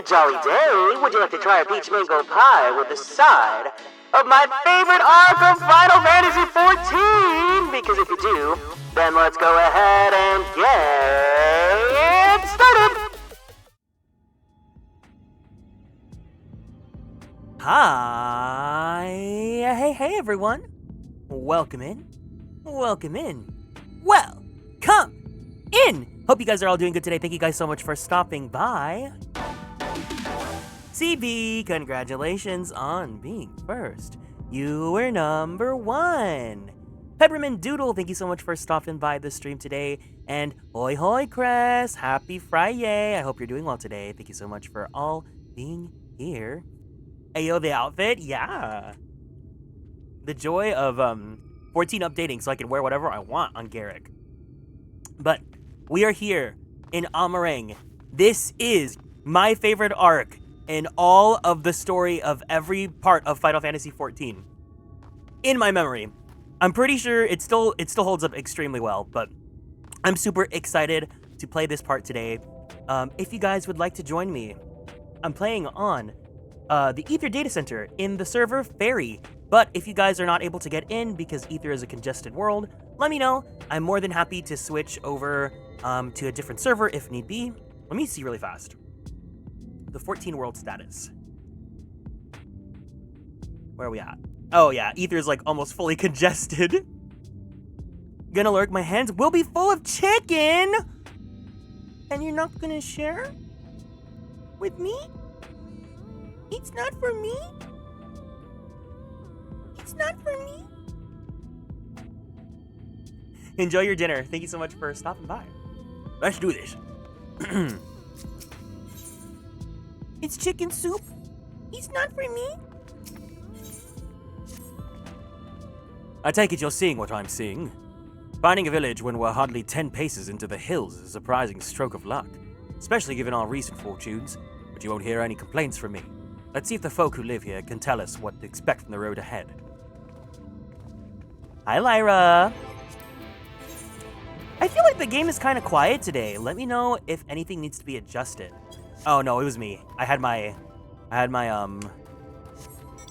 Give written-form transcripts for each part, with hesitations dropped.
jolly day, would you like to try a peach mango pie with a side of my favorite arc of Final Fantasy XIV? Because if you do, then let's go ahead and get started! Hi! Hey everyone! Welcome in. Welcome in. Welcome in Hope you guys are all doing good today. Thank you guys so much for stopping by. CB, congratulations on being first. You were number 1. Peppermint Doodle, thank you so much for stopping by the stream today. And hoi hoi Cress, happy Friday. I hope you're doing well today. Thank you so much for all being here. Ayo, the outfit, yeah. The joy of 14 updating so I can wear whatever I want on Garrick. But we are here in Amarang. This is my favorite arc in all of the story of every part of Final Fantasy XIV. In my memory. I'm pretty sure it still holds up extremely well, but I'm super excited to play this part today. If you guys would like to join me, I'm playing on the Aether Data Center in the server Fairy. But if you guys are not able to get in because Aether is a congested world, let me know. I'm more than happy to switch over to a different server if need be. Let me see really fast. The 14 world status. Where are we at? Oh yeah, Aether's like almost fully congested. Gonna lurk, my hands will be full of chicken! And you're not gonna share? With me? It's not for me? It's not for me? Enjoy your dinner. Thank you so much for stopping by. Let's do this. It's chicken soup. It's not for me. I take it you're seeing what I'm seeing. Finding a village when we're hardly 10 paces into the hills is a surprising stroke of luck, especially given our recent fortunes, but you won't hear any complaints from me. Let's see if the folk who live here can tell us what to expect from the road ahead. Hi, Lyra. I feel like the game is kind of quiet today. Let me know if anything needs to be adjusted. Oh no, it was me. I had my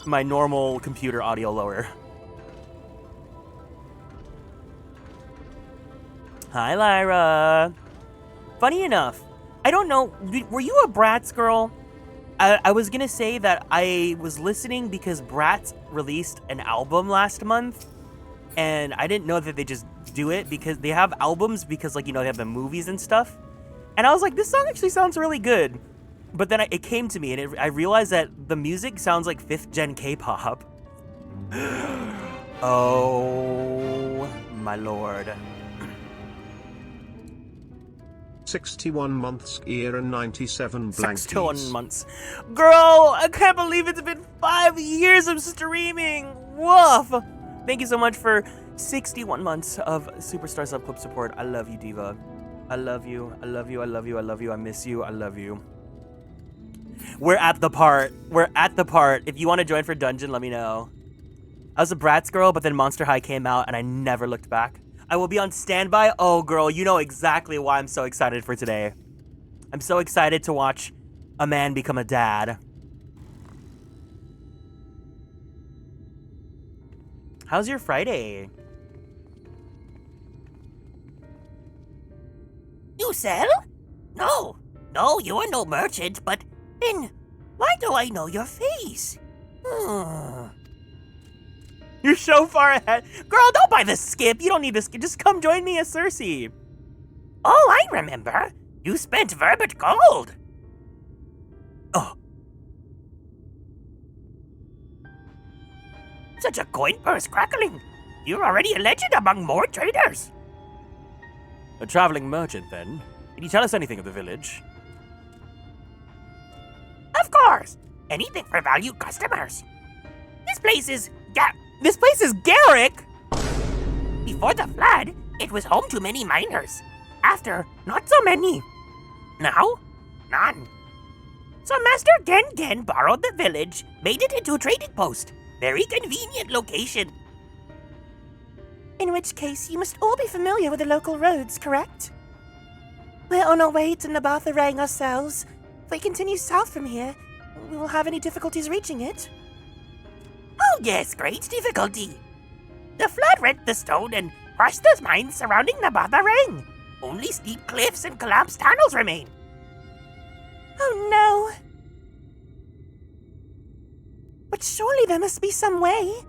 my normal computer audio lower. Hi, Lyra. Funny enough, I don't know, were you a Bratz girl? I was gonna say that I was listening because Bratz released an album last month, and I didn't know that they just do it because they have albums because, like, you know, they have the movies and stuff. And I was like, this song actually sounds really good. But then it came to me, and I realized that the music sounds like 5th gen K-pop. Oh, my lord. 61 months year and 97 blankies. 61 months. Girl, I can't believe it's been 5 years of streaming. Woof. Thank you so much for 61 months of Superstar Sub Club support. I love you, Diva. I love you. I love you. I love you. I love you. I miss you. I love you. We're at the part. We're at the part. If you want to join for dungeon, let me know. I was a Bratz girl, but then Monster High came out and I never looked back. I will be on standby. Oh, girl, you know exactly why I'm so excited for today. I'm so excited to watch a man become a dad. How's your Friday? You sell? No, you are no merchant, but then why do I know your face? You're so far ahead. Girl, don't buy the skip. You don't need the skip. Just come join me as Cersei. Oh, I remember. You spent Verbit gold. Oh. Such a coin purse crackling. You're already a legend among more traders. A traveling merchant, then. Can you tell us anything of the village? Of course. Anything for valued customers. This place is Garrick! Before the flood, it was home to many miners. After, not so many. Now, none. So Master Gen borrowed the village, made it into a trading post. Very convenient location. In which case, you must all be familiar with the local roads, correct? We're on our way to Nabatharang ourselves. If we continue south from here, we will have any difficulties reaching it. Oh yes, great difficulty. The flood rent the stone and crushed the mines surrounding Nabatharang. Only steep cliffs and collapsed tunnels remain. Oh no! But surely there must be some way.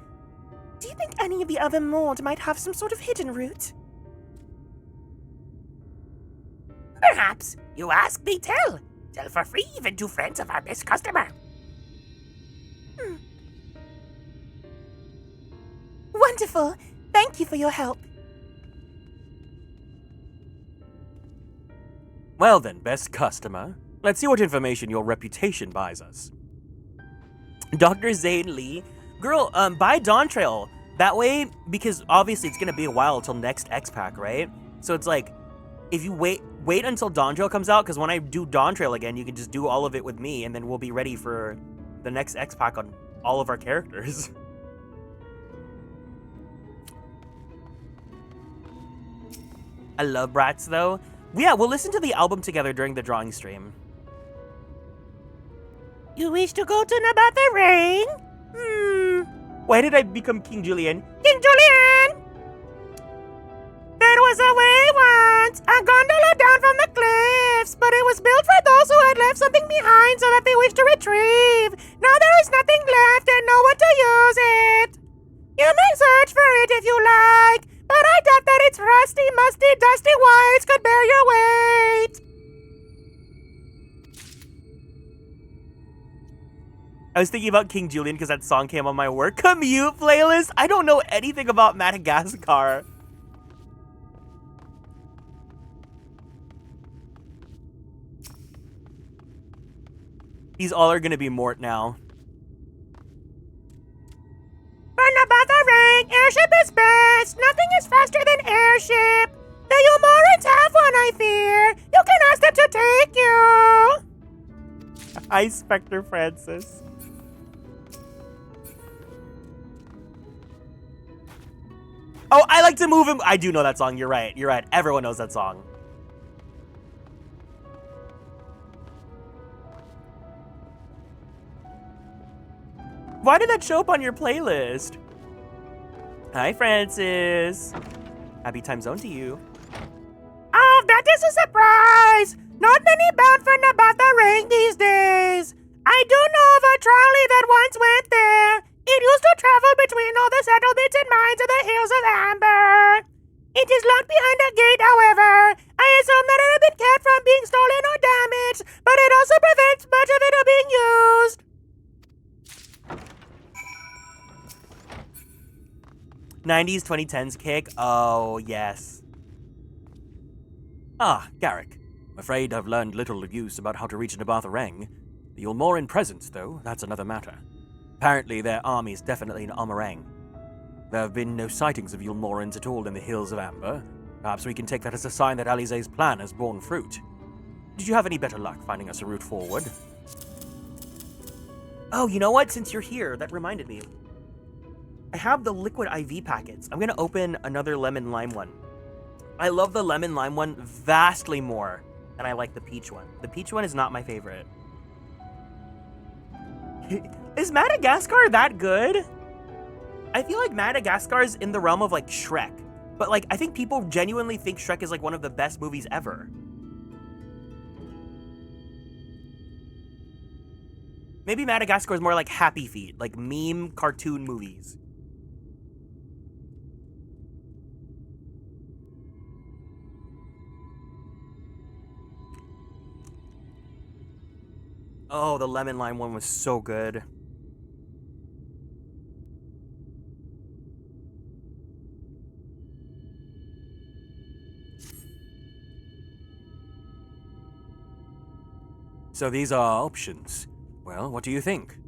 Do you think any of the other Mord might have some sort of hidden route? perhaps. You ask, they tell. Sell for free even to friends of our best customer. Wonderful. Thank you for your help. Well then, best customer, let's see what information your reputation buys us. Dr. Zane Lee. Girl, buy Dawn Trail. That way, because obviously it's gonna be a while until next X-Pack, right? So it's like, if you wait until Dawn Trail comes out, because when I do Dawn Trail again, you can just do all of it with me, and then we'll be ready for the next X-Pack on all of our characters. I love Bratz, though. Yeah, we'll listen to the album together during the drawing stream. You wish to go to Nabatha Ring? Why did I become King Julian? King Julian! There was a way once, a gondola down from the cliffs, but it was built for those who had left something behind so that they wished to retrieve. Now there is nothing left and no one to use it. You may search for it if you like, but I doubt that its rusty, musty, dusty wires could bear your weight. I was thinking about King Julian because that song came on my work commute playlist. I don't know anything about Madagascar. These all are gonna be Mort now. For Nabatha Ring, airship is best. Nothing is faster than airship. The Umorans have one, I fear. You can ask them to take you. Hi, Spectre Francis. Oh, I like to move him. I do know that song. You're right. You're right. Everyone knows that song. Why did that show up on your playlist? Hi, Francis. Happy time zone to you. Oh, that is a surprise. Not many bound for Nabatha Ring these days. I do know of a trolley that once went there. It used to travel between all the settlements and mines of the hills of Amber. It is locked behind a gate, however. I assume that it had been kept from being stolen or damaged, but it also prevents much of it from being used. 90s, 2010s kick. Oh, yes. Ah, Garrick. I'm afraid I've learned little use about how to reach Nabatha Ring. The Ulmoran presence, though, that's another matter. Apparently, their army is definitely in Amarang. There have been no sightings of Ulmorans at all in the Hills of Amber. Perhaps we can take that as a sign that Alize's plan has borne fruit. Did you have any better luck finding us a route forward? Oh, you know what? Since you're here, that reminded me. I have the liquid IV packets. I'm gonna open another lemon lime one. I love the lemon lime one vastly more than I like the peach one. The peach one is not my favorite. Is Madagascar that good? I feel like Madagascar is in the realm of like Shrek. But like, I think people genuinely think Shrek is like one of the best movies ever. Maybe Madagascar is more like Happy Feet, like meme cartoon movies. Oh, the lemon lime one was so good. So these are options. Well, what do you think?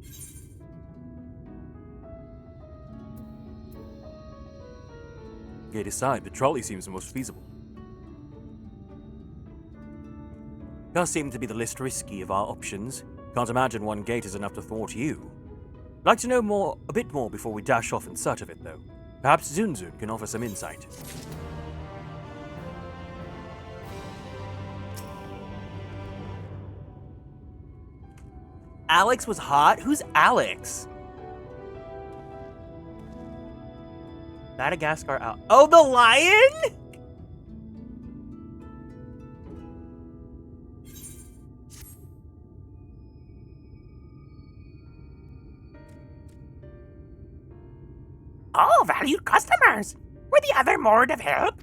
Gate aside, the trolley seems the most feasible. Does seem to be the least risky of our options. Can't imagine one gate is enough to thwart you. Like to know a bit more before we dash off in search of it, though. Perhaps Zunzun can offer some insight. Alex was hot? Who's Alex? Madagascar out. Oh, the lion? Oh, valued customers! Were the other more of help?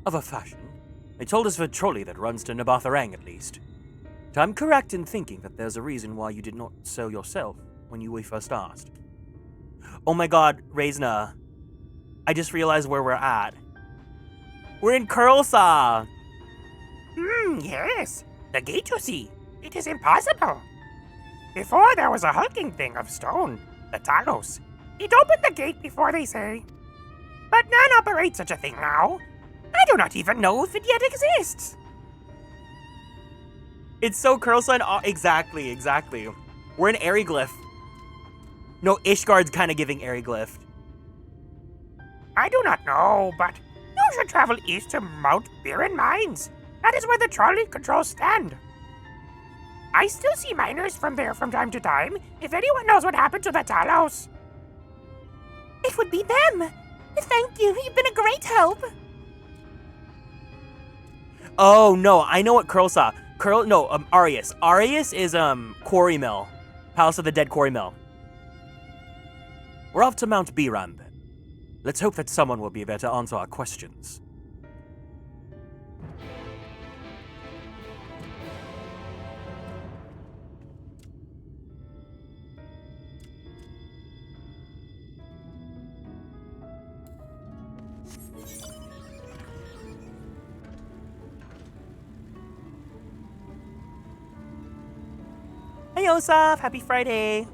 Of a fashion. They told us of a trolley that runs to Nabatharang at least. But I'm correct in thinking that there's a reason why you did not sell yourself when we first asked. Oh my god, Reisna. I just realized where we're at. We're in Kurlsa! Yes. The gate, you see. It is impossible. Before there was a hulking thing of stone, the Talos. It opened the gate before they say. But none operate such a thing now. I do not even know if it yet exists. It's so Kurlsa and exactly. We're in Aryglyph. No, Ishgard's kind of giving Aryglyph. I do not know, but you should travel east to Mount Biren Mines. That is where the trolley controls stand. I still see miners from there from time to time, if anyone knows what happened to the Talos. It would be them. Thank you. You've been a great help. Oh no, I know what Kurlsa. Arius. Arius is Quarry Mill. Palace of the Dead Quarry Mill. We're off to Mount Biran then. Let's hope that someone will be there to answer our questions. Hey Osaf, happy Friday!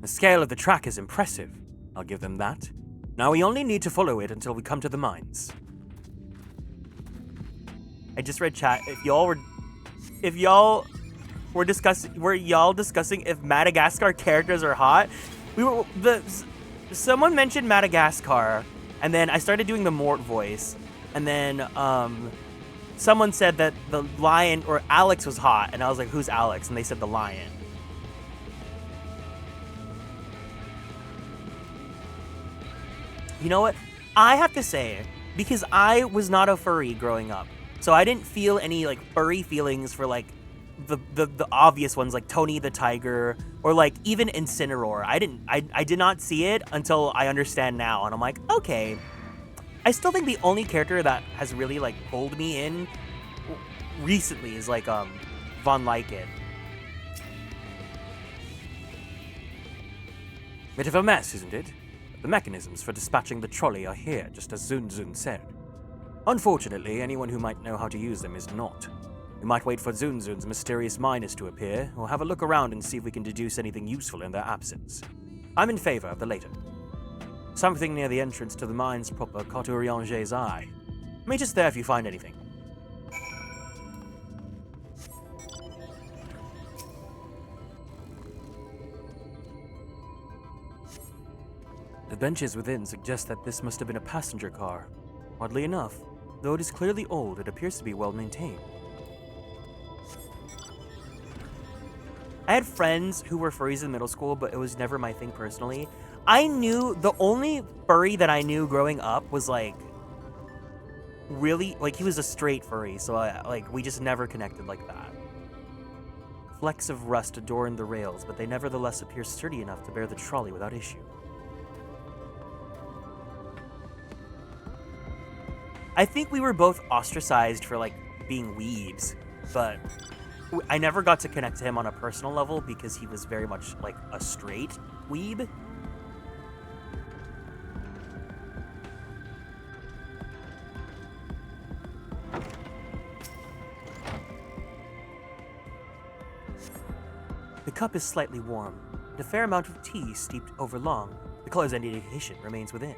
The scale of the track is impressive. I'll give them that. Now we only need to follow it until we come to the mines. I just read chat. If y'all were discussing if Madagascar characters are hot, someone mentioned Madagascar, and then I started doing the Mort voice, and then someone said that the lion or Alex was hot, and I was like, who's Alex? And they said the lion. You know what? I have to say, because I was not a furry growing up, so I didn't feel any like furry feelings for like the obvious ones like Tony the Tiger or like even Incineroar. I did not see it until I understand now, and I'm like, okay. I still think the only character that has really like pulled me in recently is like Von Lycan. Bit of a mess, isn't it? The mechanisms for dispatching the trolley are here, just as Zunzun said. Unfortunately, anyone who might know how to use them is not. We might wait for Zunzun's mysterious miners to appear, or have a look around and see if we can deduce anything useful in their absence. I'm in favor of the later. Something near the entrance to the mines proper caught Urianger's eye. Meet us there if you find anything. The benches within suggest that this must have been a passenger car. Oddly enough, though it is clearly old, it appears to be well maintained. I had friends who were furries in middle school, but it was never my thing personally. I knew the only furry that I knew growing up was like really like he was a straight furry, so we just never connected like that. Flecks of rust adorn the rails, but they nevertheless appear sturdy enough to bear the trolley without issue. I think we were both ostracized for like being weebs, but I never got to connect to him on a personal level because he was very much like a straight weeb. The cup is slightly warm, and a fair amount of tea steeped over long. The color's indication remains within.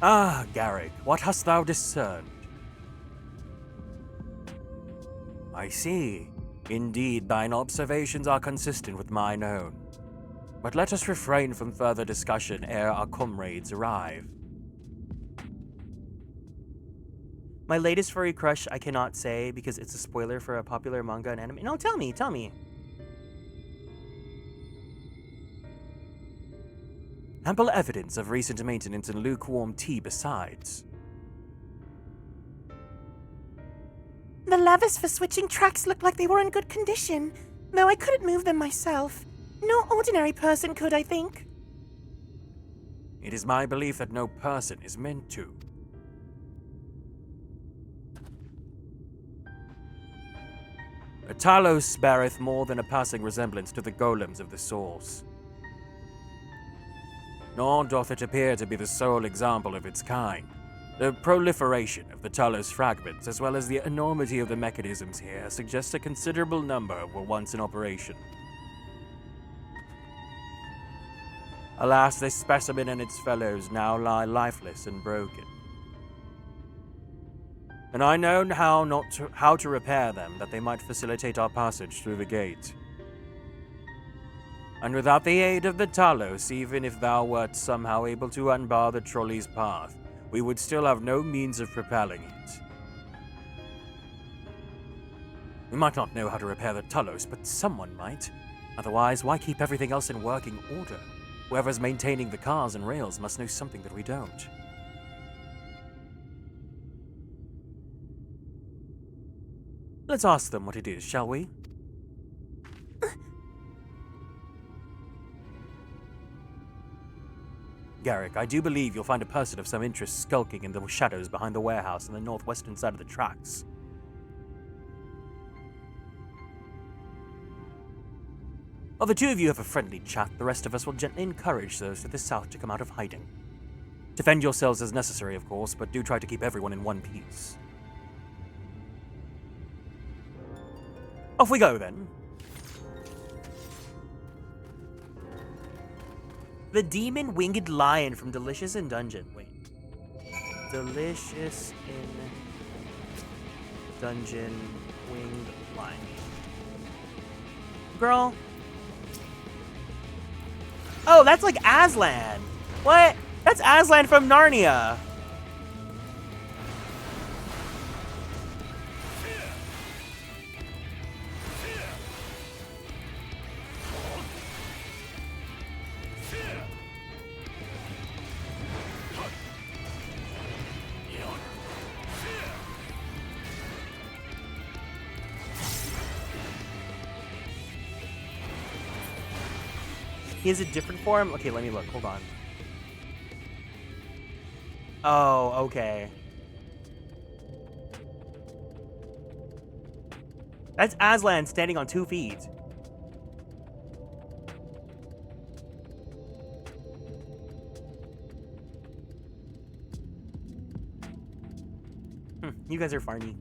Ah, Garrick, what hast thou discerned? I see. Indeed, thine observations are consistent with mine own. But let us refrain from further discussion ere our comrades arrive. My latest furry crush I cannot say because it's a spoiler for a popular manga and anime. No, tell me. Ample evidence of recent maintenance and lukewarm tea besides. The levers for switching tracks looked like they were in good condition, though I couldn't move them myself. No ordinary person could, I think. It is my belief that no person is meant to. A Talos beareth more than a passing resemblance to the golems of the source. Nor doth it appear to be the sole example of its kind. The proliferation of the Talos fragments, as well as the enormity of the mechanisms here, suggests a considerable number were once in operation. Alas, this specimen and its fellows now lie lifeless and broken. And I know how to repair them, that they might facilitate our passage through the gate. And without the aid of the Talos, even if thou wert somehow able to unbar the trolley's path, we would still have no means of propelling it. We might not know how to repair the Talos, but someone might. Otherwise, why keep everything else in working order? Whoever's maintaining the cars and rails must know something that we don't. Let's ask them what it is, shall we? Garrick, I do believe you'll find a person of some interest skulking in the shadows behind the warehouse on the northwestern side of the tracks. While the two of you have a friendly chat, the rest of us will gently encourage those to the south to come out of hiding. Defend yourselves as necessary, of course, but do try to keep everyone in one piece. Off we go, then. The demon winged lion from Delicious in Dungeon. Wait. Delicious in Dungeon winged lion. Girl. Oh, that's like Aslan. What? That's Aslan from Narnia. He has a different form? Okay, let me look. Hold on. Oh, okay. That's Aslan standing on 2 feet. You guys are farmy.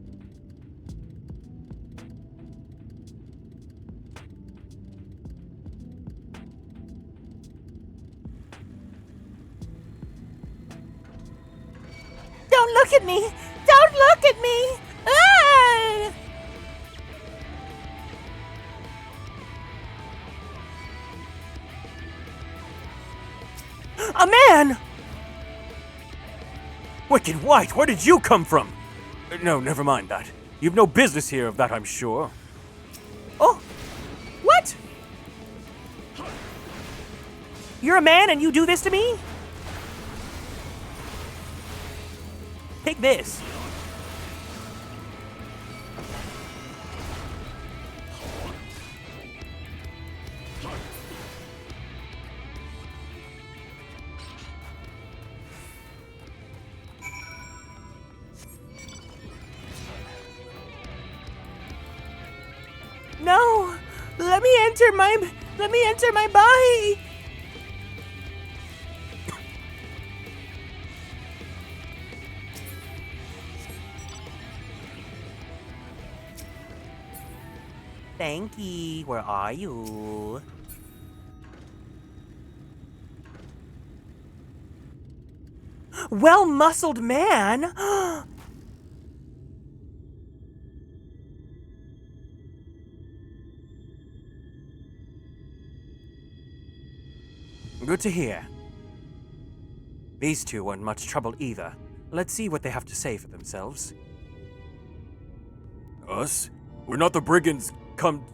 Don't look at me! Don't look at me! Ah! A man! Wicked White, where did you come from? No, never mind that. You've no business here of that, I'm sure. Oh! What? You're a man and you do this to me? Take this. No! Let me enter my body! Thank you. Where are you? Well-muscled man! Good to hear. These two weren't much trouble either. Let's see what they have to say for themselves. Us? We're not the brigands come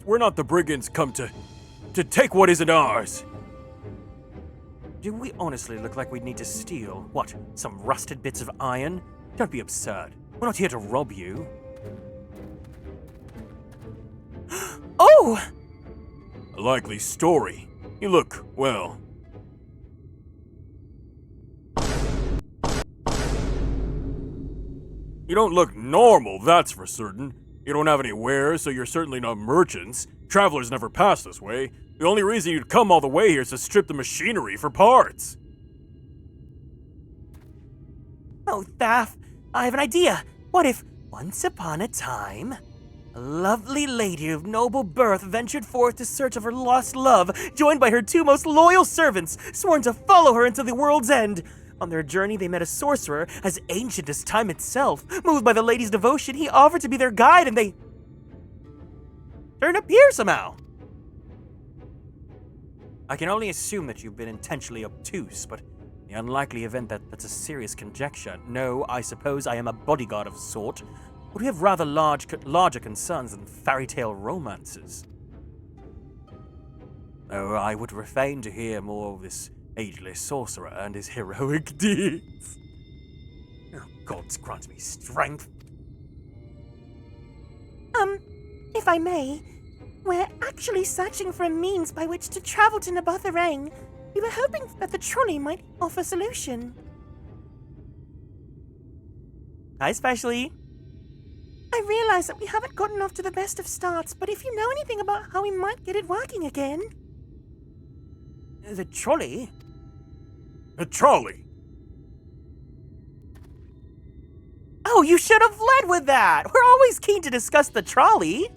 to take what isn't ours. Do we honestly look like we'd need to steal, what, some rusted bits of iron? Don't be absurd. We're not here to rob you. Oh! A likely story. You look, well... You don't look normal, that's for certain. You don't have any wares, so you're certainly not merchants. Travelers never pass this way. The only reason you'd come all the way here is to strip the machinery for parts. Oh, Thaff, I have an idea. What if, once upon a time, a lovely lady of noble birth ventured forth to search of her lost love, joined by her two most loyal servants, sworn to follow her until the world's end? On their journey, they met a sorcerer as ancient as time itself. Moved by the lady's devotion, he offered to be their guide, and they turned up here somehow. I can only assume that you've been intentionally obtuse, but in the unlikely event that that's a serious conjecture, no, I suppose I am a bodyguard of a sort. But we have rather larger concerns than fairy tale romances. Oh, I would refrain to hear more of this ageless sorcerer and his heroic deeds. Oh, gods grant me strength. If I may, we're actually searching for a means by which to travel to Nabatharang. We were hoping that the trolley might offer a solution. Hi, Specially. I realize that we haven't gotten off to the best of starts, but if you know anything about how we might get it working again... The trolley? A trolley! Oh, you should have led with that! We're always keen to discuss the trolley!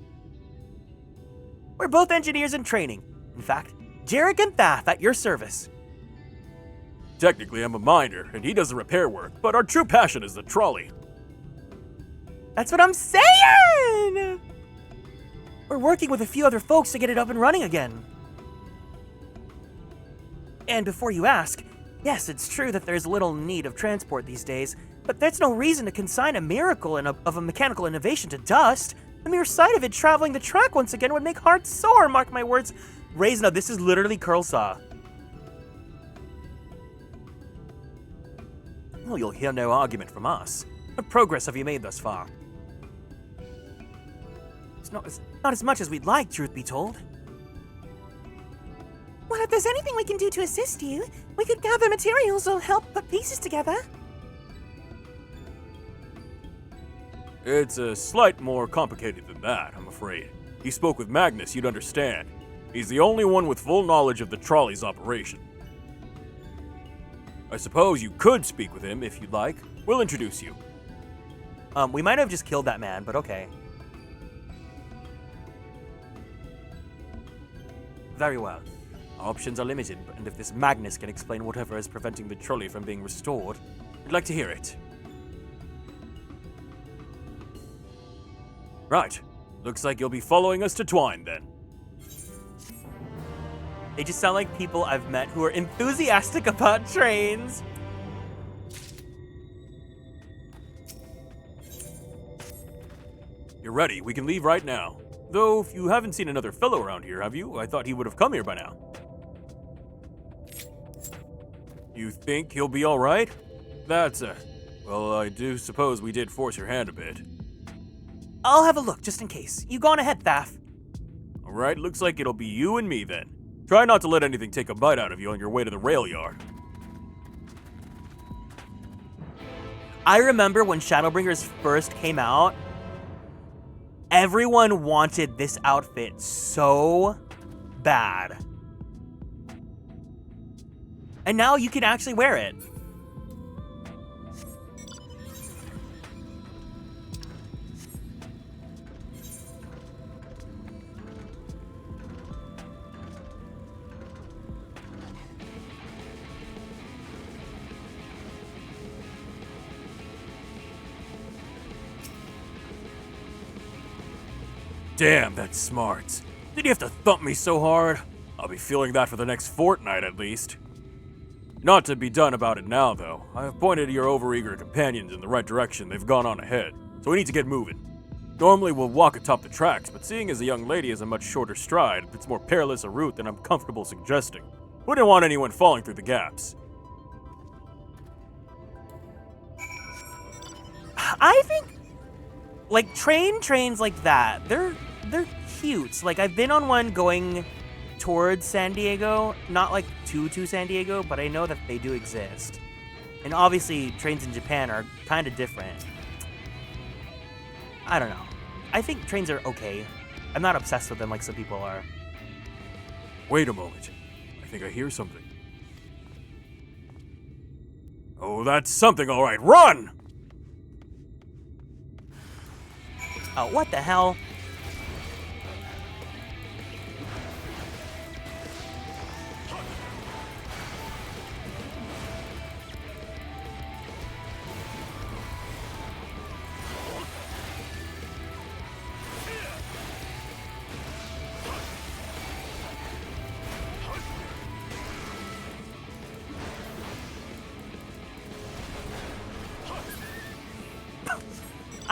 We're both engineers in training. In fact, Jarek and Thaff at your service. Technically, I'm a miner, and he does the repair work, but our true passion is the trolley. That's what I'm saying! We're working with a few other folks to get it up and running again. And before you ask, yes, it's true that there's little need of transport these days, but that's no reason to consign a miracle of a mechanical innovation to dust. The mere sight of it traveling the track once again would make hearts sore, mark my words. Raisina, this is literally Curl Saw. Well, you'll hear no argument from us. What progress have you made thus far? It's not as much as we'd like, truth be told. Well, if there's anything we can do to assist you, we could gather materials or help put pieces together. It's a slight more complicated than that, I'm afraid. If you spoke with Magnus, you'd understand. He's the only one with full knowledge of the trolley's operation. I suppose you could speak with him if you'd like. We'll introduce you. We might have just killed that man, but okay. Very well. Our options are limited, and if this Magnus can explain whatever is preventing the trolley from being restored, I'd like to hear it. Right. Looks like you'll be following us to Twine, then. They just sound like people I've met who are enthusiastic about trains. You're ready. We can leave right now. Though, if you haven't seen another fellow around here, have you? I thought he would have come here by now. You think he'll be alright? That's well, I do suppose we did force your hand a bit. I'll have a look, just in case. You go on ahead, Thaff. Alright, looks like it'll be you and me then. Try not to let anything take a bite out of you on your way to the rail yard. I remember when Shadowbringers first came out, everyone wanted this outfit so bad. And now you can actually wear it. Damn, that's smart. Did you have to thump me so hard? I'll be feeling that for the next fortnight at least. Not to be done about it now, though. I have pointed your overeager companions in the right direction. They've gone on ahead, so we need to get moving. Normally we'll walk atop the tracks, but seeing as the young lady has a much shorter stride, it's more perilous a route than I'm comfortable suggesting. Wouldn't want anyone falling through the gaps. I think, like, trains like that, they're cute. Like, I've been on one going towards San Diego, not like to San Diego, but I know that they do exist. And obviously, trains in Japan are kind of different. I don't know. I think trains are okay. I'm not obsessed with them like some people are. Wait a moment. I think I hear something. Oh, that's something, all right. Run! Oh, what the hell?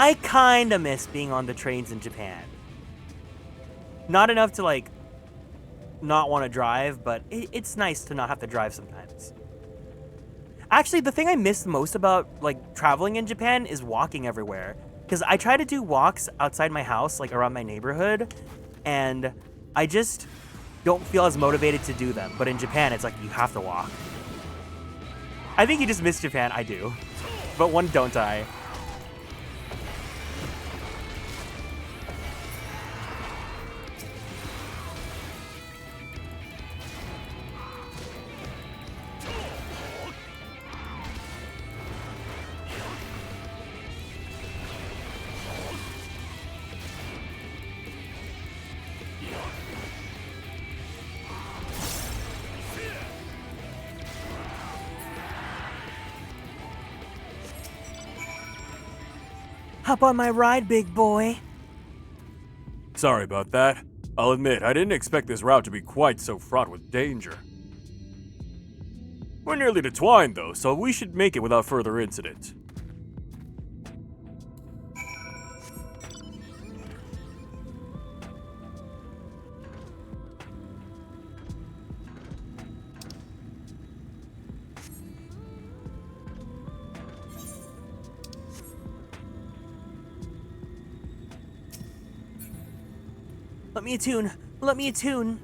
I kinda miss being on the trains in Japan. Not enough to, like, not want to drive, but it's nice to not have to drive sometimes. Actually, the thing I miss most about, like, traveling in Japan is walking everywhere. Because I try to do walks outside my house, like, around my neighborhood, and I just don't feel as motivated to do them. But in Japan, it's like, you have to walk. I think you just miss Japan. I do. But one don't I? Hop on my ride, big boy. Sorry about that. I'll admit, I didn't expect this route to be quite so fraught with danger. We're nearly to Twine, though, so we should make it without further incident. Let me attune. Let me attune.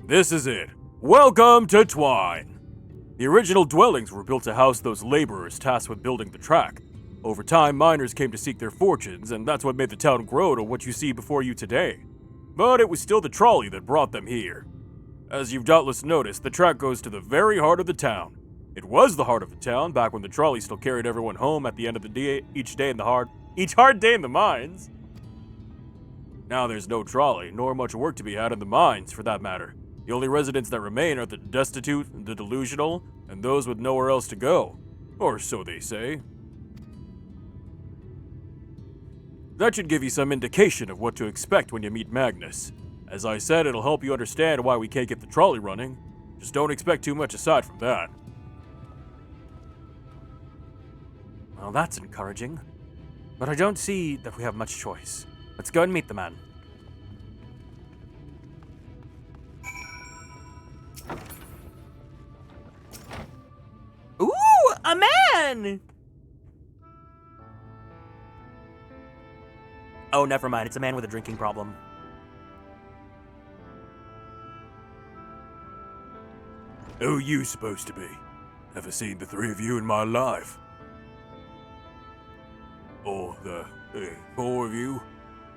This is it. Welcome to Twine. The original dwellings were built to house those laborers tasked with building the track. Over time, miners came to seek their fortunes, and that's what made the town grow to what you see before you today. But it was still the trolley that brought them here. As you've doubtless noticed, the track goes to the very heart of the town. It was the heart of the town back when the trolley still carried everyone home at the end of the day, each hard day in the mines. Now there's no trolley, nor much work to be had in the mines, for that matter. The only residents that remain are the destitute, the delusional, and those with nowhere else to go. Or so they say. That should give you some indication of what to expect when you meet Magnus. As I said, it'll help you understand why we can't get the trolley running. Just don't expect too much aside from that. Well, that's encouraging. But I don't see that we have much choice. Let's go and meet the man. Ooh, a man! Oh, never mind. It's a man with a drinking problem. Who you supposed to be? Never seen the three of you in my life. Or the four of you?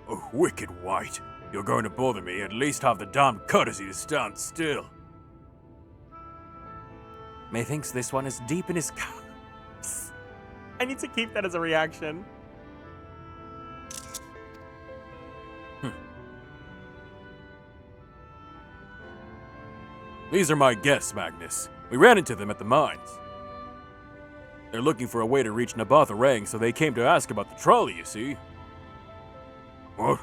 Oh, wicked white. You're going to bother me, at least have the damn courtesy to stand still. Methinks this one is deep in his cups. I need to keep that as a reaction. These are my guests, Magnus. We ran into them at the mines. They're looking for a way to reach Nabatha so they came to ask about the trolley, you see. What?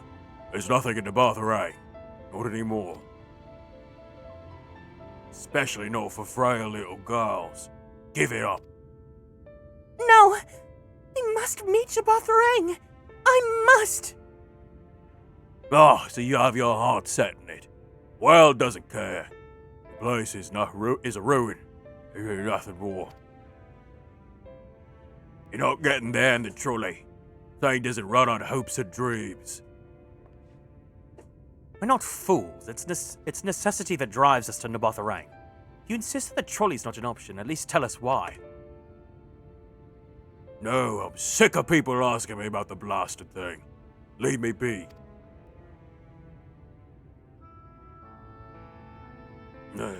There's nothing in Nabatha Not anymore. Especially not for frail little girls. Give it up. No! I must meet Shabatharang! I must! Oh, so you have your heart set on it. Well, doesn't care. The place is is a ruin. There's nothing more. You're not getting there in the trolley. Thing doesn't run on hopes and dreams. We're not fools. It's necessity that drives us to Nabatha. If you insist that the trolley's not an option, at least tell us why. No, I'm sick of people asking me about the blasted thing. Leave me be. We'll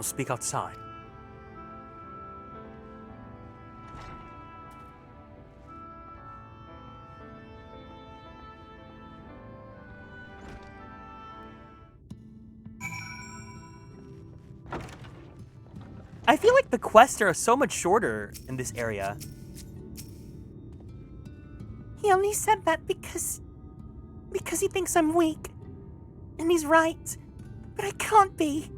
speak outside. I feel like the quests are so much shorter in this area. He only said that because he thinks I'm weak. And he's right. But I can't be.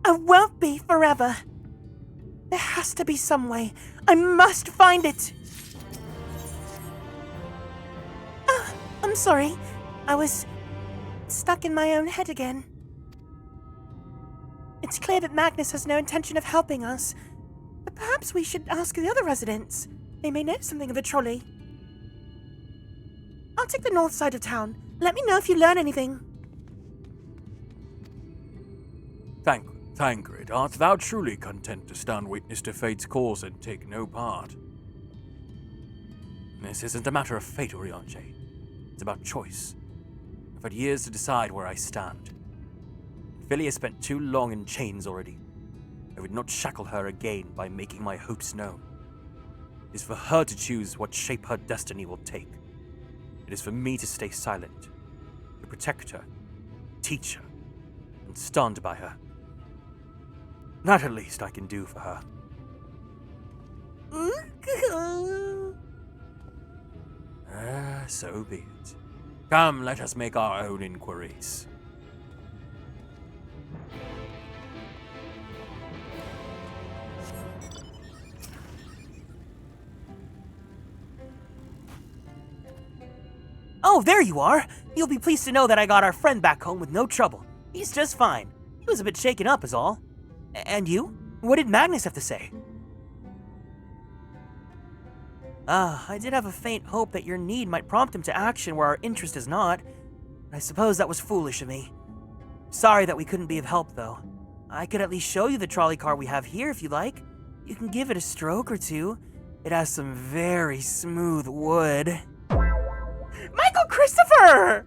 I won't be forever. There has to be some way. I must find it. Oh, I'm sorry. I was stuck in my own head again. It's clear that Magnus has no intention of helping us. But perhaps we should ask the other residents. They may know something of the trolley. I'll take the north side of town. Let me know if you learn anything. Thancred, art thou truly content to stand witness to fate's course and take no part? This isn't a matter of fate, Urianger. It's about choice. I've had years to decide where I stand. Philia spent too long in chains already. I would not shackle her again by making my hopes known. It is for her to choose what shape her destiny will take. It is for me to stay silent, to protect her, teach her, and stand by her. That at least I can do for her. So be it. Come, let us make our own inquiries. Oh, there you are! You'll be pleased to know that I got our friend back home with no trouble. He's just fine. He was a bit shaken up is all. And you? What did Magnus have to say? I did have a faint hope that your need might prompt him to action where our interest is not. I suppose that was foolish of me. Sorry that we couldn't be of help, though. I could at least show you the trolley car we have here if you like. You can give it a stroke or two. It has some very smooth wood. Michael Christopher!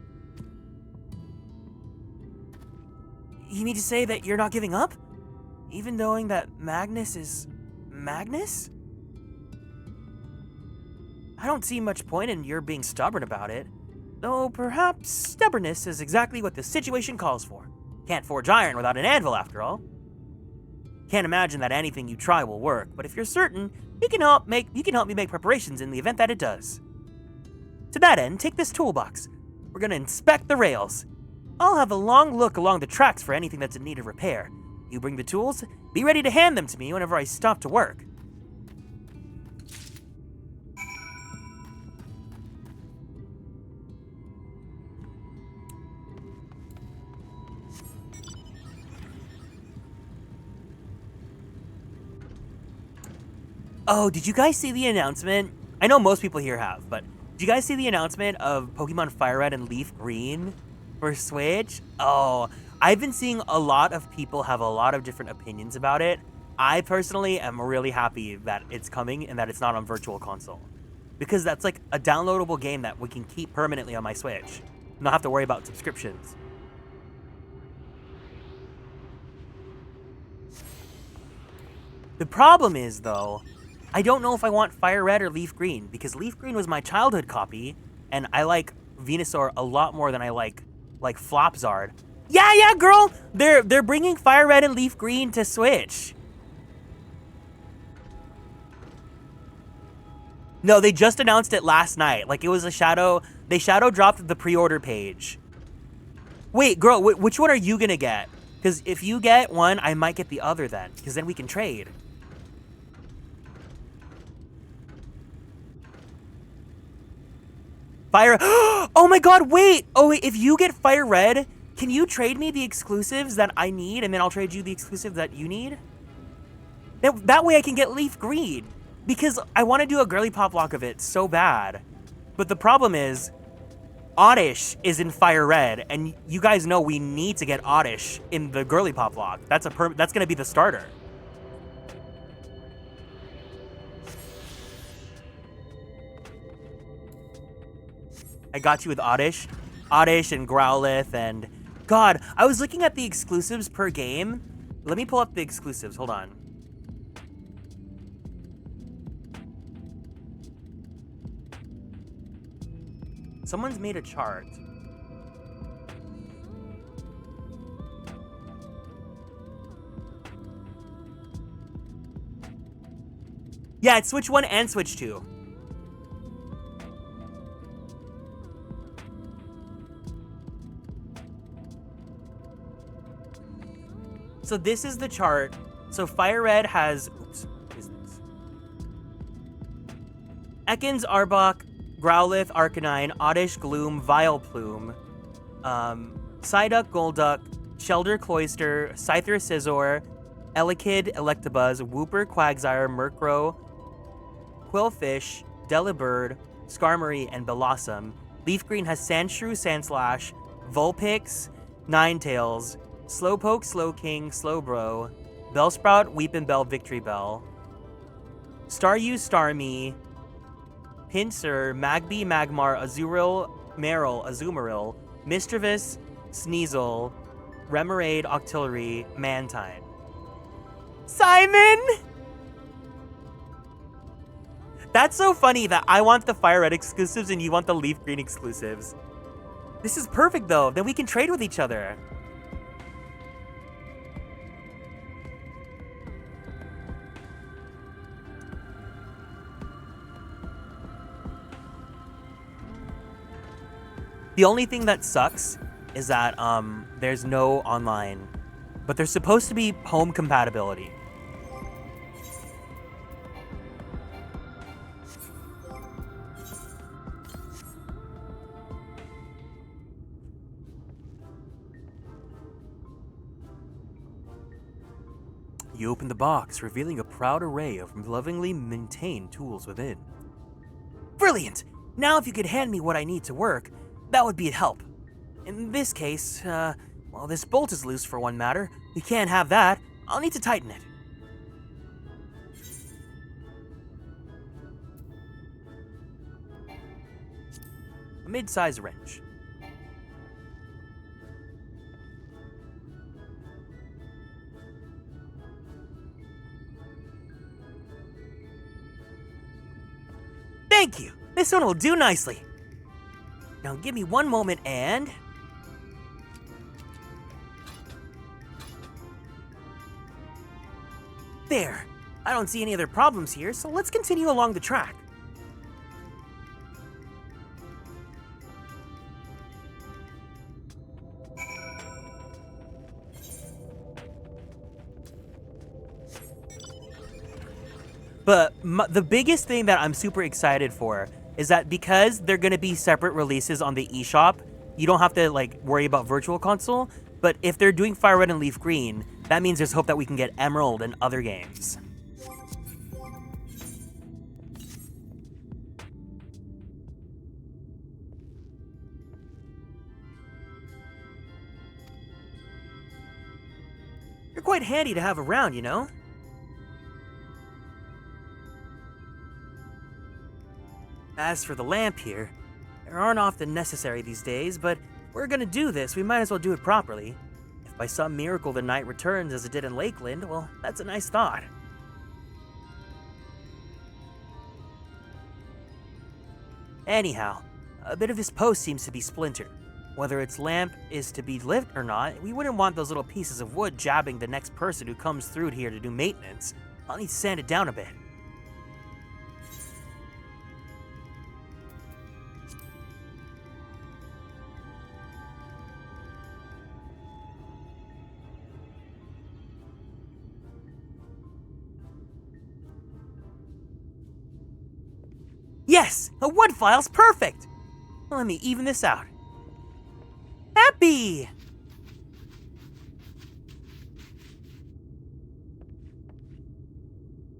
You mean to say that you're not giving up? Even knowing that Magnus is... Magnus? I don't see much point in your being stubborn about it. Though perhaps stubbornness is exactly what the situation calls for. Can't forge iron without an anvil, after all. Can't imagine that anything you try will work, but if you're certain, you can help me make preparations in the event that it does. To that end, take this toolbox. We're gonna inspect the rails. I'll have a long look along the tracks for anything that's in need of repair. You bring the tools, be ready to hand them to me whenever I stop to work. Oh, did you guys see the announcement? I know most people here have, but did you guys see the announcement of Pokemon Fire Red and Leaf Green for Switch? Oh, I've been seeing a lot of people have a lot of different opinions about it. I personally am really happy that it's coming and that it's not on Virtual Console. Because that's like a downloadable game that we can keep permanently on my Switch. Not have to worry about subscriptions. The problem is, though, I don't know if I want Fire Red or Leaf Green, because Leaf Green was my childhood copy, and I like Venusaur a lot more than I like Flopzard. Yeah, girl. They're bringing Fire Red and Leaf Green to Switch. No, they just announced it last night. Like, it was a shadow. They shadow dropped the pre-order page. Wait, girl, which one are you gonna get? Because if you get one, I might get the other then. Because then we can trade. Fire. Oh my god, wait. Oh, wait, if you get Fire Red, can you trade me the exclusives that I need, and then I'll trade you the exclusives that you need? That way I can get Leaf Green. Because I want to do a girly pop lock of it so bad. But the problem is, Oddish is in Fire Red, and you guys know we need to get Oddish in the girly pop lock. That's gonna be the starter. I got you with Oddish and Growlithe, and God, I was looking at the exclusives per game. Let me pull up the exclusives. Hold on. Someone's made a chart. Yeah, it's Switch 1 and Switch 2. So this is the chart. So Fire Red has... Oops, what is this? Ekans, Arbok, Growlithe, Arcanine, Oddish, Gloom, Vileplume, Psyduck, Golduck, Shelder, Cloyster, Scyther, Scizor, Elekid, Electabuzz, Wooper, Quagsire, Murkrow, Quillfish, Delibird, Skarmory, and Bellossom. Leaf Green has Sandshrew, Sandslash, Vulpix, Ninetales, Slowpoke, Slowking, Slowbro, Bellsprout, Weepinbell, Victory Bell, Staryu, Starmie, Pinsir, Magby, Magmar, Azurill, Marill, Azumarill, Mischievous, Sneasel, Remoraid, Octillery, Mantine. Simon! That's so funny that I want the Fire Red exclusives and you want the Leaf Green exclusives. This is perfect though, then we can trade with each other. The only thing that sucks is that there's no online, but there's supposed to be home compatibility. You open the box, revealing a proud array of lovingly maintained tools within. Brilliant! Now if you could hand me what I need to work, that would be a help. In this case, well, this bolt is loose for one matter. We can't have that. I'll need to tighten it. A mid-size wrench. Thank you! This one will do nicely. Now give me one moment and... There. I don't see any other problems here, so let's continue along the track. But the biggest thing that I'm super excited for is that because they're going to be separate releases on the eShop, you don't have to like worry about Virtual Console. But if they're doing Fire Red and Leaf Green, that means there's hope that we can get Emerald and other games. You're quite handy to have around, you know? As for the lamp here, they aren't often necessary these days, but if we're gonna do this, we might as well do it properly. If by some miracle the night returns as it did in Lakeland, well, that's a nice thought. Anyhow, a bit of this post seems to be splintered. Whether its lamp is to be lit or not, we wouldn't want those little pieces of wood jabbing the next person who comes through here to do maintenance. I'll need to sand it down a bit. Yes! A wood file's perfect! Let me even this out. Happy!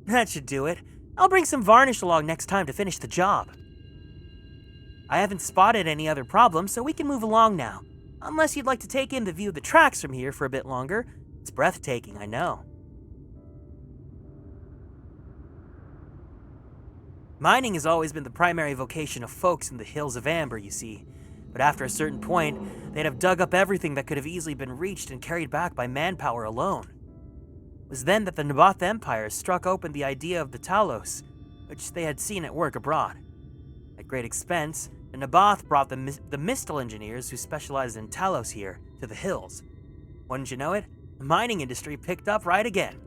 That should do it. I'll bring some varnish along next time to finish the job. I haven't spotted any other problems, so we can move along now. Unless you'd like to take in the view of the tracks from here for a bit longer. It's breathtaking, I know. Mining has always been the primary vocation of folks in the Hills of Amber, you see. But after a certain point, they'd have dug up everything that could have easily been reached and carried back by manpower alone. It was then that the Naboth Empire struck open the idea of the Talos, which they had seen at work abroad. At great expense, the Naboth brought the Mistal engineers who specialized in Talos here to the hills. Wouldn't you know it, the mining industry picked up right again.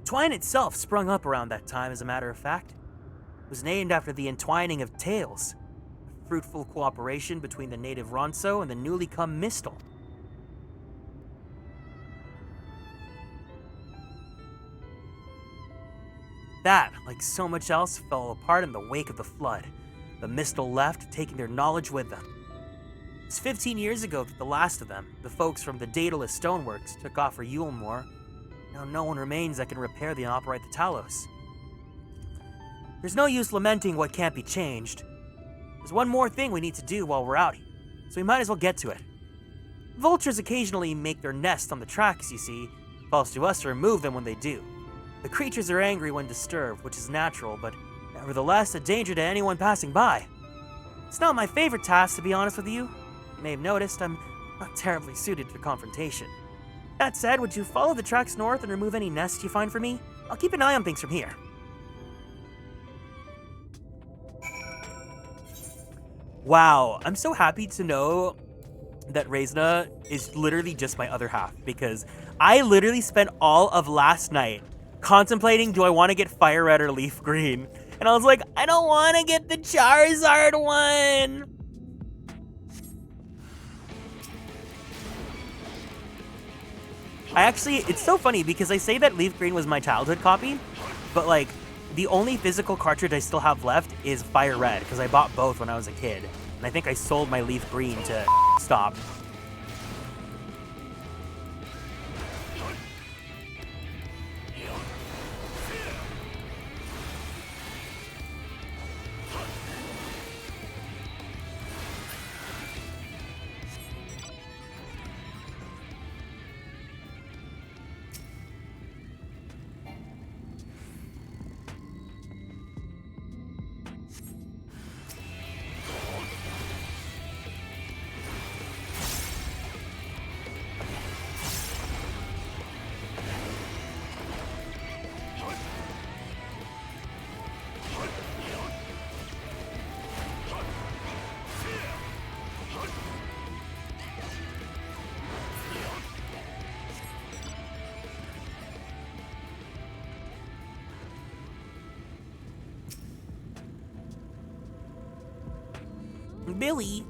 Twine itself sprung up around that time, as a matter of fact. It was named after the entwining of tales, a fruitful cooperation between the native Ronso and the newly come Mistal. That, like so much else, fell apart in the wake of the flood. The Mistal left, taking their knowledge with them. It's 15 years ago that the last of them, the folks from the Daedalus Stoneworks, took off for Yulmore. Now no one remains that can repair and operate the Talos. There's no use lamenting what can't be changed. There's one more thing we need to do while we're out here, so we might as well get to it. Vultures occasionally make their nest on the tracks, you see. It falls to us to remove them when they do. The creatures are angry when disturbed, which is natural, but nevertheless a danger to anyone passing by. It's not my favorite task, to be honest with you. You may have noticed I'm not terribly suited for confrontation. That said, would you follow the tracks north and remove any nests you find for me? I'll keep an eye on things from here. Wow, I'm so happy to know that Reisna is literally just my other half, because I literally spent all of last night contemplating, do I want to get Fire Red or Leaf Green? And I was like, I don't want to get the Charizard one! It's so funny because I say that Leaf Green was my childhood copy, but like, the only physical cartridge I still have left is Fire Red, because I bought both when I was a kid. And I think I sold my Leaf Green to stop. Billy.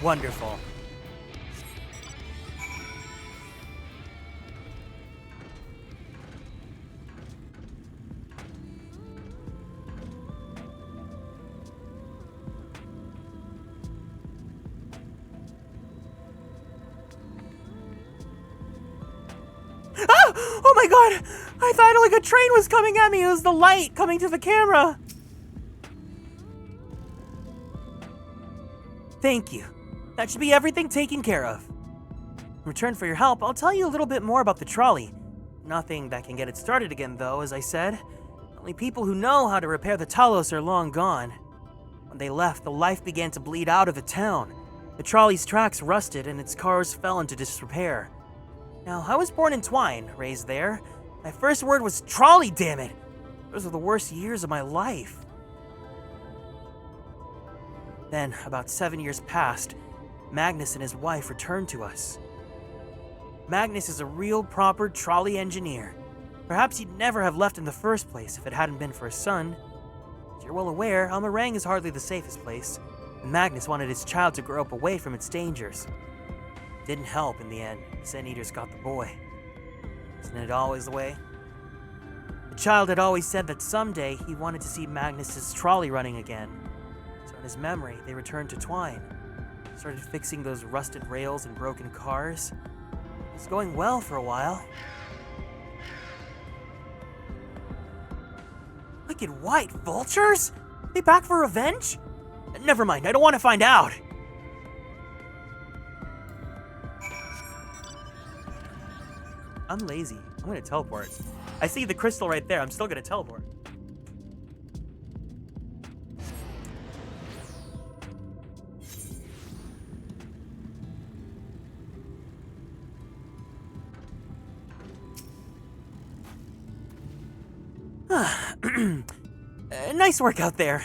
Wonderful. Oh my god! I thought like a train was coming at me. It was the light coming to the camera. Thank you. That should be everything taken care of. In return for your help, I'll tell you a little bit more about the trolley. Nothing that can get it started again, though, as I said. Only people who know how to repair the Talos are long gone. When they left, the life began to bleed out of the town. The trolley's tracks rusted and its cars fell into disrepair. Now, I was born in Twine, raised there. My first word was trolley, damn it! Those were the worst years of my life. Then, about 7 years passed, Magnus and his wife returned to us. Magnus is a real proper trolley engineer. Perhaps he'd never have left in the first place if it hadn't been for his son. As you're well aware, Almarang is hardly the safest place, and Magnus wanted his child to grow up away from its dangers. It didn't help in the end. Sin Eaters got the boy. Isn't it always the way? The child had always said that someday he wanted to see Magnus's trolley running again. So in his memory, they returned to Twine. Started fixing those rusted rails and broken cars. It was going well for a while. Wicked white vultures? They back for revenge? Never mind, I don't want to find out. I'm lazy. I'm gonna teleport. I see the crystal right there. I'm still gonna teleport. Nice work out there.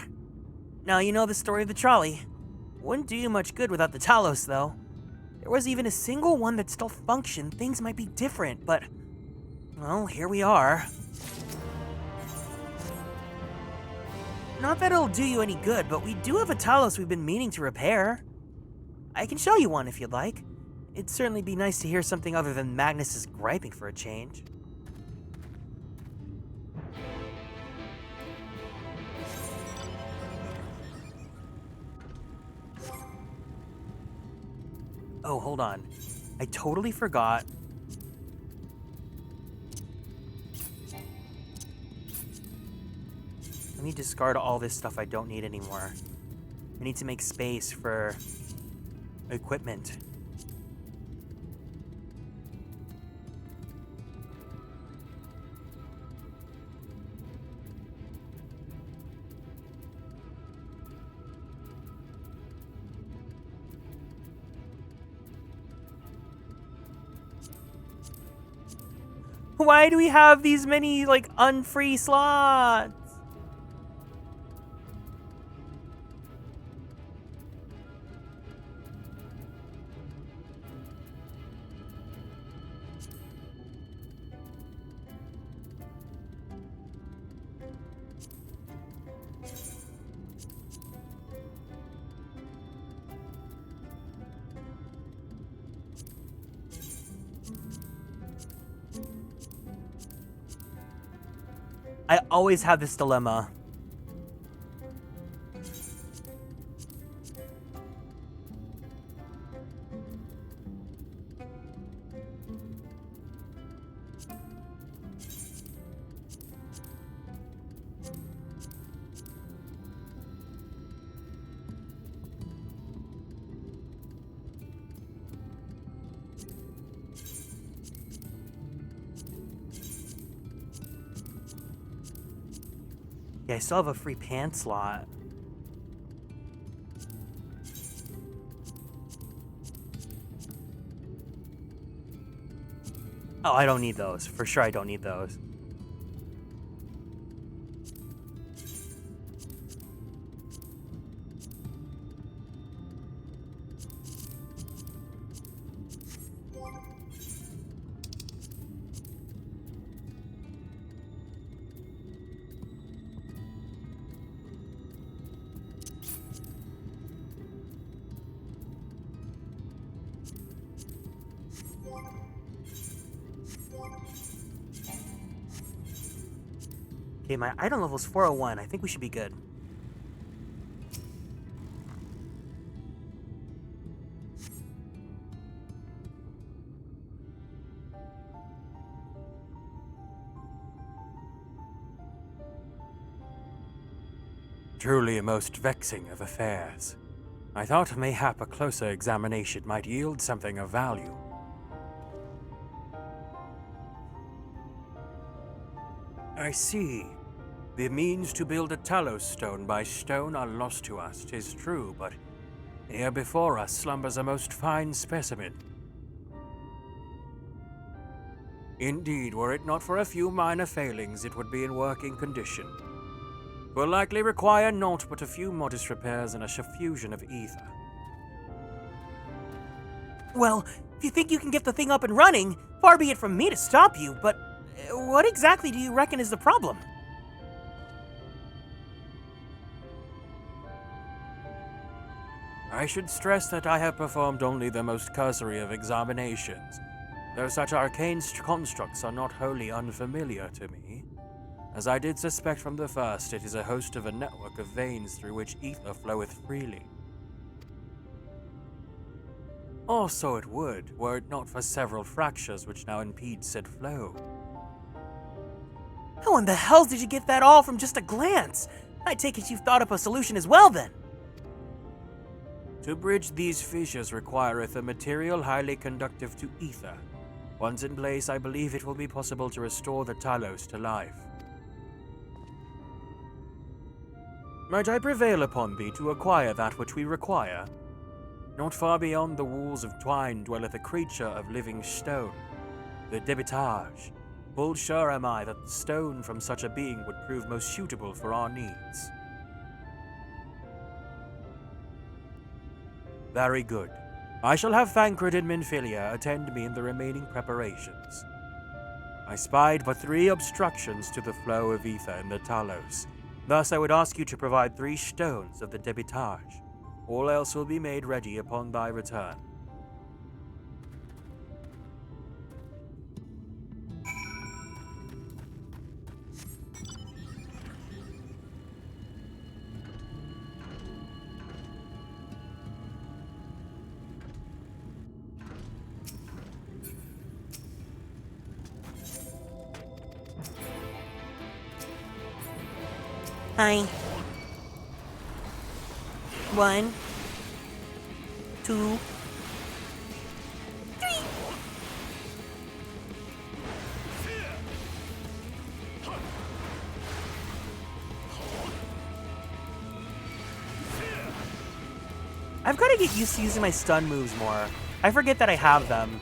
Now you know the story of the trolley. Wouldn't do you much good without the Talos, though. There was even a single one that still functioned. Things might be different, but... well, here we are. Not that it'll do you any good, but we do have a Talos we've been meaning to repair. I can show you one if you'd like. It'd certainly be nice to hear something other than Magnus's griping for a change. Oh, hold on. I totally forgot. Let me discard all this stuff I don't need anymore. I need to make space for equipment. Why do we have these many, like, unfree slots? I always have this dilemma. Yeah, I still have a free pan slot. Oh, I don't need those. For sure I don't need those. Okay, my item level is 401. I think we should be good. Truly a most vexing of affairs. I thought mayhap a closer examination might yield something of value. I see. The means to build a Talos stone by stone are lost to us, 'tis true, but here before us slumbers a most fine specimen. Indeed, were it not for a few minor failings, it would be in working condition. Will likely require naught but a few modest repairs and a suffusion of ether. Well, if you think you can get the thing up and running, far be it from me to stop you, but what exactly do you reckon is the problem? I should stress that I have performed only the most cursory of examinations, though such arcane constructs are not wholly unfamiliar to me. As I did suspect from the first, it is a host of a network of veins through which ether floweth freely. Or so it would, were it not for several fractures which now impede said flow. How in the hell did you get that all from just a glance? I take it you've thought up a solution as well then. To bridge these fissures requireth a material highly conductive to ether. Once in place, I believe it will be possible to restore the Talos to life. Might I prevail upon thee to acquire that which we require? Not far beyond the walls of twine dwelleth a creature of living stone, the debitage. Full sure am I that the stone from such a being would prove most suitable for our needs. Very good. I shall have Thancred and Minfilia attend me in the remaining preparations. I spied but 3 obstructions to the flow of ether in the Talos. Thus I would ask you to provide 3 stones of the debitage. All else will be made ready upon thy return. Hi. 1, 2, 3. I've got to get used to using my stun moves more. I forget that I have them.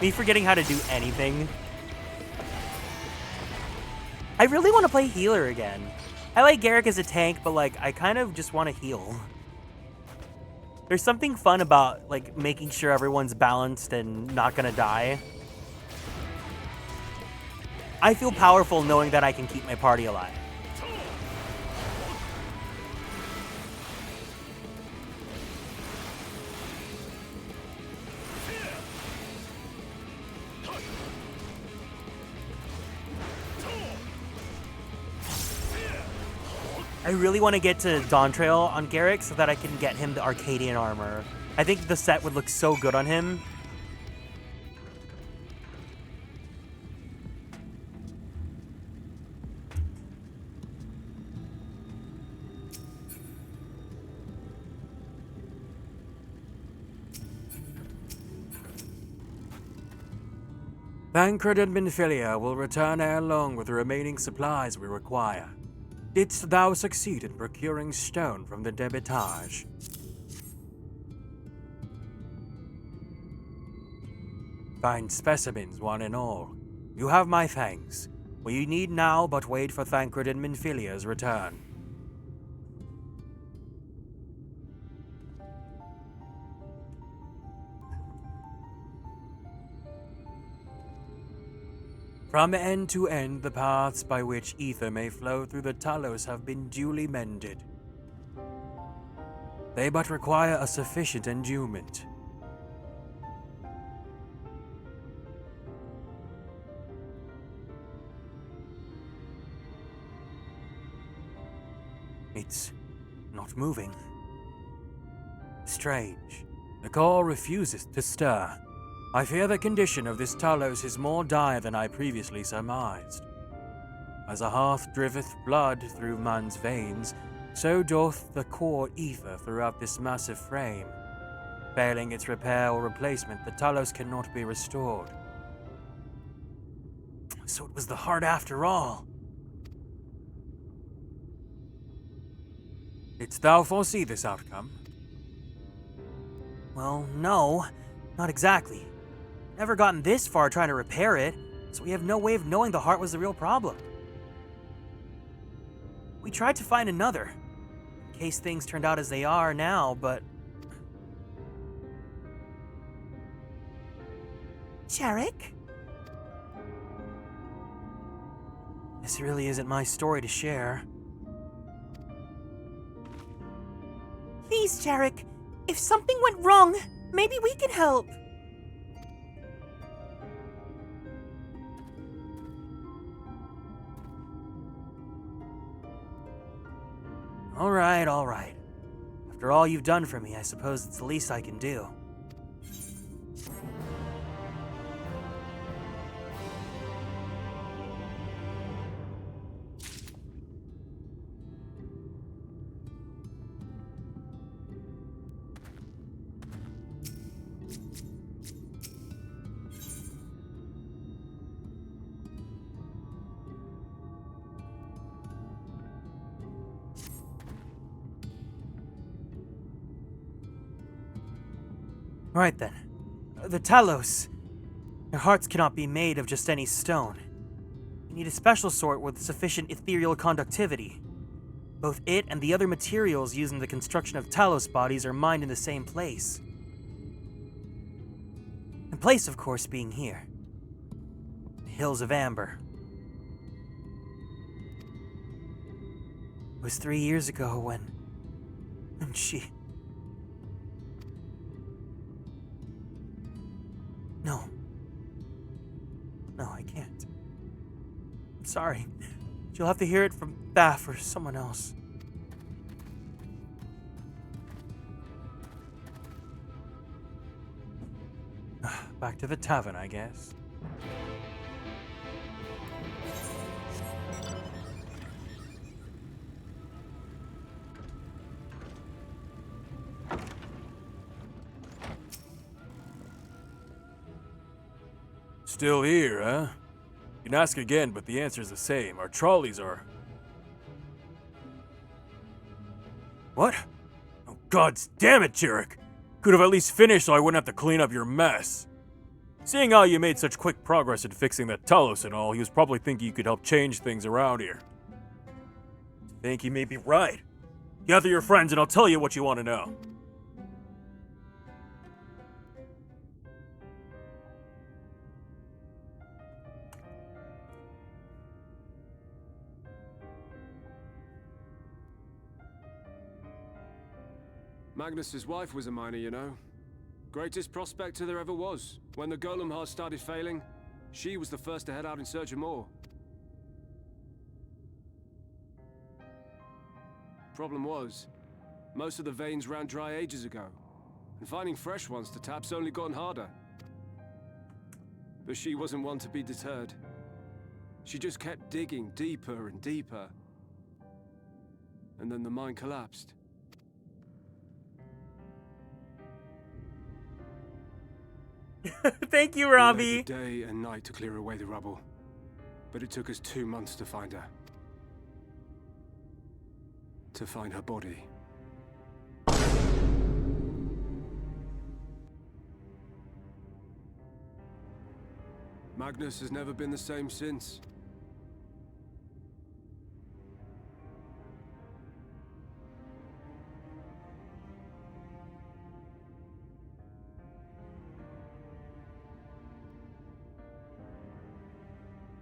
Me forgetting how to do anything. I really want to play healer again. I like Garrick as a tank, but like I kind of just want to heal. There's something fun about like making sure everyone's balanced and not gonna die. I feel powerful knowing that I can keep my party alive. I really want to get to Dawntrail on Garrick so that I can get him the Arcadian armor. I think the set would look so good on him. Thancred and Minfilia will return ere long with the remaining supplies we require. Didst thou succeed in procuring stone from the debitage? Fine specimens, one and all. You have my thanks. We need now but wait for Thancred and Minfilia's return. From end to end, the paths by which ether may flow through the Talos have been duly mended. They but require a sufficient endowment. It's not moving. Strange. The core refuses to stir. I fear the condition of this Talos is more dire than I previously surmised. As a hearth driveth blood through man's veins, so doth the core ether throughout this massive frame. Failing its repair or replacement, the Talos cannot be restored. So it was the heart after all. Didst thou foresee this outcome? Well, no, not exactly. Never gotten this far trying to repair it, so we have no way of knowing the heart was the real problem. We tried to find another, in case things turned out as they are now, but... Jarek? This really isn't my story to share. Please, Jarek. If something went wrong, maybe we can help. All right. After all you've done for me, I suppose it's the least I can do. Right then. The Talos. Their hearts cannot be made of just any stone. You need a special sort with sufficient ethereal conductivity. Both it and the other materials used in the construction of Talos bodies are mined in the same place. The place, of course, being here. The Hills of Amber. It was 3 years ago when she... No, I can't. I'm sorry. You'll have to hear it from Baff or someone else. Back to the tavern, I guess. Still here, huh? You can ask again, but the answer's the same. Our trolleys are... What? Oh, God damn it, Jarek! Could have at least finished so I wouldn't have to clean up your mess. Seeing how you made such quick progress in fixing that Talos and all, he was probably thinking you could help change things around here. I think he may be right. Gather your friends and I'll tell you what you want to know. Magnus's wife was a miner, you know. Greatest prospector there ever was. When the golem heart started failing, she was the first to head out in search of more. Problem was, most of the veins ran dry ages ago, and finding fresh ones to tap's only gotten harder. But she wasn't one to be deterred. She just kept digging deeper and deeper. And then the mine collapsed. Thank you, We Robbie. waited day and night to clear away the rubble, but it took us 2 months to find her. To find her body. Magnus has never been the same since.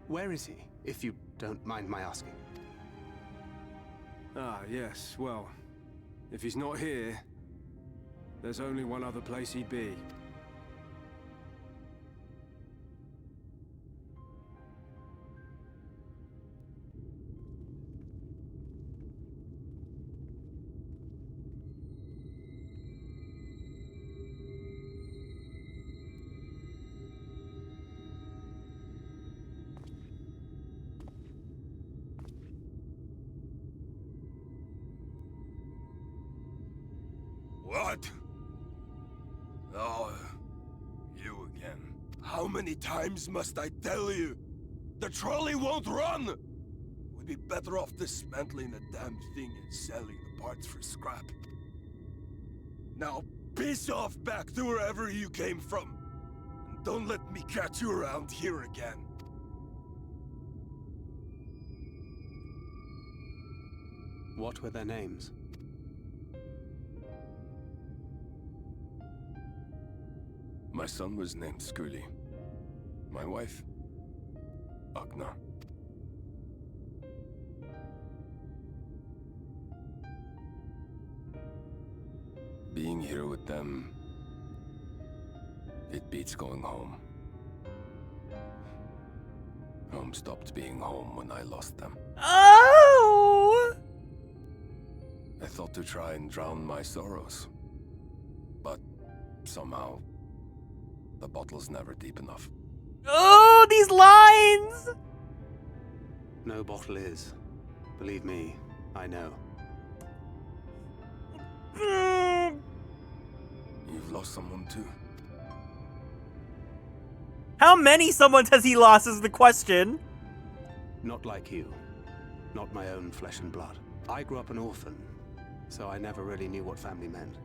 Where is he, if you don't mind my asking? Ah, yes, well, if he's not here, there's only one other place he'd be. What? Oh, you again. How many times must I tell you? The trolley won't run! We'd be better off dismantling the damn thing and selling the parts for scrap. Now, piss off back to wherever you came from. And don't let me catch you around here again. What were their names? My son was named Skuli. My wife, Agna. Being here with them, it beats going home. Home stopped being home when I lost them. Oh! I thought to try and drown my sorrows, but somehow the bottle's never deep enough. Oh, these lines! No bottle is. Believe me, I know. You've lost someone too? How many someones has he lost is the question. Not like you. Not my own flesh and blood. I grew up an orphan, so I never really knew what family meant.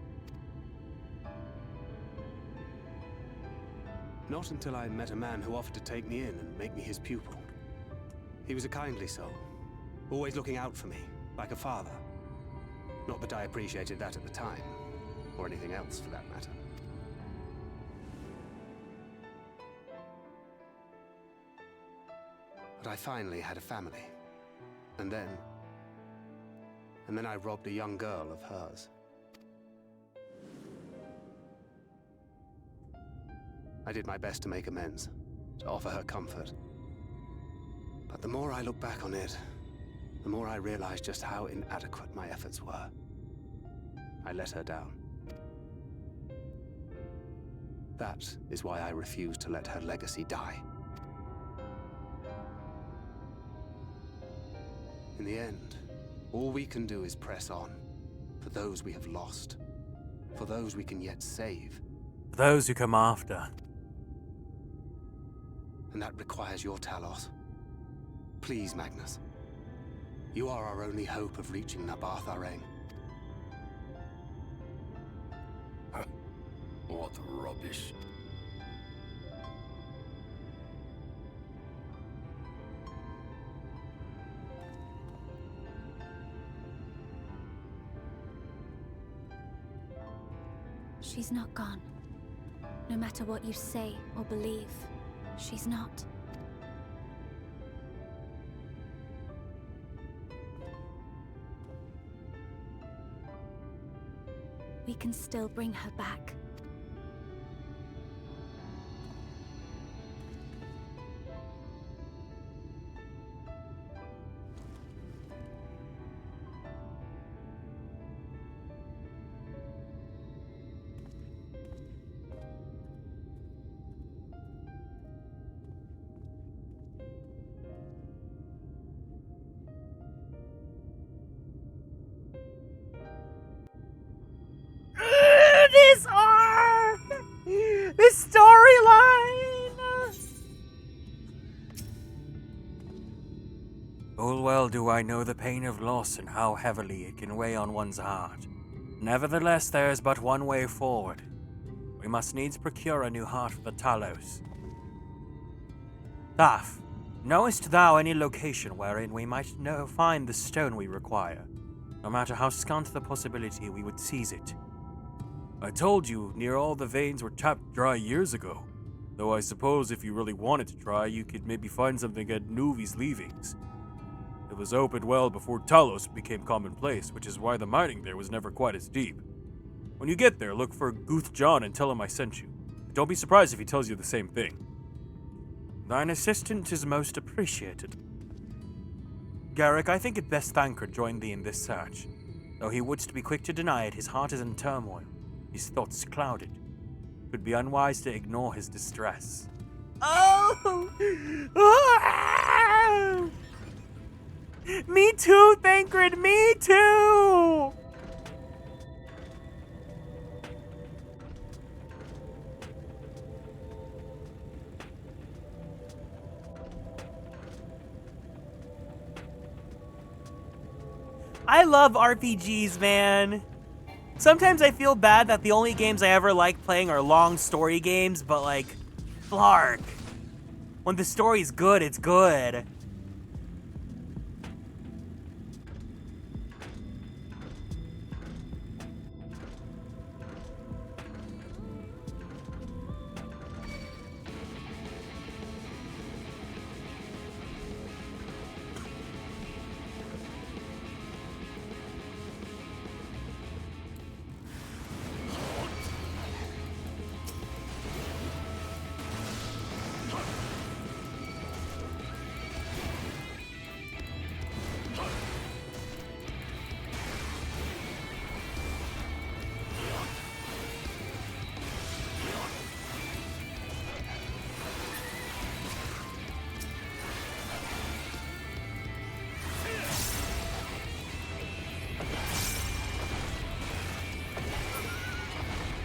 Not until I met a man who offered to take me in and make me his pupil. He was a kindly soul, always looking out for me, like a father. Not that I appreciated that at the time, or anything else for that matter. But I finally had a family. And then I robbed a young girl of hers. I did my best to make amends, to offer her comfort. But the more I look back on it, the more I realize just how inadequate my efforts were. I let her down. That is why I refuse to let her legacy die. In the end, all we can do is press on, for those we have lost, for those we can yet save. For those who come after. And that requires your Talos. Please, Magnus. You are our only hope of reaching Nabarth Areng. What rubbish. She's not gone. No matter what you say or believe, she's not. We can still bring her back. This arc! This storyline! Full well do I know the pain of loss and how heavily it can weigh on one's heart. Nevertheless, there is but one way forward. We must needs procure a new heart for the Talos. Thaf, knowest thou any location wherein we might find the stone we require? No matter how scant the possibility, we would seize it. I told you, near all the veins were tapped dry years ago. Though I suppose if you really wanted to try, you could maybe find something at Nuvi's leavings. It was opened well before Talos became commonplace, which is why the mining there was never quite as deep. When you get there, look for Guth John and tell him I sent you. Don't be surprised if he tells you the same thing. Thine assistance is most appreciated. Garrick, I think it best Thancred join thee in this search. Though he wouldst be quick to deny it, his heart is in turmoil. His thoughts clouded. It would be unwise to ignore his distress. Oh! Ah! Me too, Thancred, me too! I love RPGs, man. Sometimes I feel bad that the only games I ever like playing are long story games, but like, Flark. When the story's good, it's good.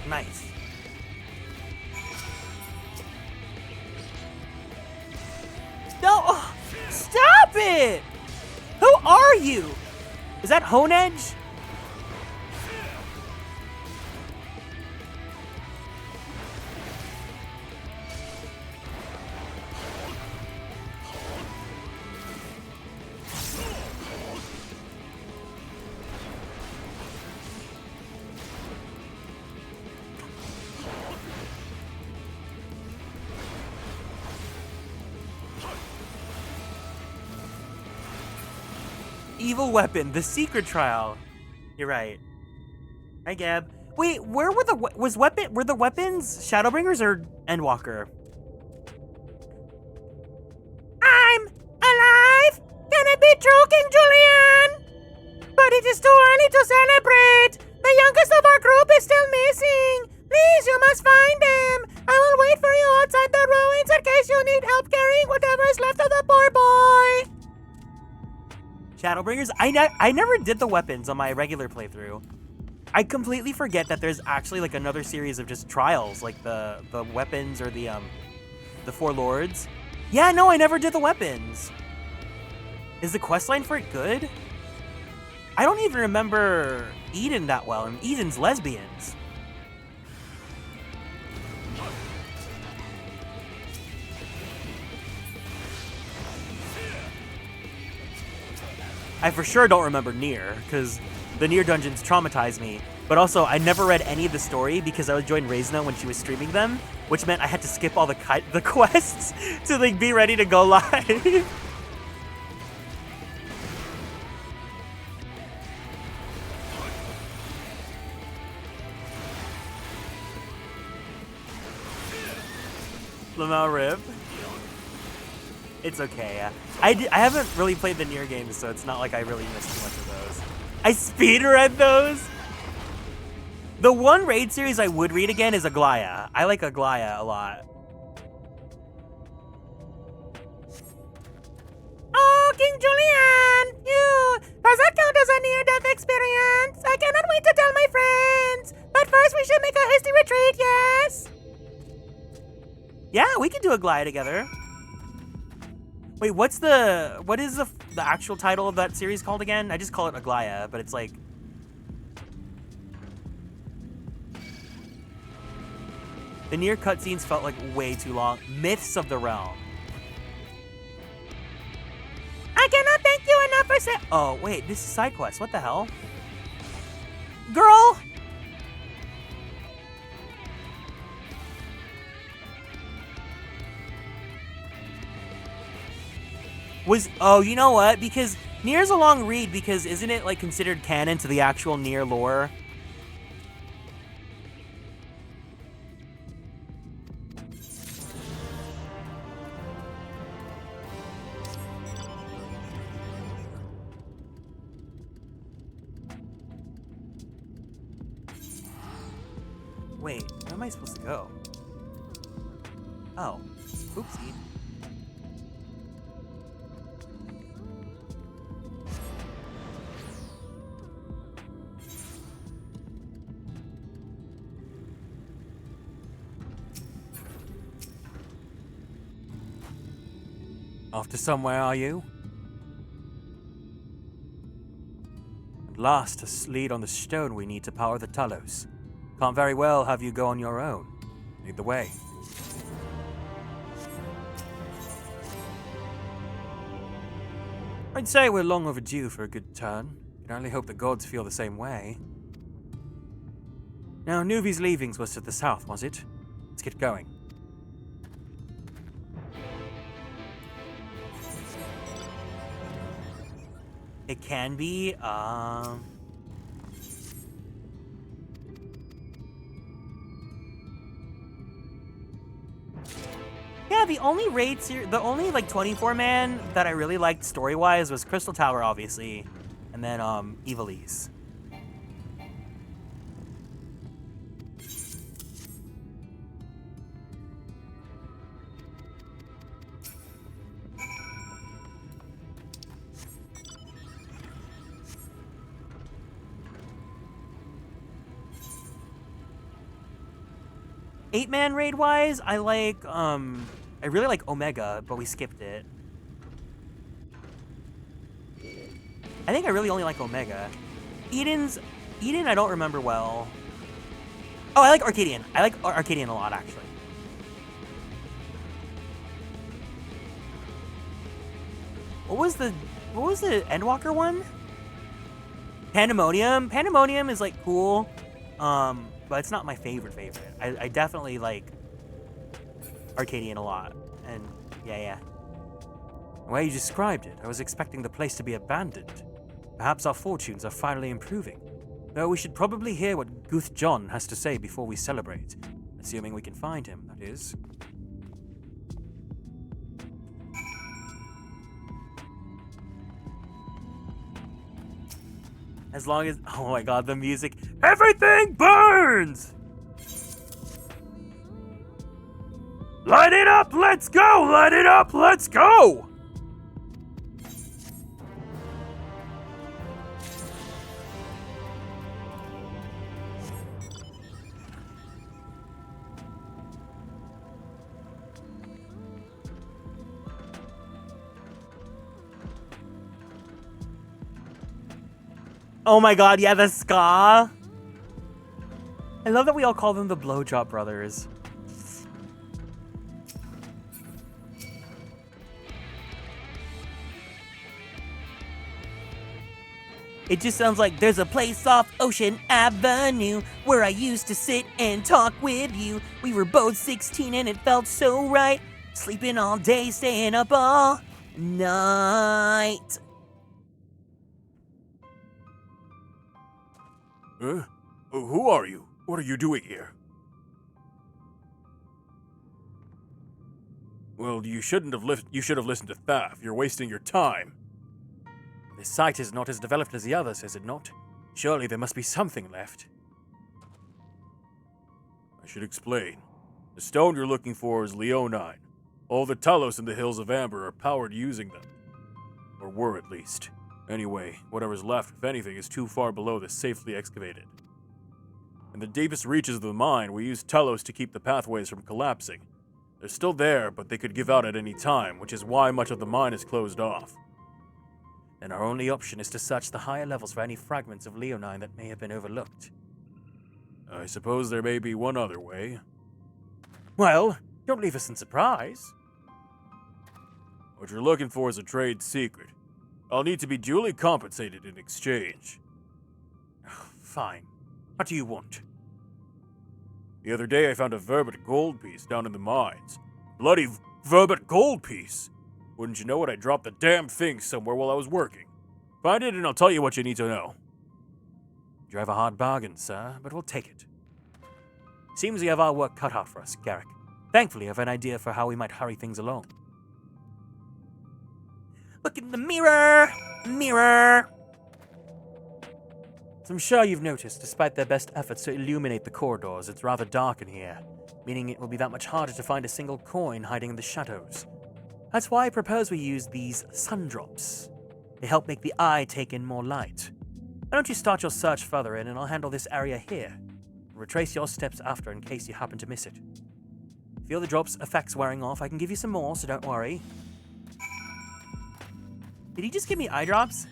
Nice. No! Oh, stop it! Who are you? Is that Honedge? Evil weapon, the secret trial. You're right. Hi, Gab. Wait, where were the were the weapons Shadowbringers or Endwalker? I'm alive! Can it be true, King Julian? But it is too early to celebrate. The youngest of our group is still missing. Please, you must find him. I will wait for you outside the ruins in case you need help carrying whatever is left of the poor boy. Shadowbringers? I never did the weapons on my regular playthrough. I completely forget that there's actually like another series of just trials, like the weapons or the Four Lords. Yeah, no, I never did the weapons. Is the questline for it good? I don't even remember Eden that well, and Eden's lesbians. I for sure don't remember Nier, because the Nier dungeons traumatized me. But also, I never read any of the story because I would join Reisna when she was streaming them, which meant I had to skip all the quests to like be ready to go live. Lamau Rib. It's okay. I haven't really played the Nier games, so it's not like I really missed too much of those. I speedread those? The one raid series I would read again is Aglaya. I like Aglaya a lot. Oh, King Julian! Does that count as a near-death experience? I cannot wait to tell my friends! But first we should make a hasty retreat, yes? Yeah, we can do Aglaya together. Wait, what is the actual title of that series called again? I just call it Aglaya, but it's like... The Nier cutscenes felt like way too long. Myths of the Realm. I cannot thank you enough for saying... Oh, wait, this is side quest. What the hell? Girl! Oh, you know what? Because Nier's a long read because isn't it like considered canon to the actual Nier lore? Wait, where am I supposed to go? Oh, oopsie. Off to somewhere, are you? last to lead on the stone we need to power the Talos. Can't very well have you go on your own. Lead the way. I'd say we're long overdue for a good turn. Can only hope the gods feel the same way. Now, Nuvi's leavings was to the south, was it? Let's get going. It can be, yeah, the only the only, like, 24-man that I really liked story-wise was Crystal Tower, obviously, and then, Evilise. Eight-man raid-wise, I really like Omega, but we skipped it. I think I really only like Omega. Eden, I don't remember well. Oh, I like Arcadian. I like Arcadian a lot, actually. What was the Endwalker one? Pandemonium? Pandemonium is, like, cool. But it's not my favorite. I definitely like Arcadian a lot. And yeah. The way you described it, I was expecting the place to be abandoned. Perhaps our fortunes are finally improving. Though we should probably hear what Guth John has to say before we celebrate. Assuming we can find him, that is. As long as, oh my god, the music. Everything burns! Light it up, let's go! Light it up, let's go! Oh my god, yeah, the ska! I love that we all call them the Blowjob Brothers. It just sounds like there's a place off Ocean Avenue where I used to sit and talk with you. We were both 16 and it felt so right. Sleeping all day, staying up all night. Who are you? What are you doing here? Well, you should have listened to Thaf. You're wasting your time. This site is not as developed as the others, is it not? Surely there must be something left. I should explain. The stone you're looking for is Leonine. All the Talos in the Hills of Amber are powered using them. Or were, at least. Anyway, whatever's left, if anything, is too far below the safely excavated. In the deepest reaches of the mine, we use Talos to keep the pathways from collapsing. They're still there, but they could give out at any time, which is why much of the mine is closed off. Then our only option is to search the higher levels for any fragments of Leonine that may have been overlooked. I suppose there may be one other way. Well, don't leave us in surprise. What you're looking for is a trade secret. I'll need to be duly compensated in exchange. Fine. What do you want? The other day I found a verbate gold piece down in the mines. Bloody verbate gold piece! Wouldn't you know it, I dropped the damn thing somewhere while I was working. Find it and I'll tell you what you need to know. You have a hard bargain, sir, but we'll take it. Seems we have our work cut out for us, Garrick. Thankfully, I have an idea for how we might hurry things along. Look in the mirror! Mirror! So I'm sure you've noticed, despite their best efforts to illuminate the corridors, it's rather dark in here, meaning it will be that much harder to find a single coin hiding in the shadows. That's why I propose we use these sun drops. They help make the eye take in more light. Why don't you start your search further in and I'll handle this area here. Retrace your steps after in case you happen to miss it. Feel the drops' effects wearing off, I can give you some more, so don't worry. Did he just give me eye drops?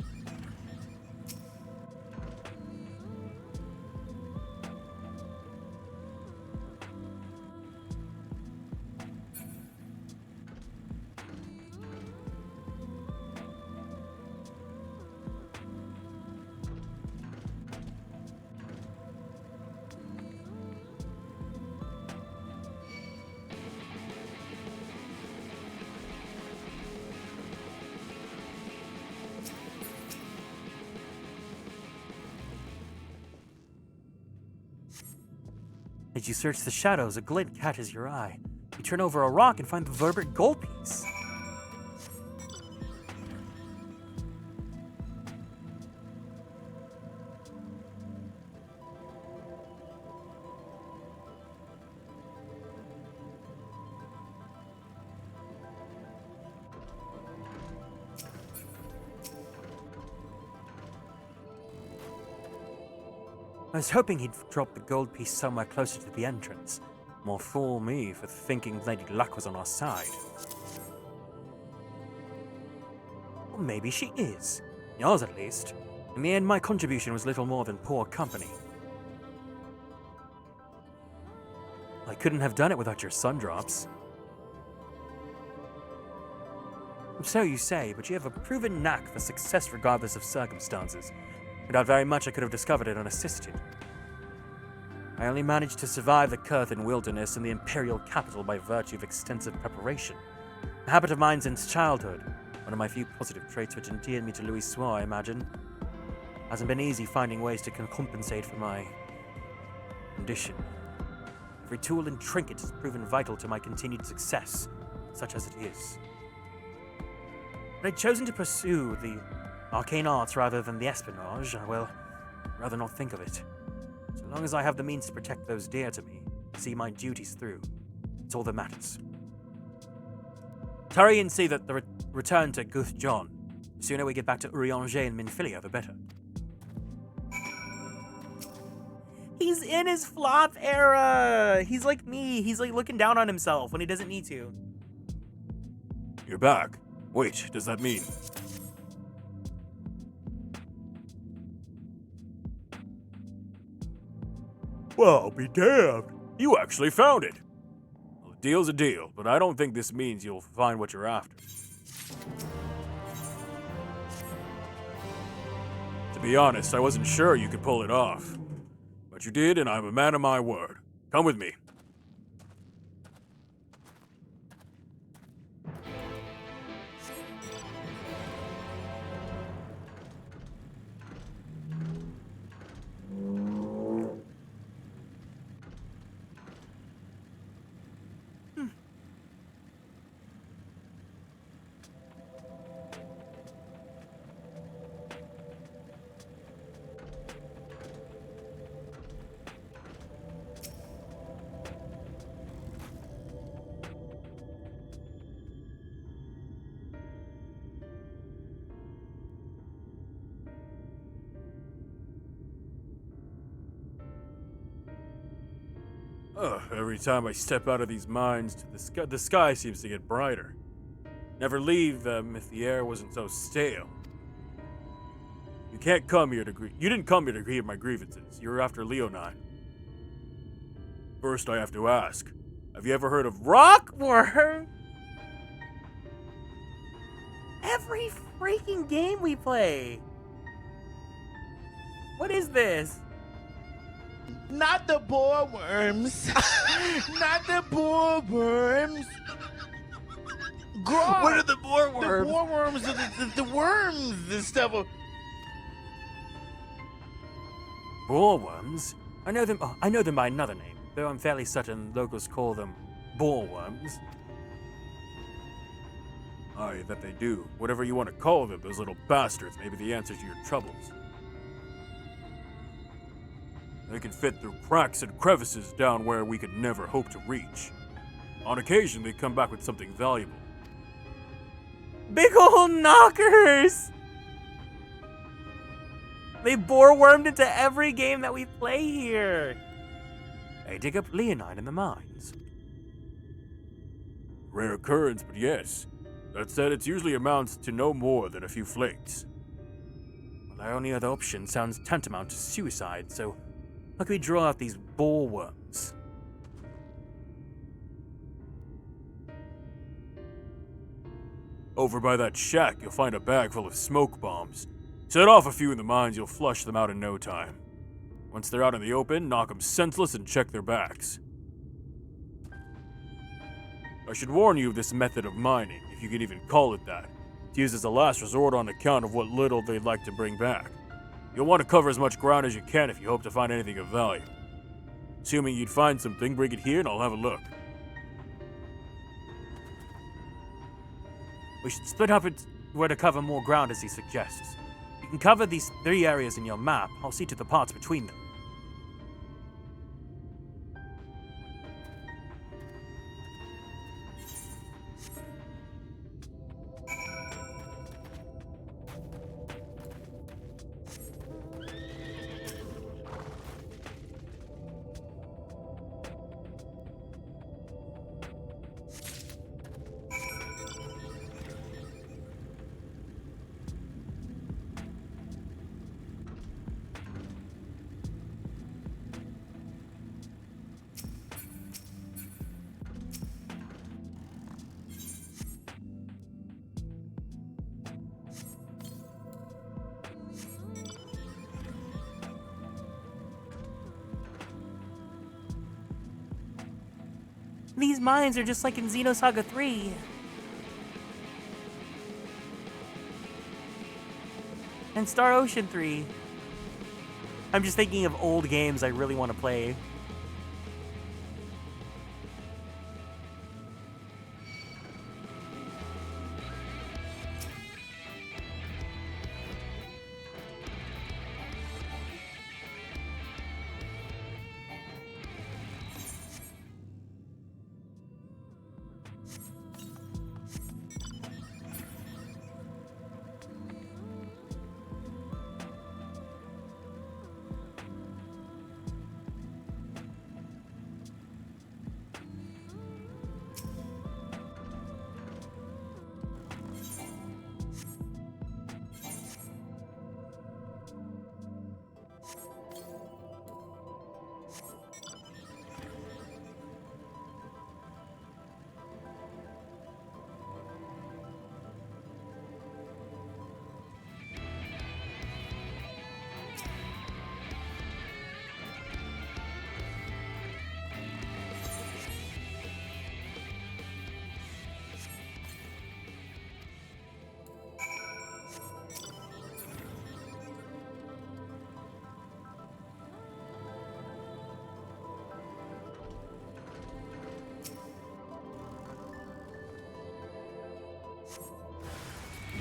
As you search the shadows, a glint catches your eye. You turn over a rock and find the Verbert gold piece. I was hoping he'd drop the gold piece somewhere closer to the entrance. More fool me for thinking Lady Luck was on our side. Or maybe she is. Yours at least. In the end, my contribution was little more than poor company. I couldn't have done it without your sun drops. So you say, but you have a proven knack for success regardless of circumstances. I doubt very much I could have discovered it unassisted. I only managed to survive the Kurthan wilderness and the Imperial capital by virtue of extensive preparation. A habit of mine since childhood. One of my few positive traits which endeared me to Louis Soir, I imagine. Hasn't been easy finding ways to compensate for my condition. Every tool and trinket has proven vital to my continued success, such as it is. But I'd chosen to pursue the arcane arts rather than the espionage. Well, I'd rather not think of it. So long as I have the means to protect those dear to me, see my duties through, it's all that matters. Hurry and see that the return to Guth John. The sooner we get back to Urianger and Minfilia, the better. He's in his flop era. He's like me. He's like looking down on himself when he doesn't need to. You're back. Wait, does that mean? Well, I'll be damned. You actually found it. Well, a deal's a deal, but I don't think this means you'll find what you're after. To be honest, I wasn't sure you could pull it off. But you did, and I'm a man of my word. Come with me. Every time I step out of these mines, the sky seems to get brighter. Never leave them if the air wasn't so stale. You didn't come here to hear my grievances. You're after Leonine. First, I have to ask, have you ever heard of Rockworm? Every freaking game we play. What is this? Not the boar worms. Not the boar worms. Grog. What are the boar worms? The boar worms are the worms. This stuff. Boarworms? I know them by another name, though I'm fairly certain locals call them boarworms. Aye, that they do. Whatever you want to call them, those little bastards may be the answer to your troubles. They can fit through cracks and crevices down where we could never hope to reach. On occasion, they come back with something valuable. Big ol' knockers! They boarwormed into every game that we play here. They dig up leonine in the mines. Rare occurrence, but yes. That said, it usually amounts to no more than a few flakes. Well, our only other option sounds tantamount to suicide, so how can we draw out these boarworms? Over by that shack, you'll find a bag full of smoke bombs. Set off a few in the mines, you'll flush them out in no time. Once they're out in the open, knock them senseless and check their backs. I should warn you of this method of mining, if you can even call it that. It's used as a last resort on account of what little they'd like to bring back. You'll want to cover as much ground as you can if you hope to find anything of value. Assuming you'd find something, bring it here and I'll have a look. We should split up where to cover more ground as he suggests. You can cover these 3 areas in your map. I'll see to the parts between them. These mines are just like in Xenosaga 3. And Star Ocean 3. I'm just thinking of old games I really want to play.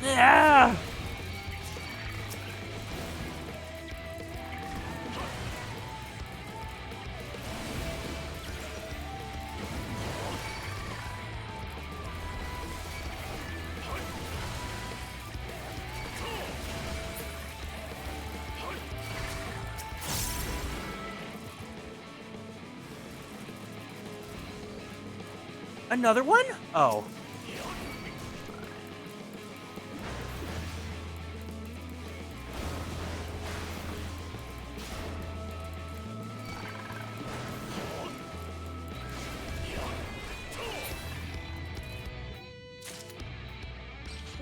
Yeah! Another one? Oh.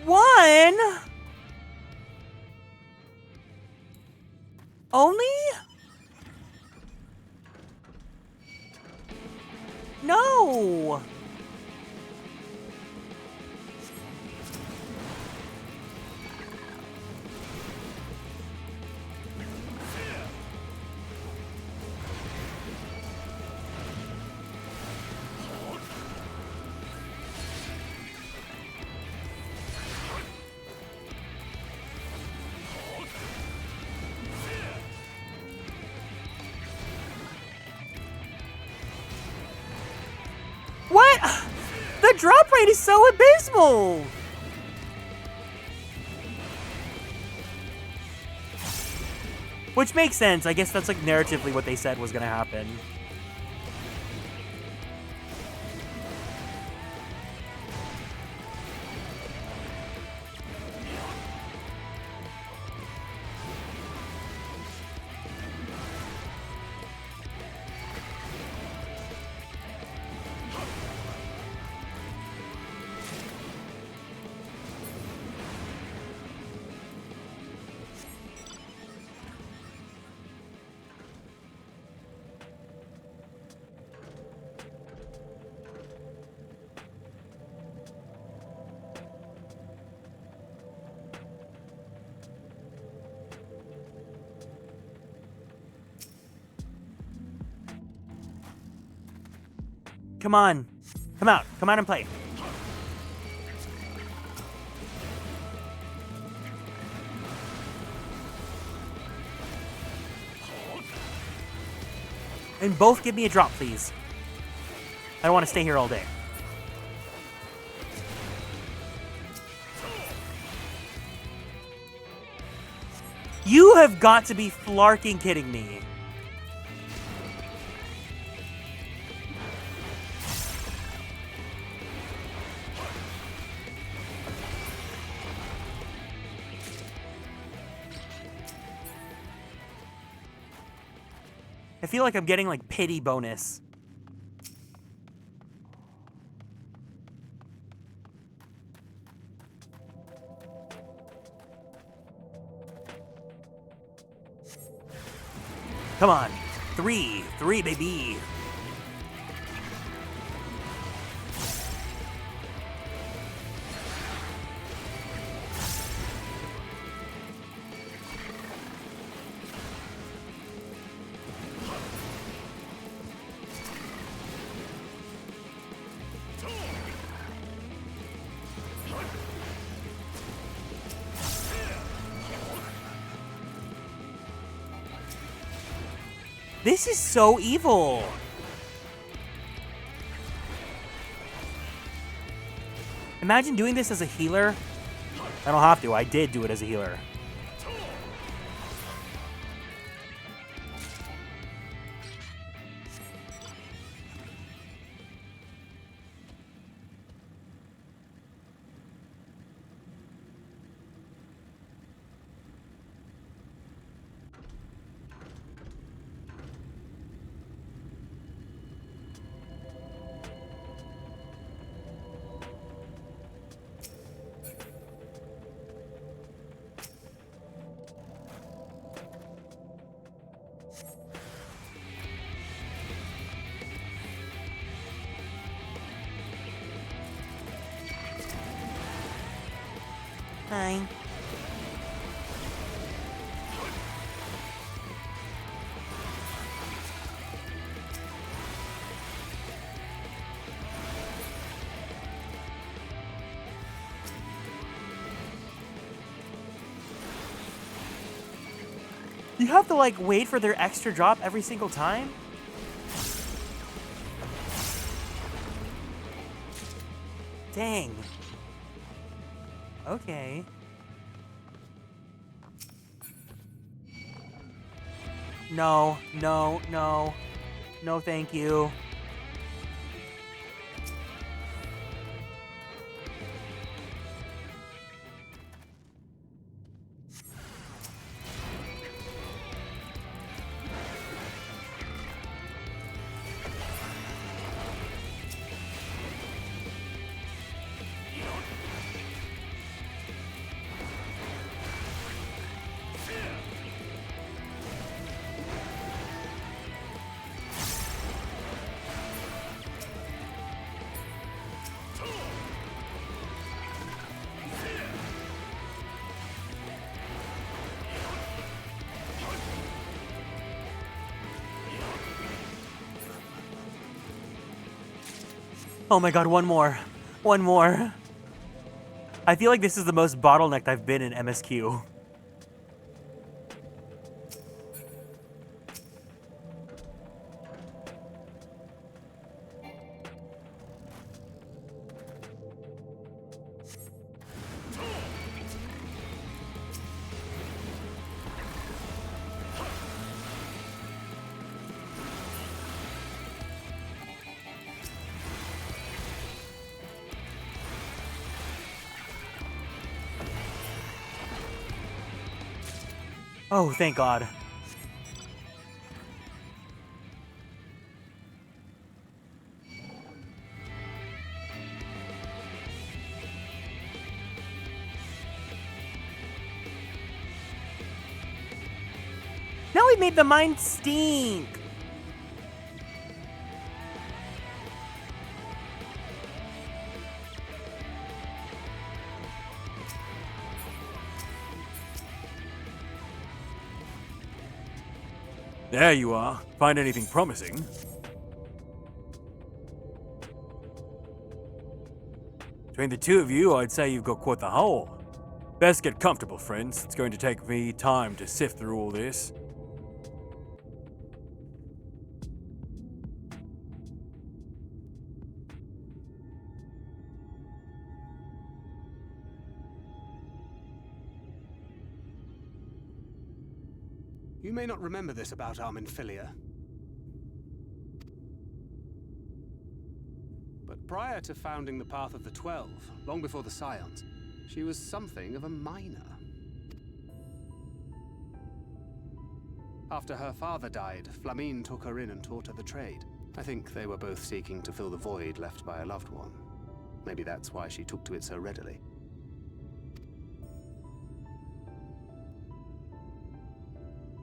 One? Only? No! What? The drop rate is so abysmal! Which makes sense. I guess that's like narratively what they said was gonna happen. come on. Come out. Come out and play. And both give me a drop, please. I don't want to stay here all day. You have got to be flarking kidding me. I feel like I'm getting like pity bonus. Come on. 3, baby. This is so evil. Imagine doing this as a healer. I don't have to. I did do it as a healer. Fine. You have to like wait for their extra drop every single time? Dang. Okay. No, no, no. No, thank you. Oh my god, one more. One more. I feel like this is the most bottlenecked I've been in MSQ. Oh, thank God. Now we made the mine stink. There you are. Find anything promising? Between the two of you, I'd say you've got quite the haul. Best get comfortable, friends. It's going to take me time to sift through all this. You may not remember this about Arminfilia, but prior to founding the Path of the 12, long before the Scions, she was something of a miner. After her father died, Flamine took her in and taught her the trade. I think they were both seeking to fill the void left by a loved one. Maybe that's why she took to it so readily.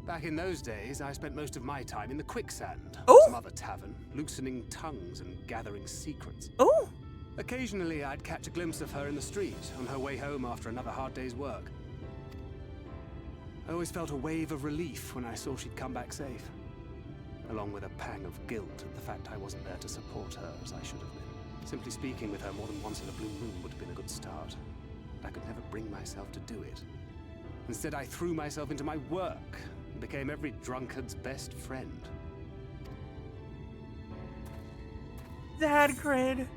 Back in those days, I spent most of my time in the quicksand, or some other tavern, loosening tongues and gathering secrets. Oh! Occasionally, I'd catch a glimpse of her in the street, on her way home after another hard day's work. I always felt a wave of relief when I saw she'd come back safe, along with a pang of guilt at the fact I wasn't there to support her as I should have been. Simply speaking with her more than once in a blue moon would have been a good start. But I could never bring myself to do it. Instead, I threw myself into my work, and became every drunkard's best friend. Dad cred.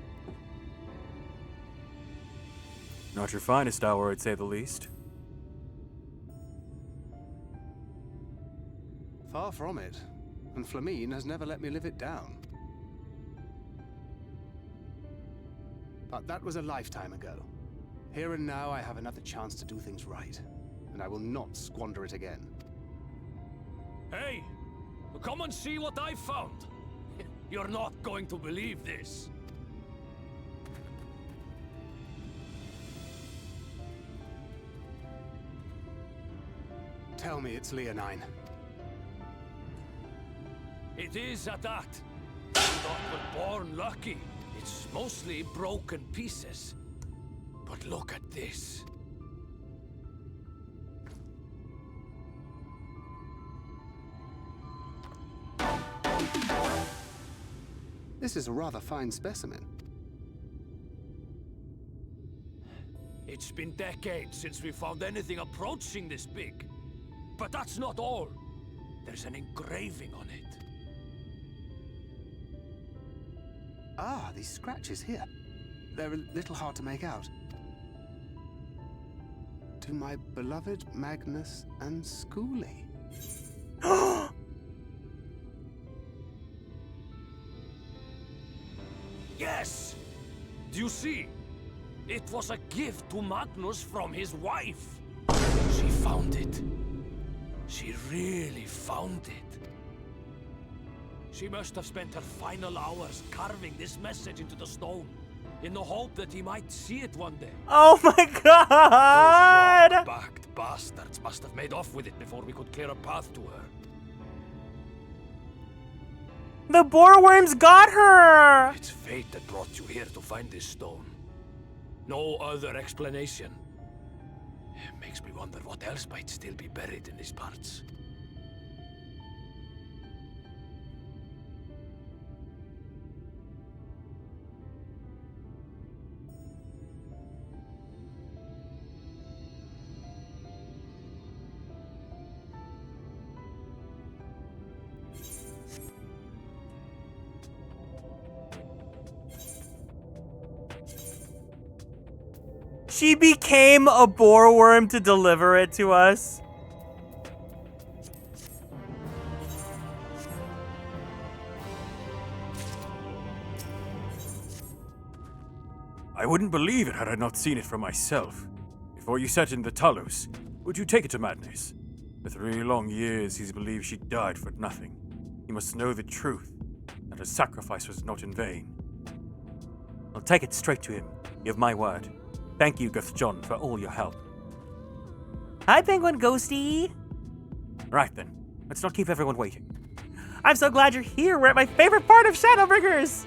Not your finest hour, I'd say the least. Far from it, and Flamine has never let me live it down. But that was a lifetime ago. Here and now, I have another chance to do things right, and I will not squander it again. Hey! Come and see what I found! You're not going to believe this. Tell me it's Leonine. It is at that. You thought we're born lucky. It's mostly broken pieces. But look at this. This is a rather fine specimen. It's been decades since we found anything approaching this big. But that's not all. There's an engraving on it. Ah, these scratches here. They're a little hard to make out. To my beloved Magnus and Schoolie. Yes! Do you see? It was a gift to Magnus from his wife. She found it. She really found it. She must have spent her final hours carving this message into the stone, in the hope that he might see it one day. Oh my god! Those rock-backed bastards must have made off with it before we could clear a path to her. The boreworms got her! It's fate that brought you here to find this stone. No other explanation. It makes me wonder what else might still be buried in these parts. She became a boreworm to deliver it to us. I wouldn't believe it had I not seen it for myself. Before you set in the Talos, would you take it to Madness? For 3 long years, he's believed she died for nothing. He must know the truth, that her sacrifice was not in vain. I'll take it straight to him. You have my word. Thank you, Guth John, for all your help. Hi, Penguin Ghosty. Right then, let's not keep everyone waiting. I'm so glad you're here. We're at my favorite part of Shadowbringers.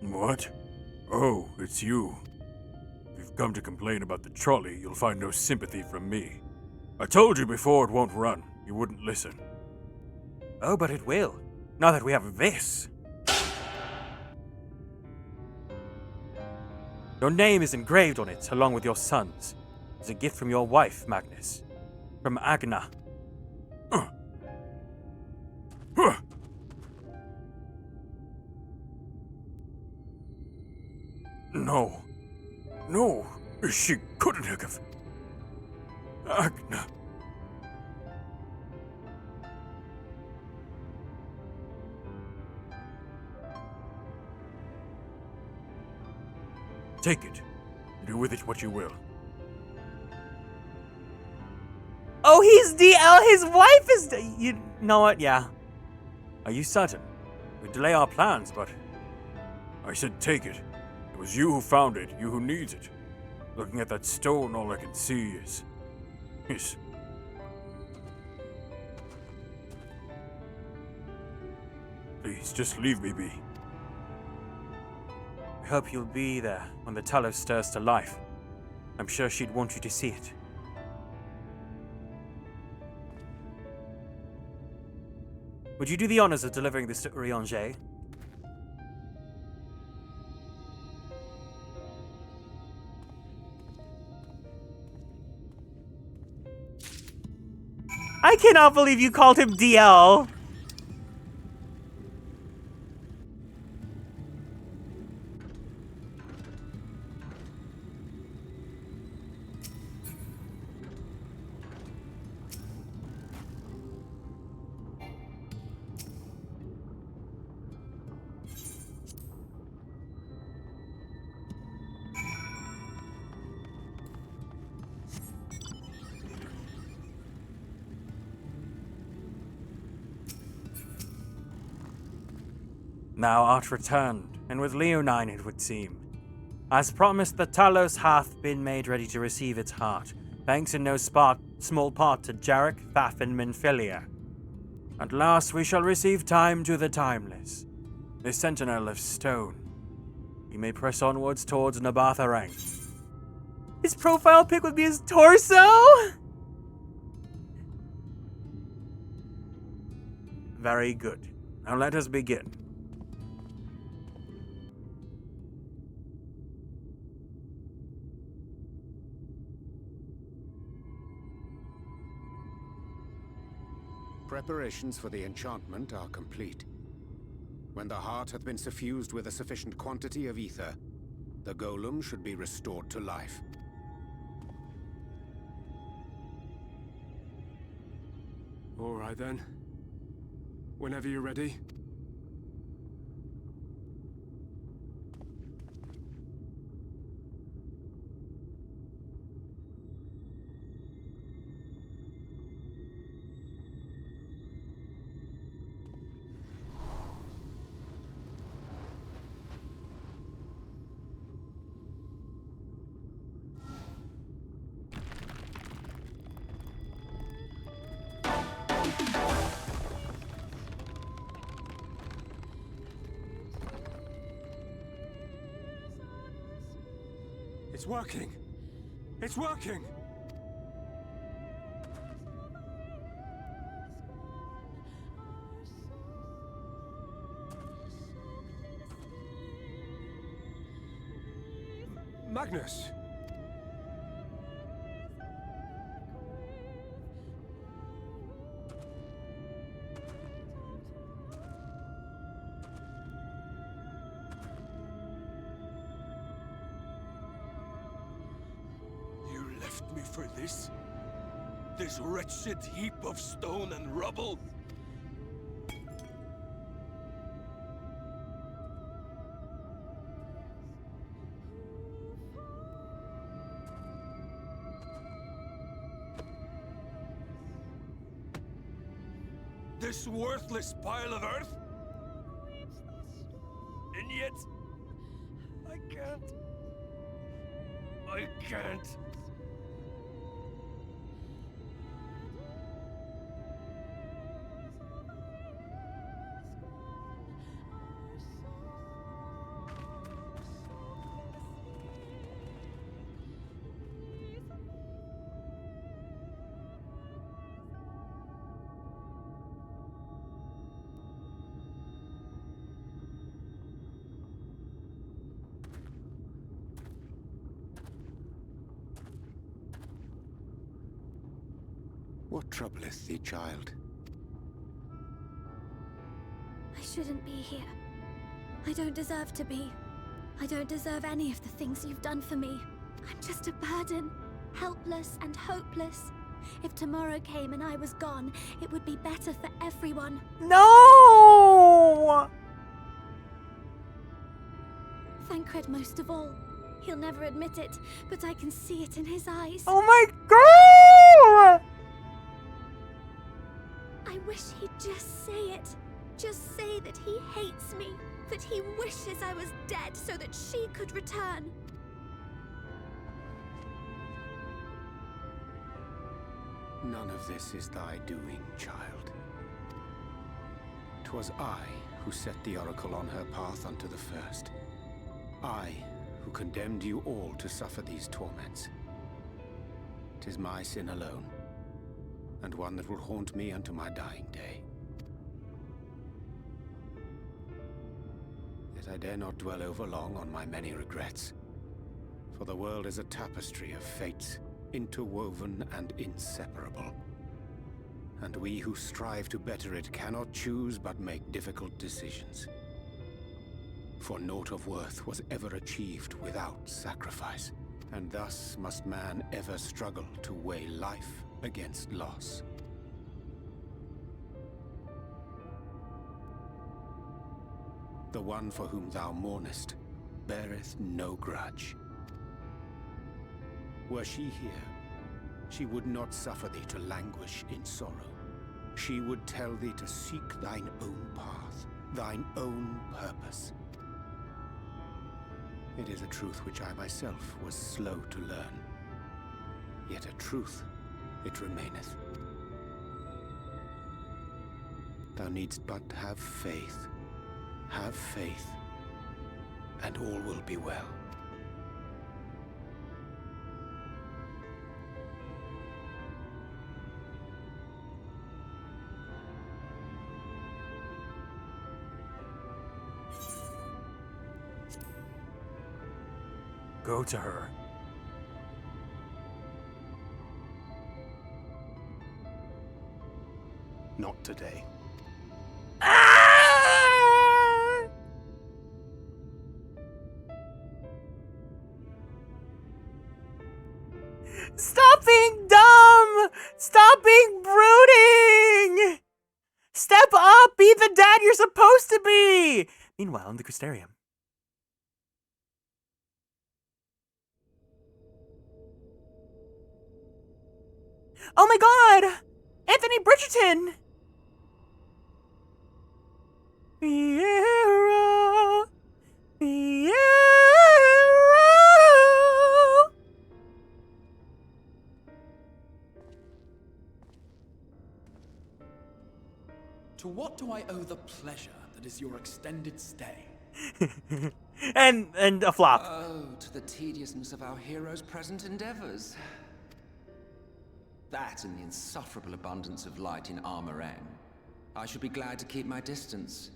What? Oh, it's you. If you've come to complain about the trolley, you'll find no sympathy from me. I told you before it won't run. You wouldn't listen. Oh, but it will. Now that we have this. Your name is engraved on it, along with your son's. It's a gift from your wife, Magnus. From Agna. No. No, she couldn't have. Agna. Take it. Do with it what you will. Oh, he's DL. His wife is. You know what? Yeah. Are you certain? We delay our plans, but. I said take it. It was you who found it, you who needs it. Looking at that stone, all I can see is... Please, just leave me be. I hope you'll be there when the Talos stirs to life. I'm sure she'd want you to see it. Would you do the honors of delivering this to Urianger? I cannot believe you called him DL. Thou art returned, and with Leonine it would seem. As promised, the Talos hath been made ready to receive its heart, thanks in no small part to Jarek, Thaf, and Menphilia. At last we shall receive time to the timeless, the sentinel of stone. We may press onwards towards Nabatharang. His profile pic would be his torso? Very good. Now let us begin. Preparations for the enchantment are complete. When the heart hath been suffused with a sufficient quantity of ether, the golem should be restored to life. All right then. Whenever you're ready. It's working! It's working! Magnus! Me for this? This wretched heap of stone and rubble? This worthless pile of earth? And yet... I can't. troubleth thee, child? I shouldn't be here. I don't deserve to be. I don't deserve any of the things you've done for me. I'm just a burden, helpless and hopeless. If tomorrow came and I was gone, it would be better for everyone. No! Thancred most of all. He'll never admit it, but I can see it in his eyes. Oh my god! I wish he'd just say it. Just say that he hates me, that he wishes I was dead so that she could return. None of this is thy doing, child. 'Twas I who set the oracle on her path unto the first. I who condemned you all to suffer these torments. 'Tis my sin alone, and one that will haunt me unto my dying day. Yet I dare not dwell over long on my many regrets, for the world is a tapestry of fates, interwoven and inseparable. And we who strive to better it cannot choose but make difficult decisions. For naught of worth was ever achieved without sacrifice, and thus must man ever struggle to weigh life against loss. The one for whom thou mournest beareth no grudge. Were she here, she would not suffer thee to languish in sorrow. She would tell thee to seek thine own path, thine own purpose. It is a truth which I myself was slow to learn. Yet a truth it remaineth. Thou needst but have faith, and all will be well. Go to her. Not today. Stop being dumb! Stop being brooding! Step up! Be the dad you're supposed to be! Meanwhile, in the Crystarium. Oh my god! Anthony Bridgerton! Piero! Piero! To what do I owe the pleasure that is your extended stay? and a flop. Oh, to the tediousness of our hero's present endeavors. That and the insufferable abundance of light in Armorang. I should be glad to keep my distance.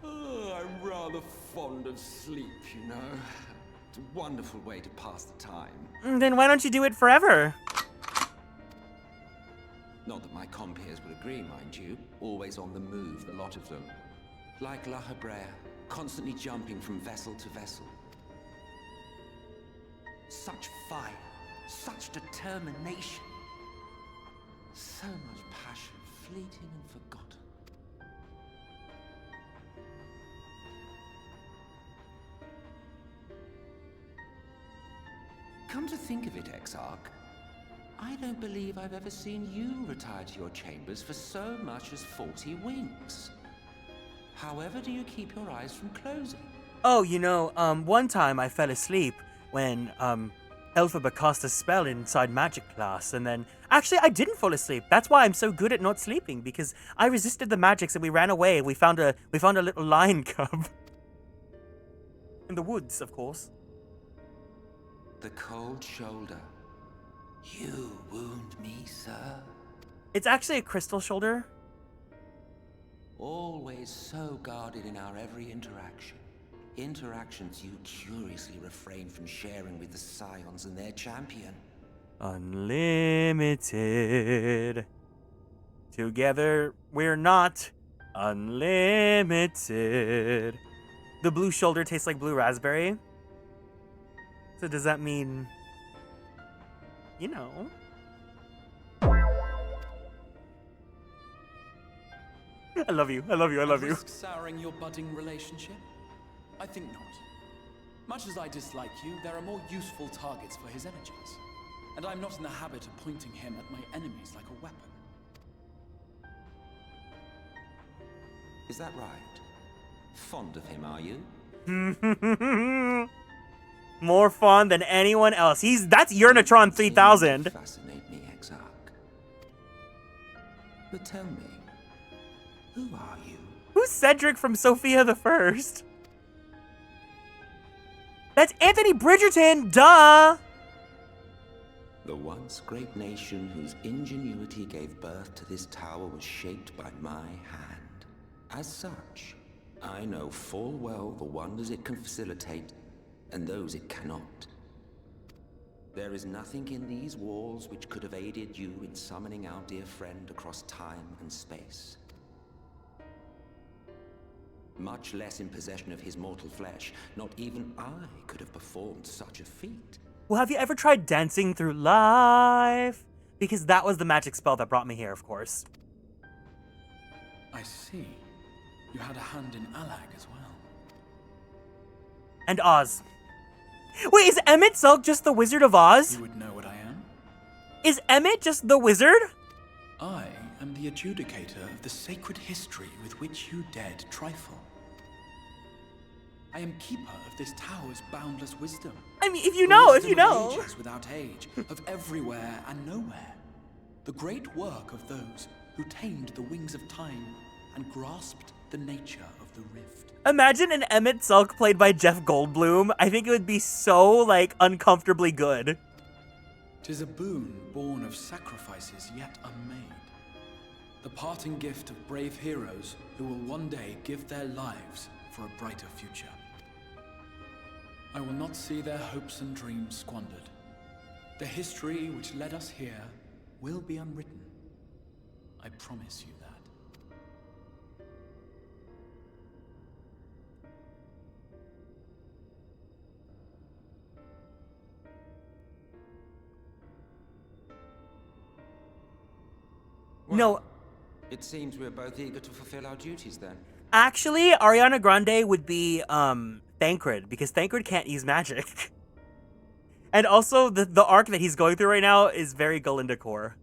Oh, I'm rather fond of sleep, you know. It's a wonderful way to pass the time. Then why don't you do it forever? Not that my compeers would agree, mind you. Always on the move, the lot of them. Like La Hebrea, constantly jumping from vessel to vessel. Such fire, such determination. So much passion, fleeting and forgotten. Come to think of it, Exarch, I don't believe I've ever seen you retire to your chambers for so much as 40 winks. However do you keep your eyes from closing? Oh, you know, one time I fell asleep when, Elphaba cast a spell inside magic class, and then... Actually, I didn't fall asleep. That's why I'm so good at not sleeping, because I resisted the magics and we ran away and we found a little lion cub. In the woods, of course. The cold shoulder. You wound me, sir. It's actually a crystal shoulder. Always so guarded in our every interaction. Interactions you curiously refrain from sharing with the Scions and their champion. unlimited. Together, we're not unlimited. The blue shoulder tastes like blue raspberry. So does that mean, you know? I love you. I love you. I love you. Risk souring your budding relationship? I think not. Much as I dislike you, there are more useful targets for his energies. And I'm not in the habit of pointing him at my enemies like a weapon. Is that right? Fond of him, are you? More fond than anyone else. That's Uranatron 3000. Fascinate me, Exarch. But tell me, who are you? Who's Cedric from Sophia the First? That's Anthony Bridgerton, duh! The once great nation whose ingenuity gave birth to this tower was shaped by my hand. As such, I know full well the wonders it can facilitate and those it cannot. There is nothing in these walls which could have aided you in summoning our dear friend across time and space. Much less in possession of his mortal flesh. Not even I could have performed such a feat. Well, have you ever tried dancing through life? Because that was the magic spell that brought me here, of course. I see. You had a hand in Alag as well. And Oz. Wait, is Emmett Silk just the Wizard of Oz? You would know what I am? Is Emmett just the wizard? I am the adjudicator of the sacred history with which you dared trifle. I am keeper of this tower's boundless wisdom. I mean, if you know, if you know. Of ages without age, of everywhere and nowhere. The great work of those who tamed the wings of time and grasped the nature of the rift. Imagine an Emmett Silk played by Jeff Goldblum. I think it would be so, like, uncomfortably good. 'Tis a boon born of sacrifices yet unmade. The parting gift of brave heroes who will one day give their lives for a brighter future. I will not see their hopes and dreams squandered. The history which led us here will be unwritten. I promise you that. Well, no. It seems we're both eager to fulfill our duties then. Actually, Ariana Grande would be Thancred, because Thancred can't use magic. And also, the arc that he's going through right now is very Galinda core.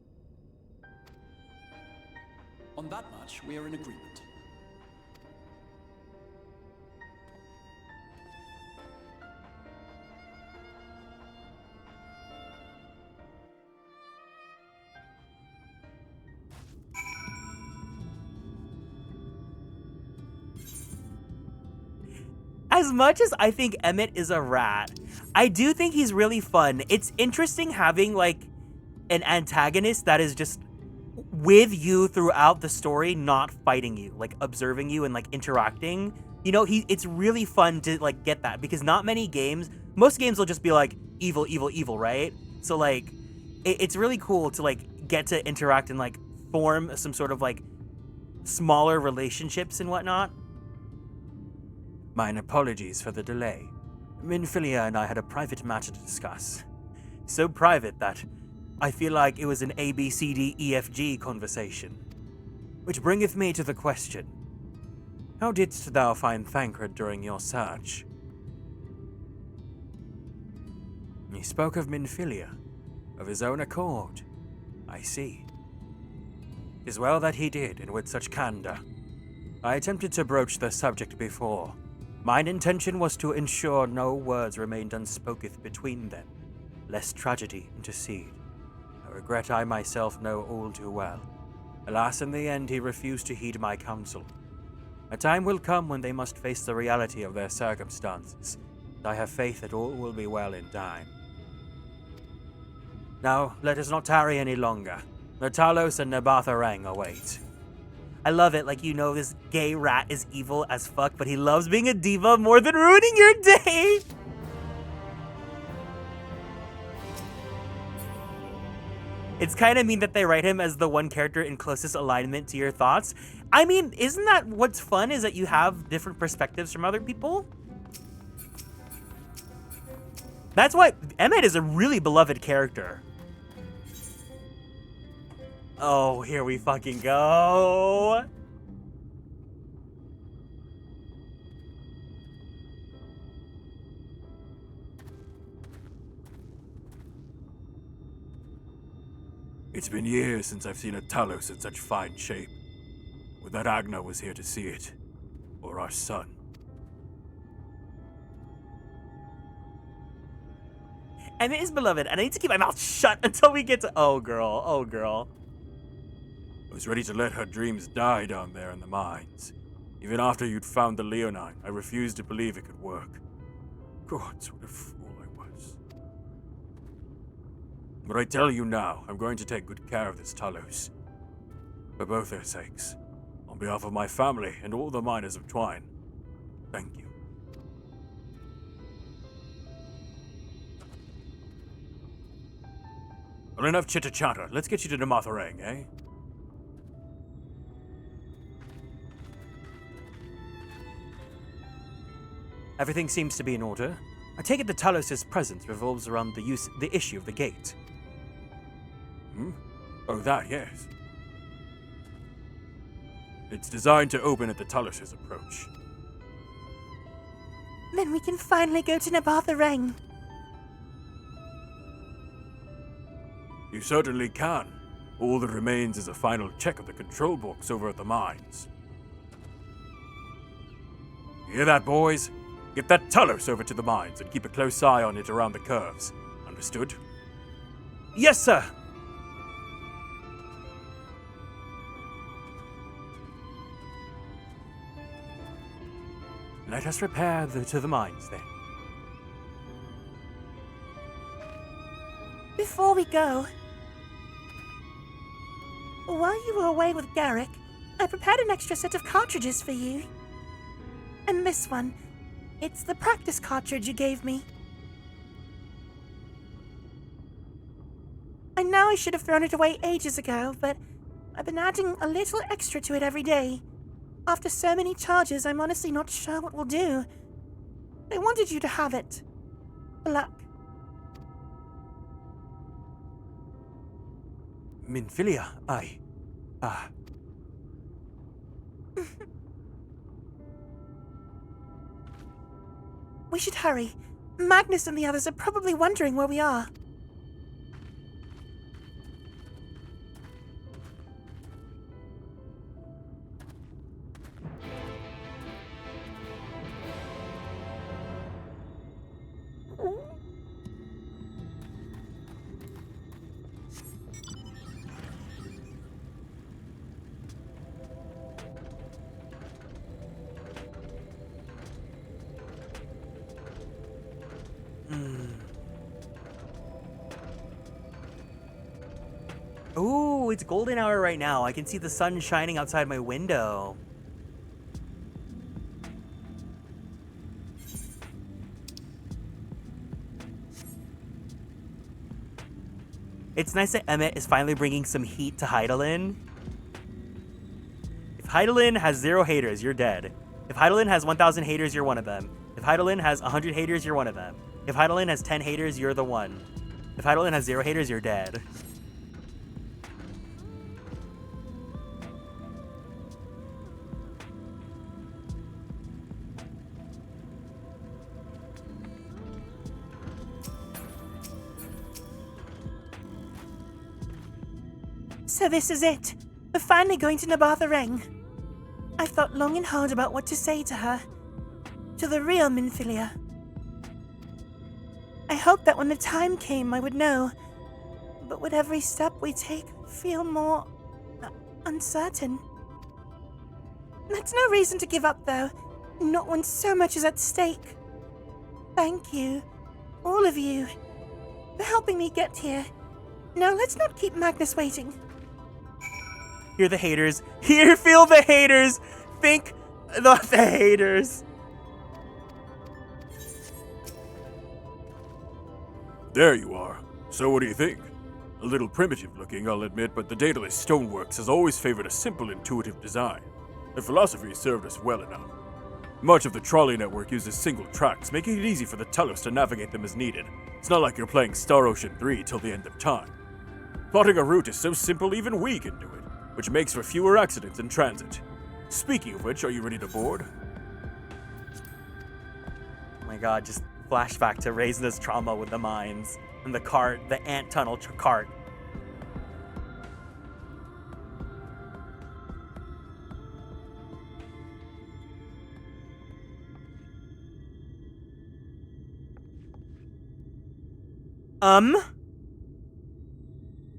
On that much, we are in agreement. As much as I think Emmett is a rat, I do think he's really fun. It's interesting having, like, an antagonist that is just with you throughout the story, not fighting you, like, observing you and, like, interacting. You know, it's really fun to, like, get that, because not many games, most games will just be, like, evil, evil, evil, right? So, like, it's really cool to, like, get to interact and, like, form some sort of, like, smaller relationships and whatnot. Mine apologies for the delay. Minfilia and I had a private matter to discuss. So private that I feel like it was an ABCDEFG conversation. Which bringeth me to the question. How didst thou find Thancred during your search? He spoke of Minfilia, of his own accord. I see. 'Tis well that he did, and with such candor. I attempted to broach the subject before. Mine intention was to ensure no words remained unspoken between them, lest tragedy intercede. A regret I myself know all too well. Alas, in the end he refused to heed my counsel. A time will come when they must face the reality of their circumstances, and I have faith that all will be well in time. Now, let us not tarry any longer. Natalos and Nabatharang await. I love it, like, you know, this gay rat is evil as fuck, but he loves being a diva more than ruining your day! It's kind of mean that they write him as the one character in closest alignment to your thoughts. I mean, isn't that what's fun, is that you have different perspectives from other people? That's why Emmett is a really beloved character. Oh, here we fucking go. It's been years since I've seen a Talos in such fine shape. Would that Agna was here to see it. Or our son. Emmett is beloved, and I need to keep my mouth shut until we get to... Oh, girl. Oh, girl. I was ready to let her dreams die down there in the mines. Even after you'd found the Leonine, I refused to believe it could work. Gods, what a fool I was. But I tell you now, I'm going to take good care of this Talos. For both their sakes. On behalf of my family and all the miners of Twine. Thank you. Well, enough chitter-chatter. Let's get you to Namathorang, eh? Everything seems to be in order. I take it the Talos' presence revolves around the issue of the gate. Hmm? Oh, that, yes. It's designed to open at the Talos' approach. Then we can finally go to Namathorang. You certainly can. All that remains is a final check of the control box over at the mines. You hear that, boys? Get that Talos over to the mines and keep a close eye on it around the curves. Understood? Yes, sir! Let us repair to the mines, then. Before we go, while you were away with Garrick, I prepared an extra set of cartridges for you. And this one, it's the practice cartridge you gave me. I know I should have thrown it away ages ago, but I've been adding a little extra to it every day. After so many charges, I'm honestly not sure what we'll do. I wanted you to have it. For luck. Minfilia, We should hurry. Magnus and the others are probably wondering where we are. Ooh, it's golden hour right now. I can see the sun shining outside my window. It's nice that Emmett is finally bringing some heat to Hydaelyn. If Hydaelyn has 0 haters, you're dead. If Hydaelyn has 1,000 haters, you're one of them. If Hydaelyn has 100 haters, you're one of them. If Hydaelyn has 10 haters, you're the one. If Hydaelyn has 0 haters, you're dead. So this is it. We're finally going to Namathorang. I've thought long and hard about what to say to her. To the real Minfilia. I hoped that when the time came I would know. But with every step we take, I feel more uncertain. That's no reason to give up though. Not when so much is at stake. Thank you. All of you. For helping me get here. Now let's not keep Magnus waiting. Hear the haters. Feel the haters. Think the haters. There you are. So what do you think? A little primitive looking, I'll admit, but the Daedalus Stoneworks has always favored a simple, intuitive design. The philosophy served us well enough. Much of the trolley network uses single tracks, making it easy for the Telos to navigate them as needed. It's not like you're playing Star Ocean 3 till the end of time. Plotting a route is so simple even we can do it, which makes for fewer accidents in transit. Speaking of which, are you ready to board? Oh my god, just flashback to Reisna's trauma with the mines and the cart, the ant tunnel cart.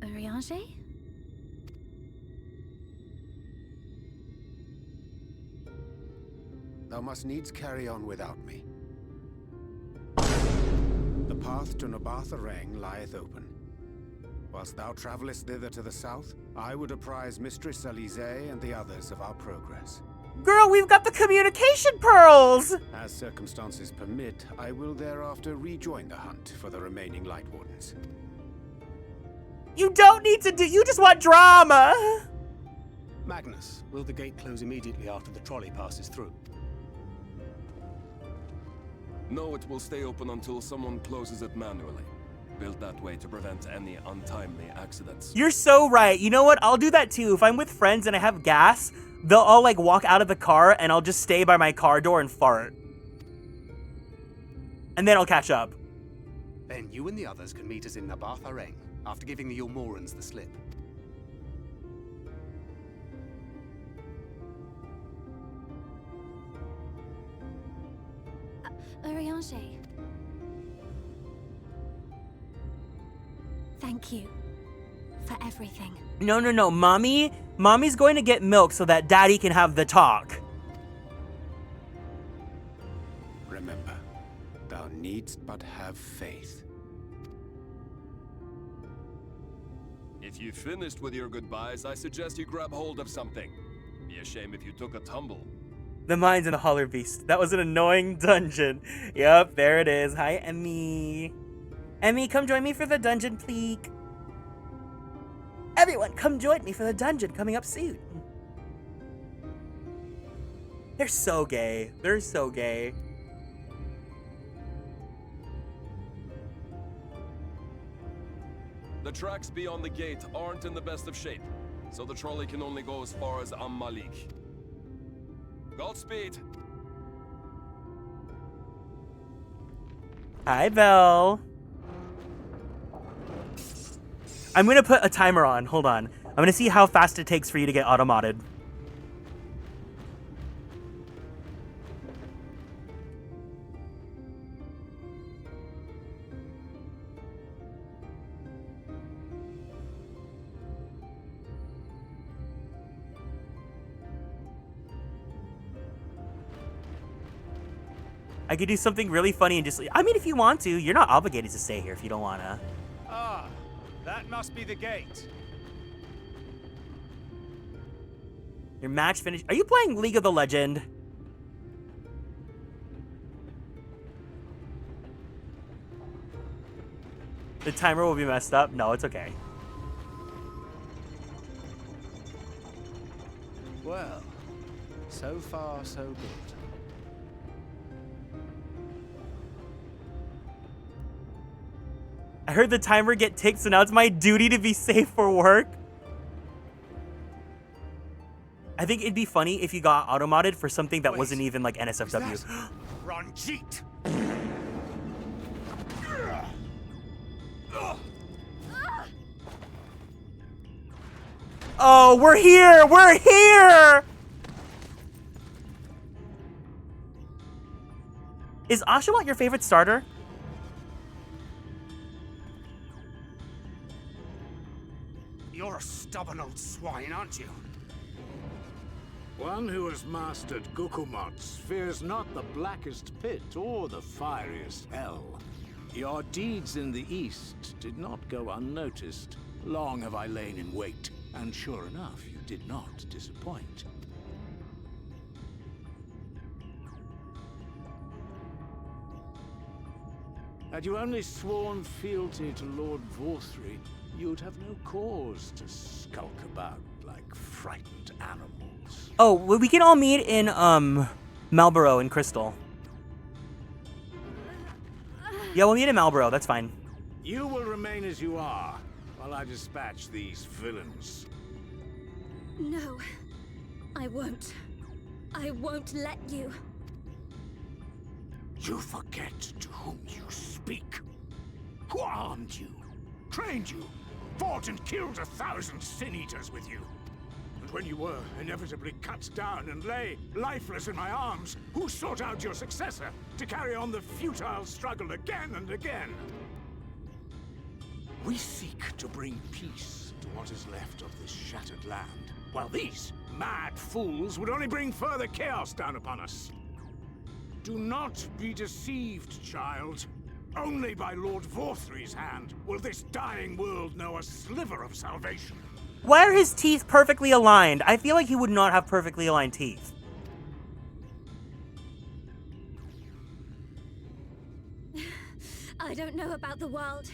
Urianger? Thou must needs carry on without me. The path to Nabartha lieth open. Whilst thou travellest thither to the south, I would apprise Mistress Alize and the others of our progress. Girl, we've got the communication pearls! As circumstances permit, I will thereafter rejoin the hunt for the remaining Light Wardens. You don't need to you just want drama! Magnus, will the gate close immediately after the trolley passes through? No, it will stay open until someone closes it manually. Built that way to prevent any untimely accidents. You're so right. You know what? I'll do that too. If I'm with friends and I have gas, they'll all like walk out of the car and I'll just stay by my car door and fart. And then I'll catch up. Then you and the others can meet us in Nabartha after giving the Ilmorans the slip. Urianger. Thank you for everything. No. Mommy's going to get milk so that Daddy can have the talk. Remember, thou needst but have faith. If you finished with your goodbyes, I suggest you grab hold of something. Be a shame if you took a tumble. The mines in the Holler Beast. That was an annoying dungeon. Yep, there it is. Hi, Emmy. Emmy, come join me for the dungeon, please. Everyone, come join me for the dungeon coming up soon. They're so gay. They're so gay. The tracks beyond the gate aren't in the best of shape, so the trolley can only go as far as Malik. Godspeed. Hi, Belle. I'm gonna put a timer on. Hold on. I'm gonna see how fast it takes for you to get automated. I could do something really funny and just... I mean, if you want to. You're not obligated to stay here if you don't want to. Ah, that must be the gate. Your match finished. Are you playing League of the Legend? The timer will be messed up. No, it's okay. Well, so far so good. I heard the timer get ticked, so now it's my duty to be safe for work. I think it'd be funny if you got automodded for something that wasn't even like NSFW. Ranjit! Oh, we're here! We're here! Is Oshawott your favorite starter? You're a stubborn old swine, aren't you? One who has mastered Gukumots fears not the blackest pit or the fieriest hell. Your deeds in the east did not go unnoticed. Long have I lain in wait, and sure enough, you did not disappoint. Had you only sworn fealty to Lord Vorthry, you'd have no cause to skulk about like frightened animals. Oh, we can all meet in Marlborough and Crystal. Yeah, we'll meet in Marlborough. That's fine. You will remain as you are while I dispatch these villains. No, I won't. I won't let you. You forget to whom you speak. Who armed you, trained you, fought and killed 1,000 sin-eaters with you. And when you were inevitably cut down and lay lifeless in my arms, who sought out your successor to carry on the futile struggle again and again? We seek to bring peace to what is left of this shattered land, while these mad fools would only bring further chaos down upon us. Do not be deceived, child. Only by Lord Vorthry's hand will this dying world know a sliver of salvation. Why are his teeth perfectly aligned? I feel like he would not have perfectly aligned teeth. I don't know about the world,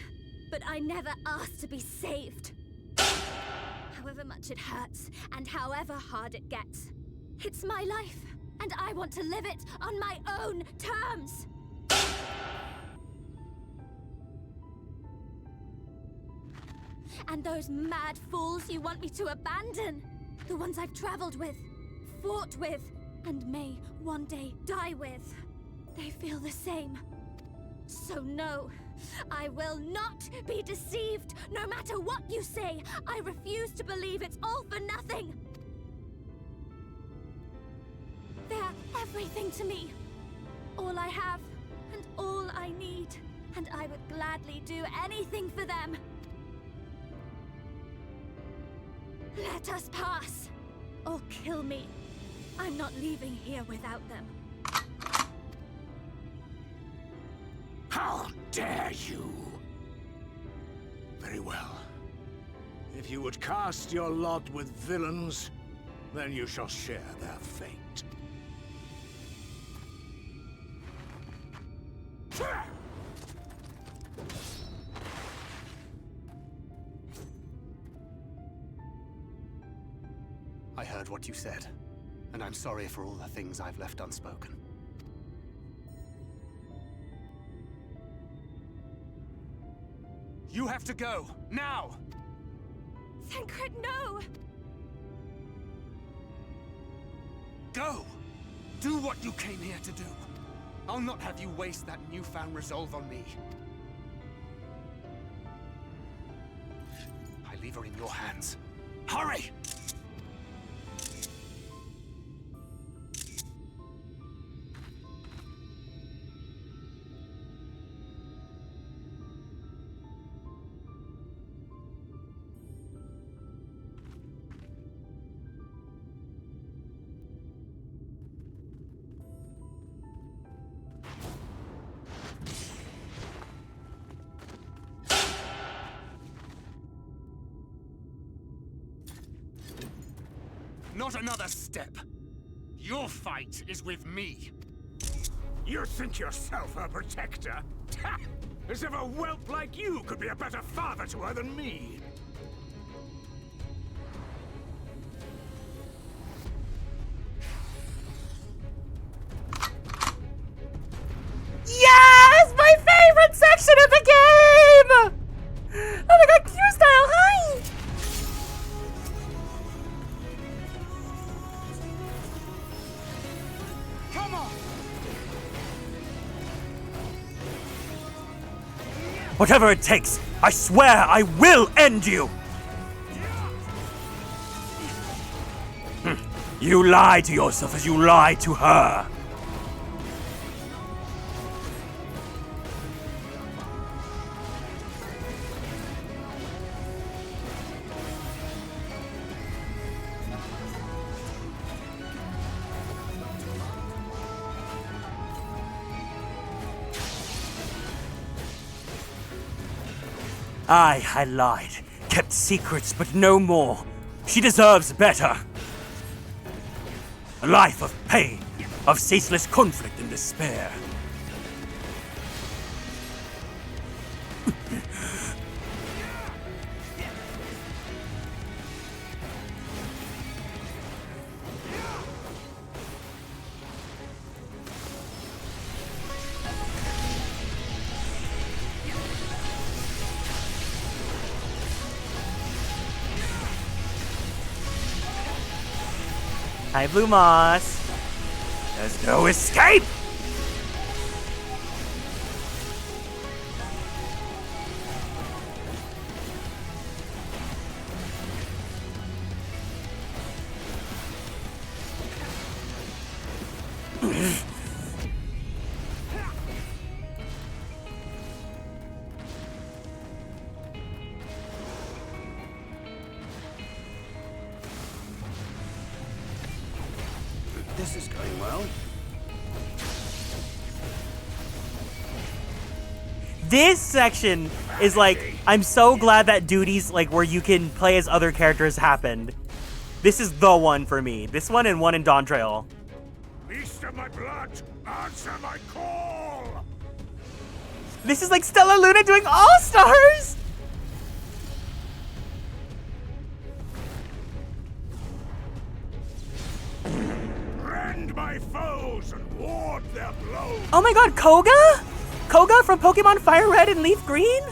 but I never asked to be saved. However much it hurts, and however hard it gets. It's my life, and I want to live it on my own terms. And those mad fools you want me to abandon, the ones I've traveled with, fought with, and may one day die with, they feel the same. So no, I will not be deceived. No matter what you say, I refuse to believe it's all for nothing. They're everything to me. All I have, and all I need. And I would gladly do anything for them. Let us pass, or kill me. I'm not leaving here without them. How dare you! Very well. If you would cast your lot with villains, then you shall share their fate. I heard what you said, and I'm sorry for all the things I've left unspoken. You have to go, now! Thancred, no! Go! Do what you came here to do. I'll not have you waste that newfound resolve on me. I leave her in your hands. Hurry! Not another step. Your fight is with me. You think yourself a protector? As if a whelp like you could be a better father to her than me. Yes! My favorite section of the game! Oh my god, Q-Style, hi! Come on! Whatever it takes, I swear I will end you! You lie to yourself as you lie to her. I lied, kept secrets, but no more. She deserves better. A life of pain, of ceaseless conflict and despair. Hi, Blue Moss. There's no escape! This is going well. This section is like, I'm so glad that duties like where you can play as other characters happened. This is the one for me. This one and one in Dawn Trail. Beast of my blood, answer my call! This is like Stella Luna doing All-Stars! Rend my foes and ward their blows! Oh my god, Koga? Koga from Pokemon Fire Red and Leaf Green?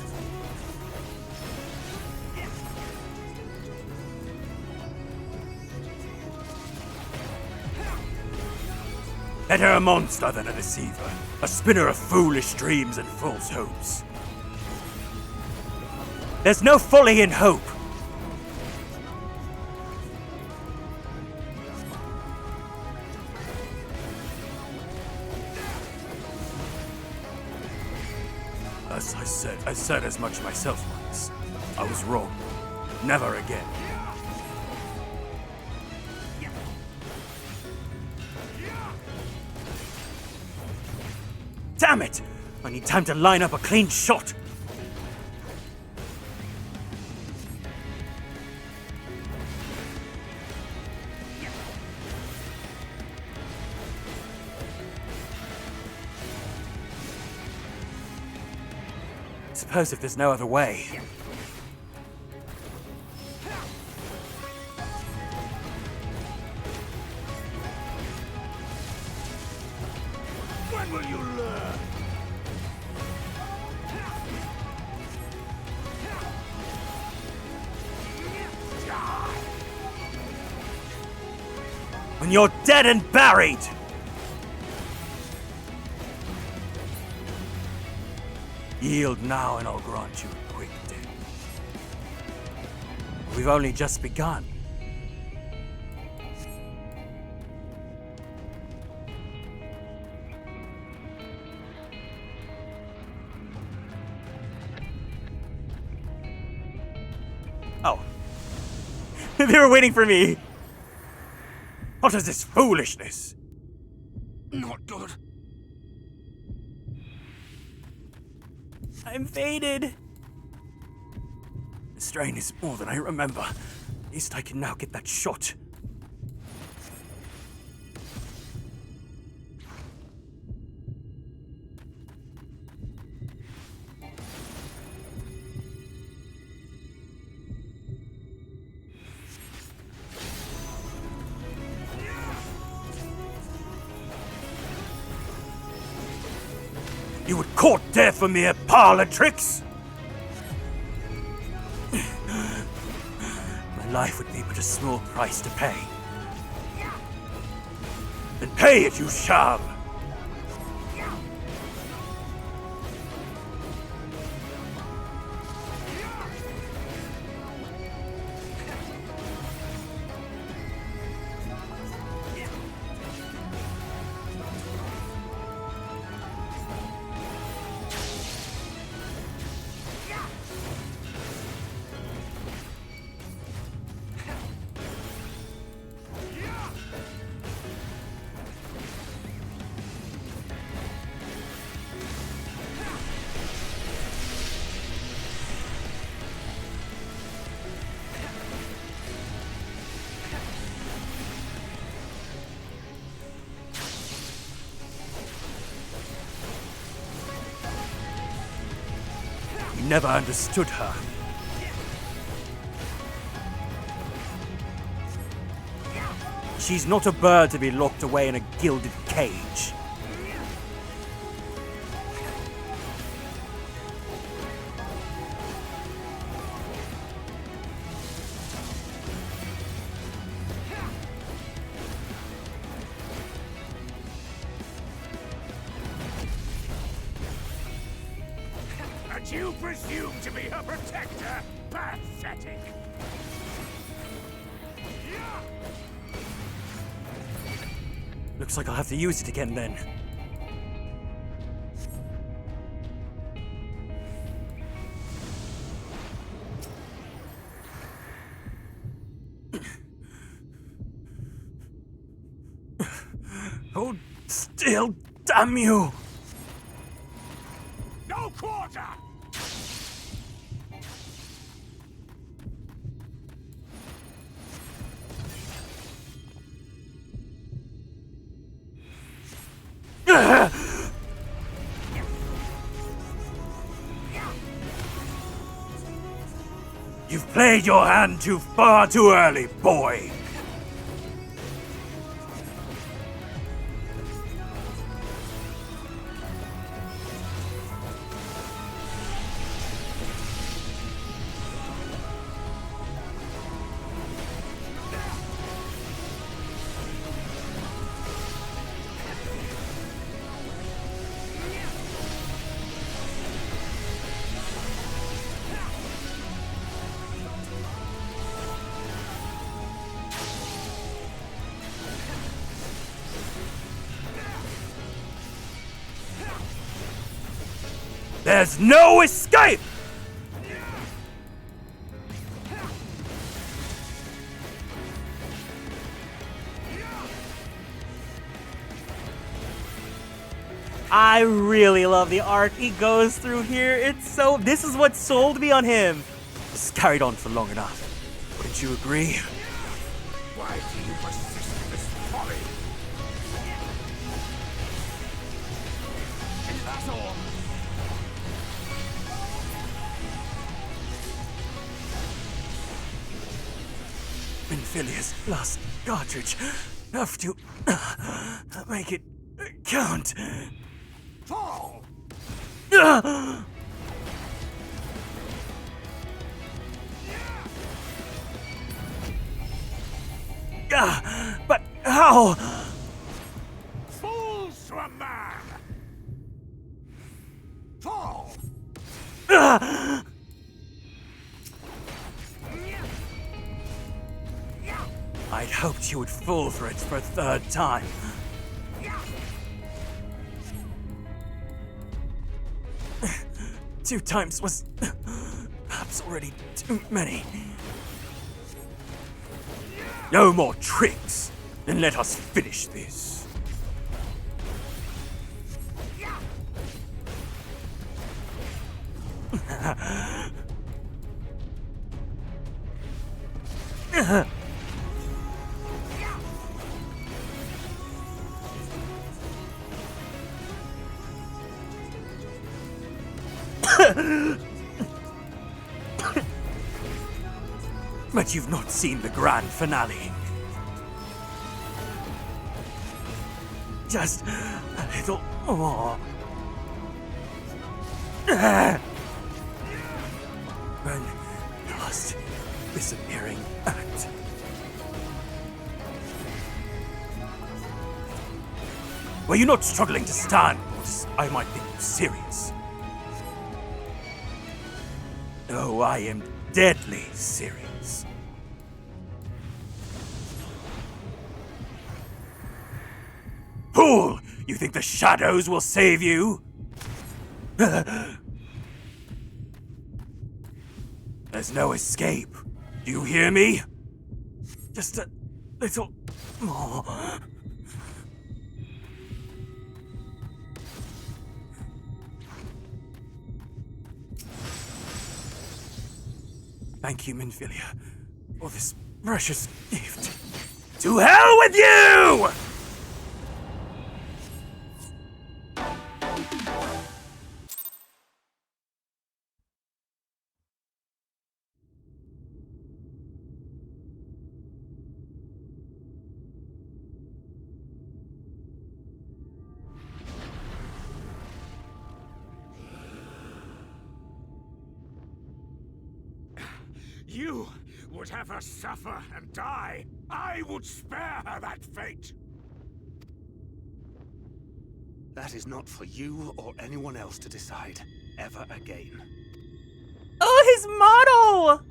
Better a monster than a deceiver, a spinner of foolish dreams and false hopes. There's no folly in hope. As I said as much myself once. I was wrong. Never again. Damn it! I need time to line up a clean shot. Suppose if there's no other way. When will you learn? When you're dead and buried! Yield now and I'll grant you a quick death. We've only just begun. Oh. They were waiting for me. What is this foolishness? Not good. I'm faded. The strain is more than I remember. At least I can now get that shot. You would court death for mere parlor tricks? My life would be but a small price to pay. And pay it you shall! You never understood her. She's not a bird to be locked away in a gilded cage. And you presume to be her protector? Pathetic! Looks like I'll have to use it again then. Hold still, damn you! No quarter! You've played your hand too far too early, boy! There's no escape! I really love the arc he goes through here. This is what sold me on him. This carried on for long enough. Wouldn't you agree? Why do you persist in this folly? Is that all? Minfilia's last cartridge. Have to make it count. Fall! But how? Fools to a man! Fall! I'd hoped you would fall for it for a third time. 2 times was perhaps already too many. No more tricks, then let us finish this. But you've not seen the grand finale. Just a little more. One last disappearing act. Were you not struggling to stand? I might think you serious. Oh, I am deadly serious. Fool! You think the shadows will save you? There's no escape. Do you hear me? Just a little more. Thank you, Minfilia, for this precious gift. To hell with you! You would have her suffer and die. I would spare her that fate. That is not for you or anyone else to decide. ever again. Oh, his model!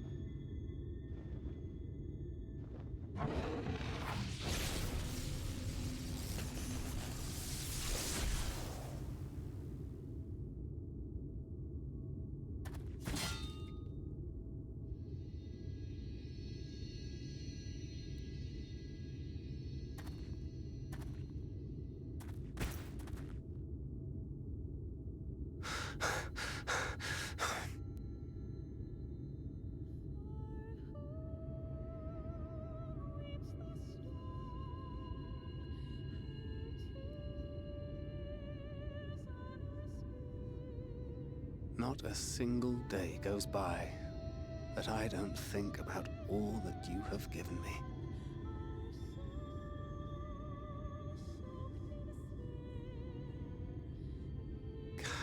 Not a single day goes by that I don't think about all that you have given me.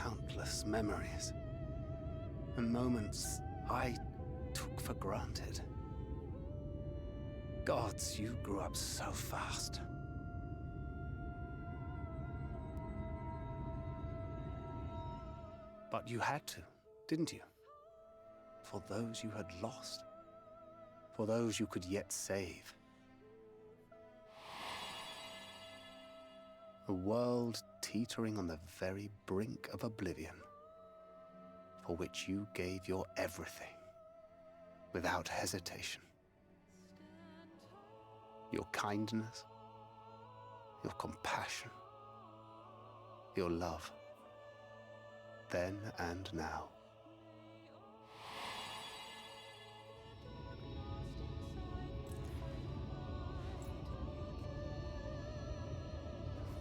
Countless memories and moments I took for granted. Gods, you grew up so fast. But you had to, didn't you? For those you had lost. For those you could yet save. A world teetering on the very brink of oblivion, for which you gave your everything, without hesitation. Your kindness, your compassion, your love. Then and now.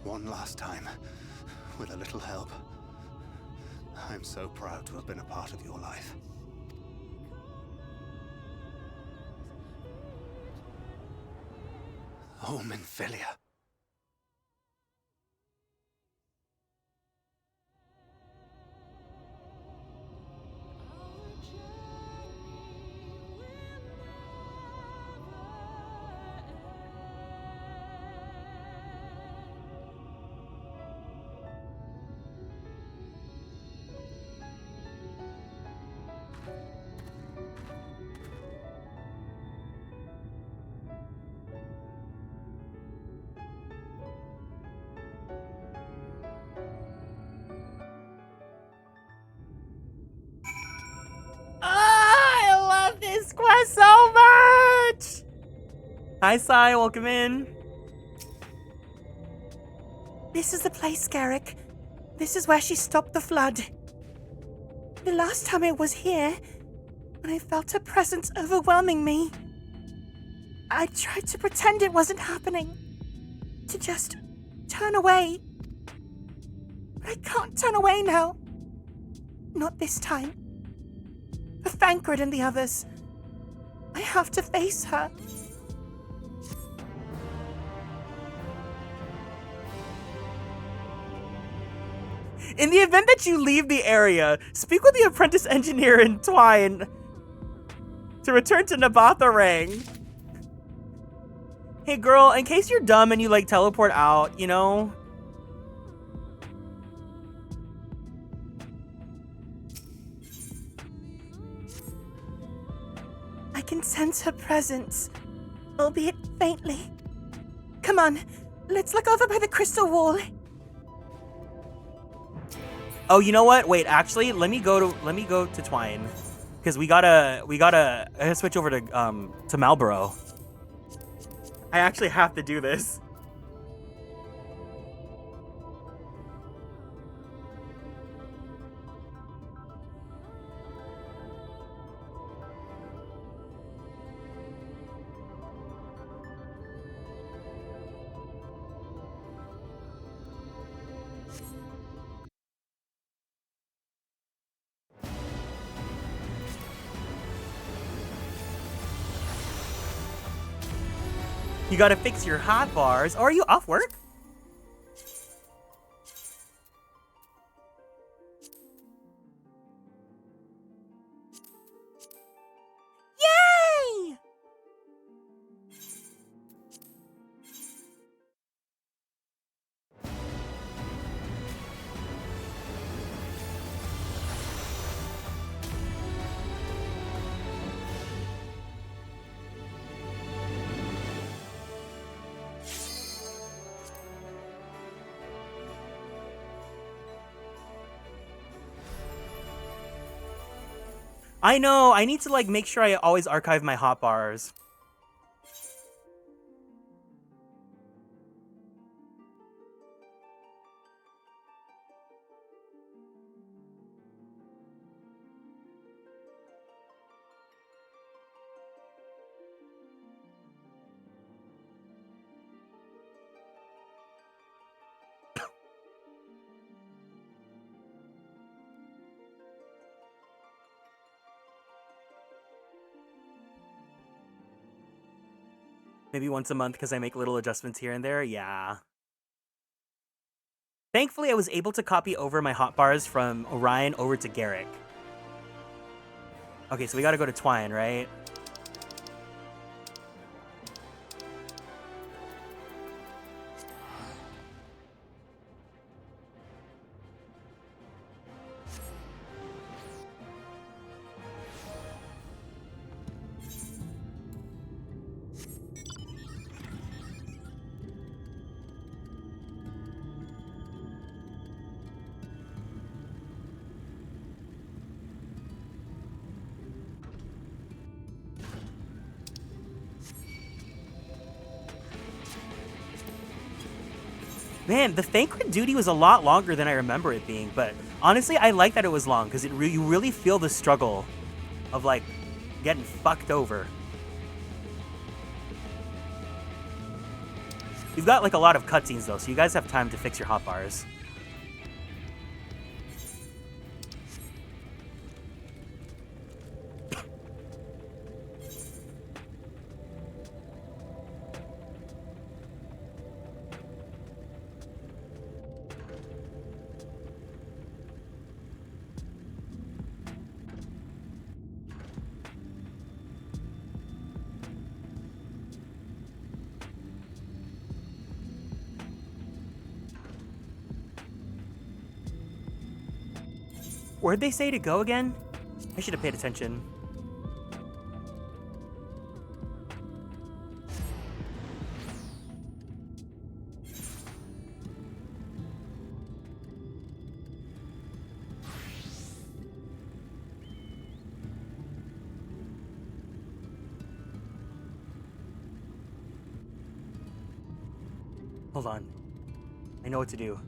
One last time, with a little help. I'm so proud to have been a part of your life. Oh, Minfilia. I love this quest so much! Hi, Sai, welcome in. This is the place, Garrick. This is where she stopped the flood. The last time I was here, when I felt her presence overwhelming me, I tried to pretend it wasn't happening. To just turn away. But I can't turn away now. Not this time. For Thancred and the others, I have to face her. In the event that you leave the area, speak with the apprentice engineer in Twine to return to Nabatharang. Hey girl, in case you're dumb and you like teleport out, you know? I can sense her presence, albeit faintly. Come on, let's look over by the crystal wall. Oh, you know what? Wait, actually, let me go to Twine, because we gotta I gotta switch over to Marlborough. I actually have to do this. You gotta fix your hot bars. Or are you off work? Yay! I know. I need to like make sure I always archive my hotbars. Maybe once a month because I make little adjustments here and there. Yeah. Thankfully, I was able to copy over my hotbars from Orion over to Garrick. Okay, so we gotta go to Twine, right? Man, the Thancred duty was a lot longer than I remember it being, but honestly, I like that it was long, because you really feel the struggle of, like, getting fucked over. You've got, like, a lot of cutscenes, though, so you guys have time to fix your hotbars. Where'd they say to go again? I should have paid attention. Hold on. I know what to do.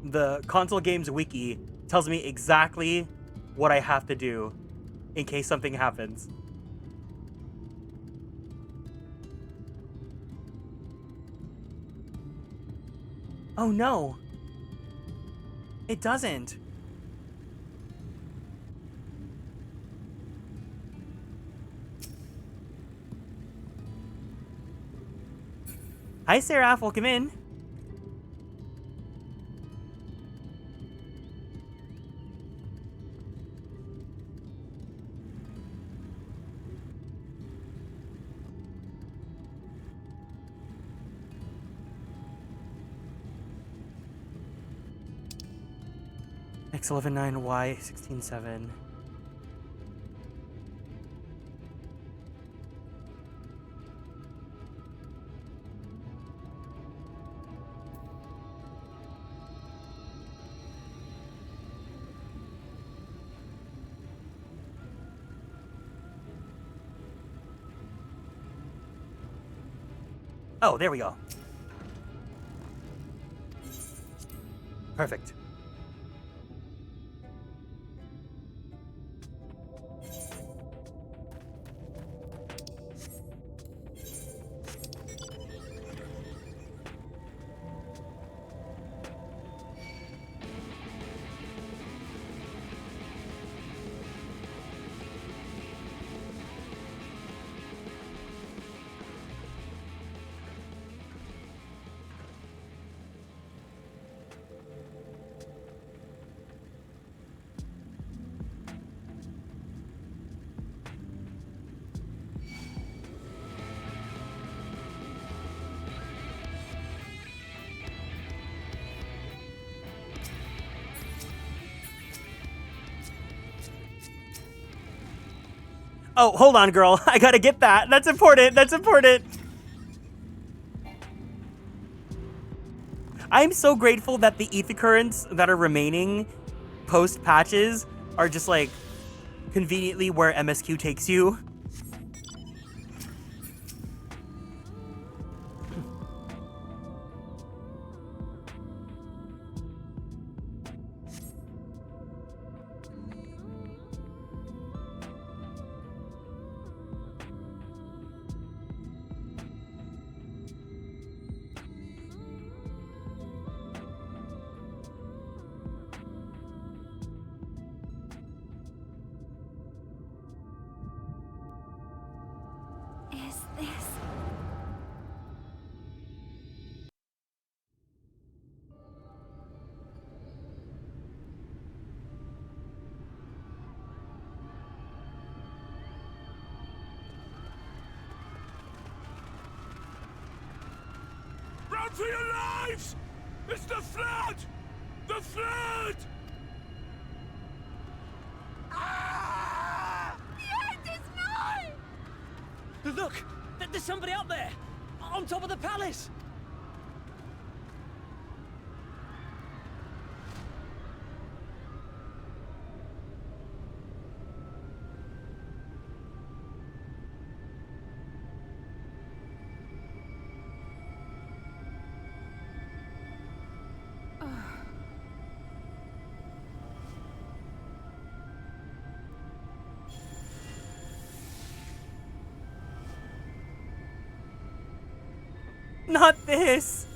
The console games wiki tells me exactly what I have to do in case something happens. Oh no. It doesn't. Hi, Seraph. Welcome in. X11-9, Y16-7. Oh, there we go. Perfect. Oh, hold on, girl. I gotta get that. That's important. That's important. I'm so grateful that the ether currents that are remaining post-patches are just, like, conveniently where MSQ takes you. Is this... Run for your lives! It's the flood! The flood! The end is nigh! Look! There's somebody up there! On top of the palace! Not this!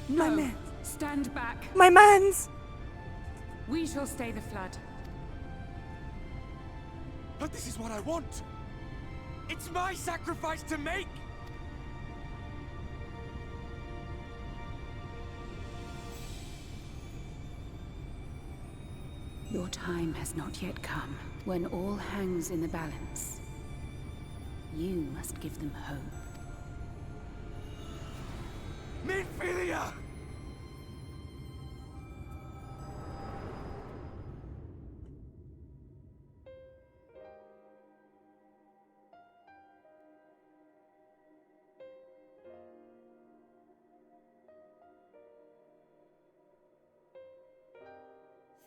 No. My man. Stand back. My mans! We shall stay the flood. But this is what I want! It's my sacrifice to make! Your time has not yet come, when all hangs in the balance. You must give them hope. Minfilia!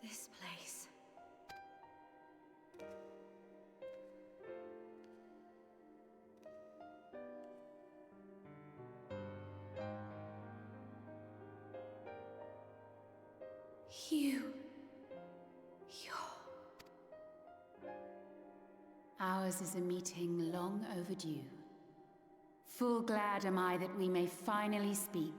This place. Ours is a meeting long overdue. Full glad am I that we may finally speak.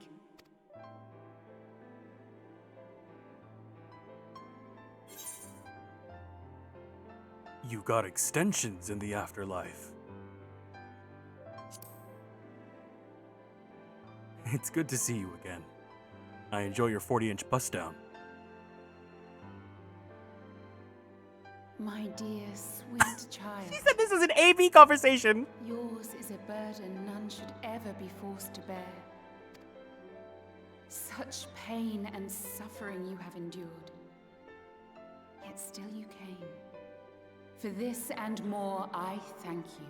You got extensions in the afterlife. It's good to see you again. I enjoy your 40-inch bust down. My dear, sweet child. She said this is an AV conversation. Yours is a burden none should ever be forced to bear. Such pain and suffering you have endured. Yet still you came. For this and more, I thank you.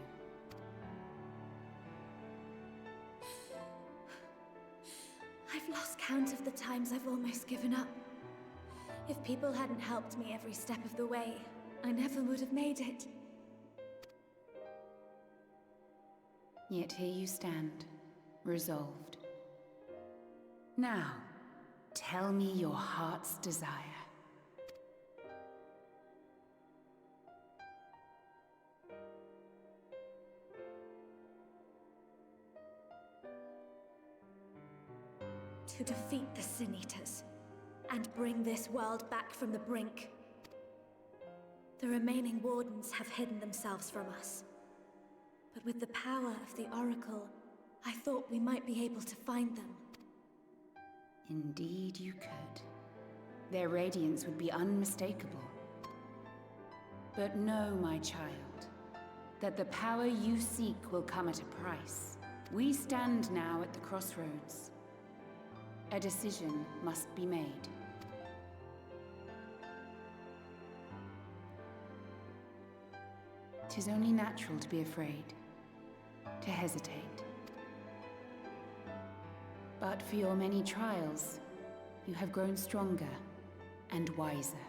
I've lost count of the times I've almost given up. If people hadn't helped me every step of the way, I never would have made it. Yet here you stand, resolved. Now, tell me your heart's desire. To defeat the Sin Eaters, and bring this world back from the brink. The remaining Wardens have hidden themselves from us. But with the power of the Oracle, I thought we might be able to find them. Indeed you could. Their radiance would be unmistakable. But know, my child, that the power you seek will come at a price. We stand now at the crossroads. A decision must be made. 'Tis only natural to be afraid, to hesitate. But for your many trials, you have grown stronger and wiser.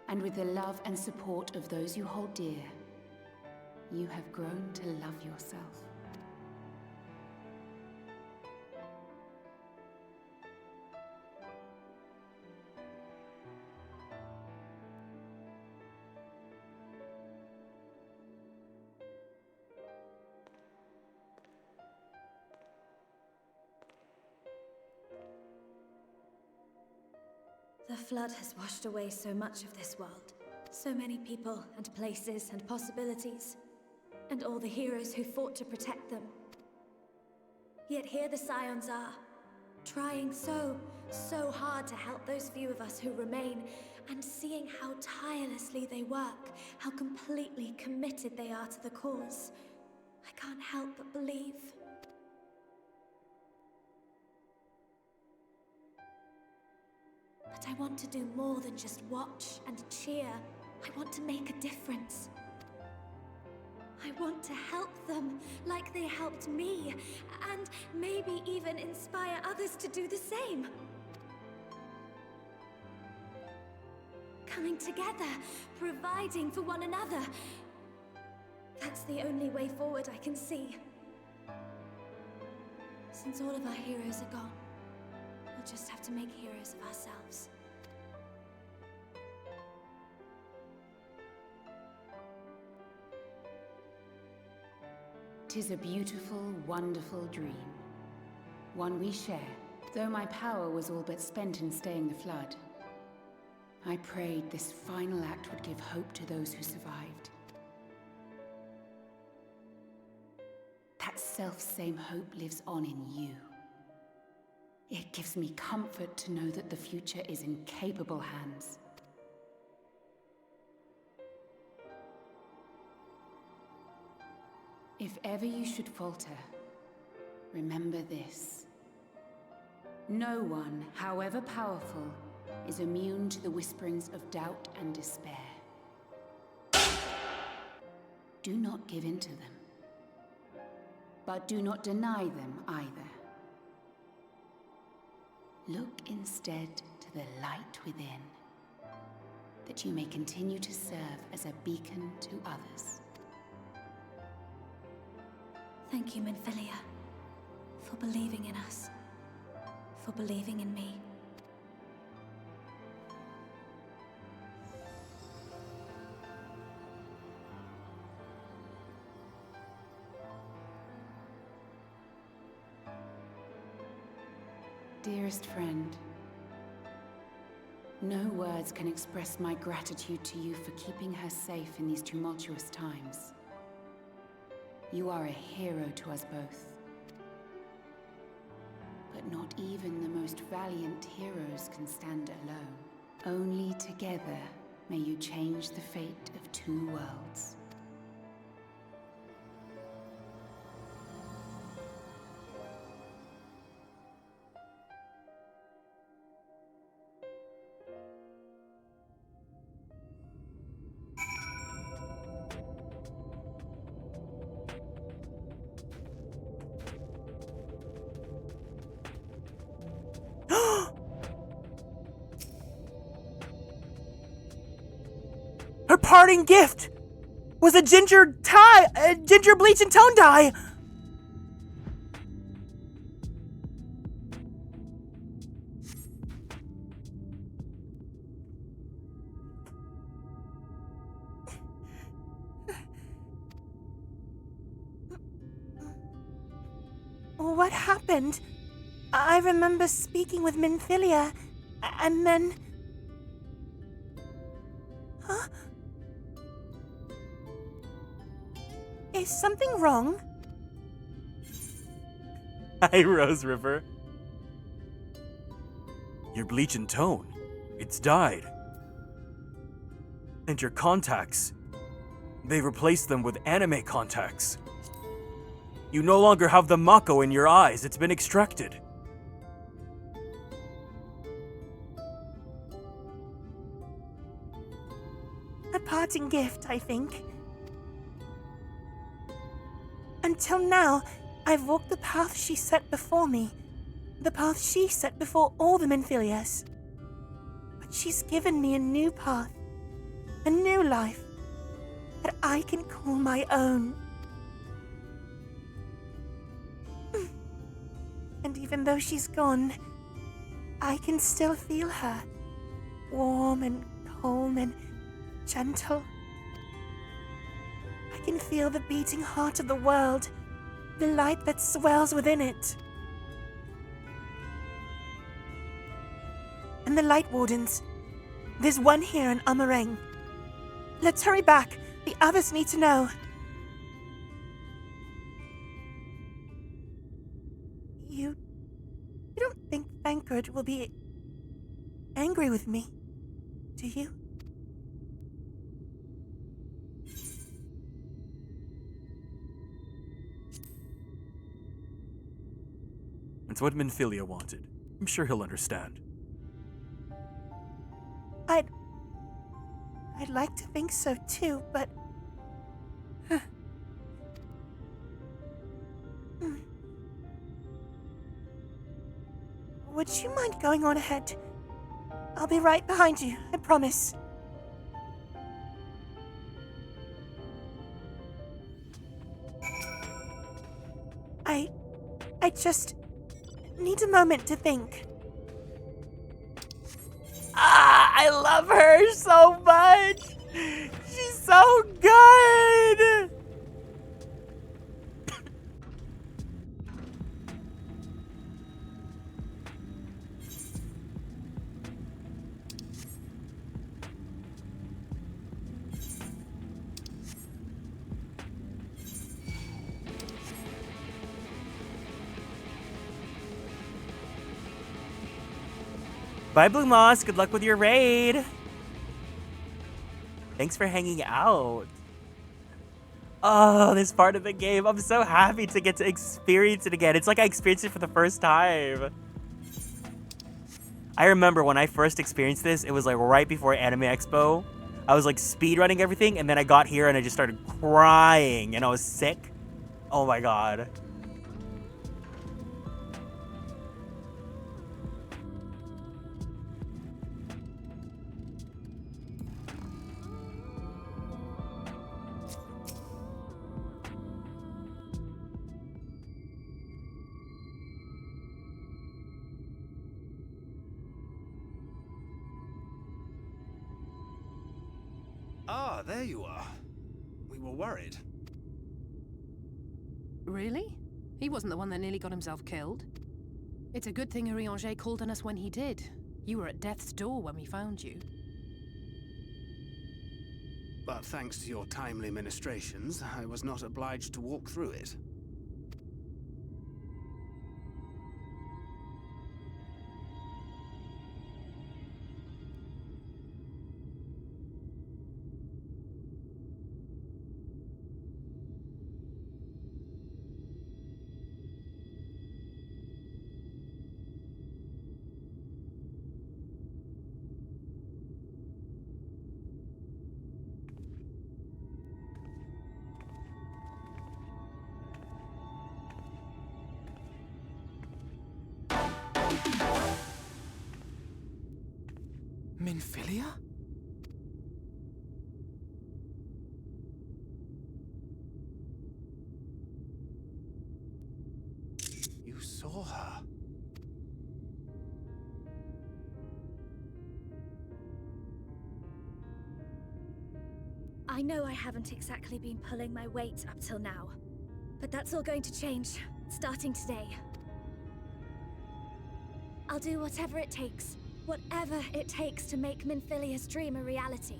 And with the love and support of those you hold dear, you have grown to love yourself. The flood has washed away so much of this world. So many people and places and possibilities. And all the heroes who fought to protect them. Yet here the Scions are, trying so hard to help those few of us who remain, and seeing how tirelessly they work, how completely committed they are to the cause. I can't help but believe. But I want to do more than just watch and cheer. I want to make a difference. I want to help them like they helped me, and maybe even inspire others to do the same. Coming together, providing for one another. That's the only way forward I can see. Since all of our heroes are gone, we'll just have to make heroes of ourselves. Tis a beautiful, wonderful dream. One we share, though my power was all but spent in staying the flood. I prayed this final act would give hope to those who survived. That self-same hope lives on in you. It gives me comfort to know that the future is in capable hands. If ever you should falter, remember this. No one, however powerful, is immune to the whisperings of doubt and despair. Do not give in to them. But do not deny them either. Look instead to the light within, that you may continue to serve as a beacon to others. Thank you, Minfilia, for believing in us, for believing in me. Dearest friend, no words can express my gratitude to you for keeping her safe in these tumultuous times. You are a hero to us both. But not even the most valiant heroes can stand alone. Only together may you change the fate of two worlds. Her parting gift was a ginger bleach and tone dye. What happened? I remember speaking with Minfilia, and then... Huh? Is something wrong? Hi, Rose River. Your bleach and tone, it's dyed. And your contacts, they replaced them with anime contacts. You no longer have the mako in your eyes, it's been extracted. A parting gift, I think. Until now, I've walked the path she set before me. The path she set before all the Minfilias. But she's given me a new path. A new life. That I can call my own. And even though she's gone, I can still feel her. Warm and calm and gentle. I can feel the beating heart of the world, the light that swells within it. And the Light Wardens. There's one here in Amareng. Let's hurry back. The others need to know. You don't think Thancred will be angry with me, do you? It's what Minfilia wanted. I'm sure he'll understand. I'd like to think so too, but... Would you mind going on ahead? I'll be right behind you, I promise. I just need a moment to think. I love her so much. She's so good. Bye, Blue Moss. Good luck with your raid. Thanks for hanging out. Oh, this part of the game. I'm so happy to get to experience it again. It's like I experienced it for the first time. I remember when I first experienced this, it was like right before Anime Expo. I was like speedrunning everything, and then I got here and I just started crying, and I was sick. Oh my god. Ah, there you are. We were worried. Really? He wasn't the one that nearly got himself killed. It's a good thing Urianger called on us when he did. You were at death's door when we found you. But thanks to your timely ministrations, I was not obliged to walk through it. Minfilia? You saw her. I know I haven't exactly been pulling my weight up till now, but that's all going to change, starting today. I'll do whatever it takes to make Minfilia's dream a reality.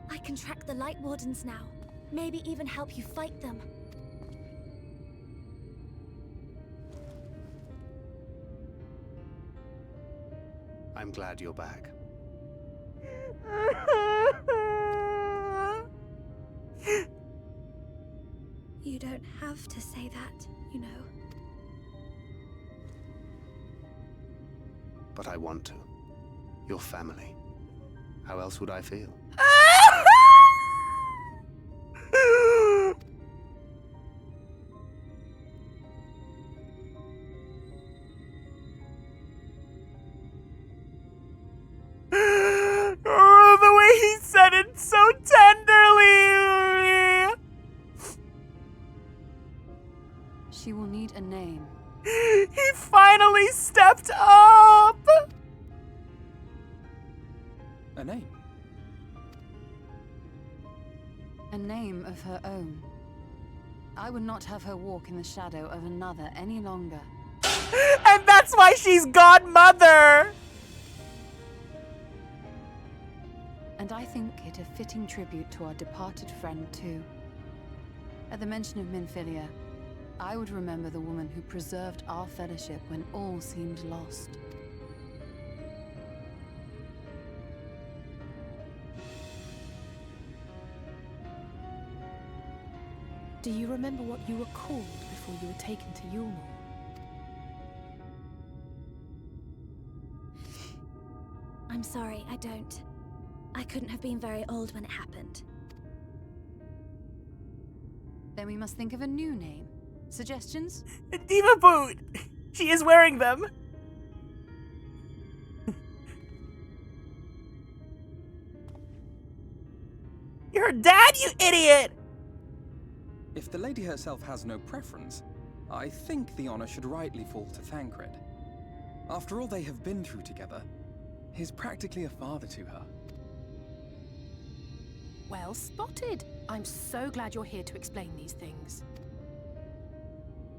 I can track the Light Wardens now, maybe even help you fight them. I'm glad you're back. You don't have to say that, you know. But I want to. Your family. How else would I feel? Oh, the way he said it so tenderly. She will need a name. He finally stepped up. A name? A name of her own. I would not have her walk in the shadow of another any longer. And that's why she's godmother. And I think it a fitting tribute to our departed friend, too. At the mention of Minfilia, I would remember the woman who preserved our fellowship when all seemed lost. Do you remember what you were called before you were taken to Yulmore? I'm sorry, I don't. I couldn't have been very old when it happened. Then we must think of a new name. Suggestions? Diva boot. She is wearing them. You're her dad, you idiot! If the lady herself has no preference, I think the honor should rightly fall to Thancred. After all they have been through together, he's practically a father to her. Well spotted. I'm so glad you're here to explain these things.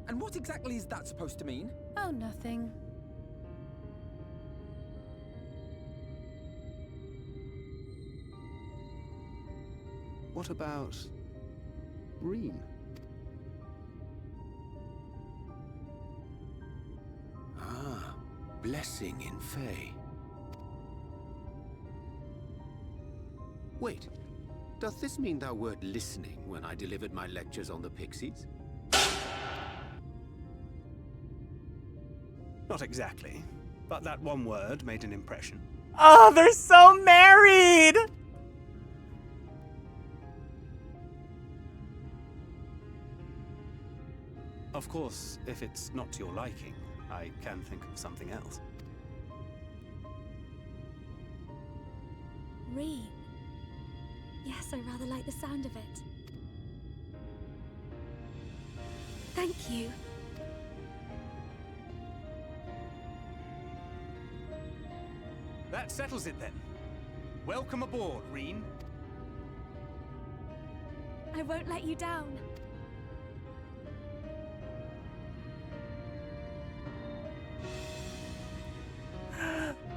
And what exactly is that supposed to mean? Oh, nothing. What about Reen? Ah, blessing in Fae. Wait, doth this mean thou wert listening when I delivered my lectures on the Pixies? Not exactly, but that one word made an impression. Oh, they're so married! Of course, if it's not to your liking, I can think of something else. Reen. Yes, I rather like the sound of it. Thank you. That settles it then. Welcome aboard, Reen. I won't let you down.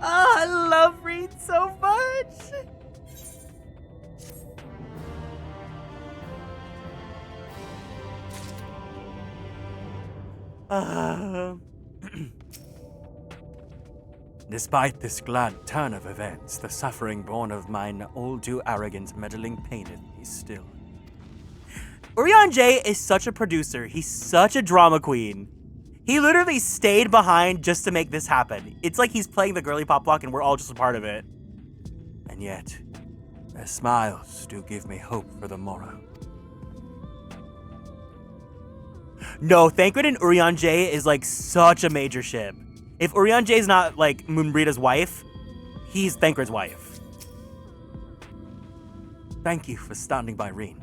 Oh, I love Reed so much. Despite this glad turn of events, the suffering born of mine all too arrogant meddling paineth me still. Urianger is such a producer. He's such a drama queen. He literally stayed behind just to make this happen. It's like he's playing the girly pop block and we're all just a part of it. And yet, their smiles do give me hope for the morrow. No, Thancred and Urianger is like such a major ship. If Urianger is not like Moonbreeda's wife, he's Thancred's wife. Thank you for standing by Reen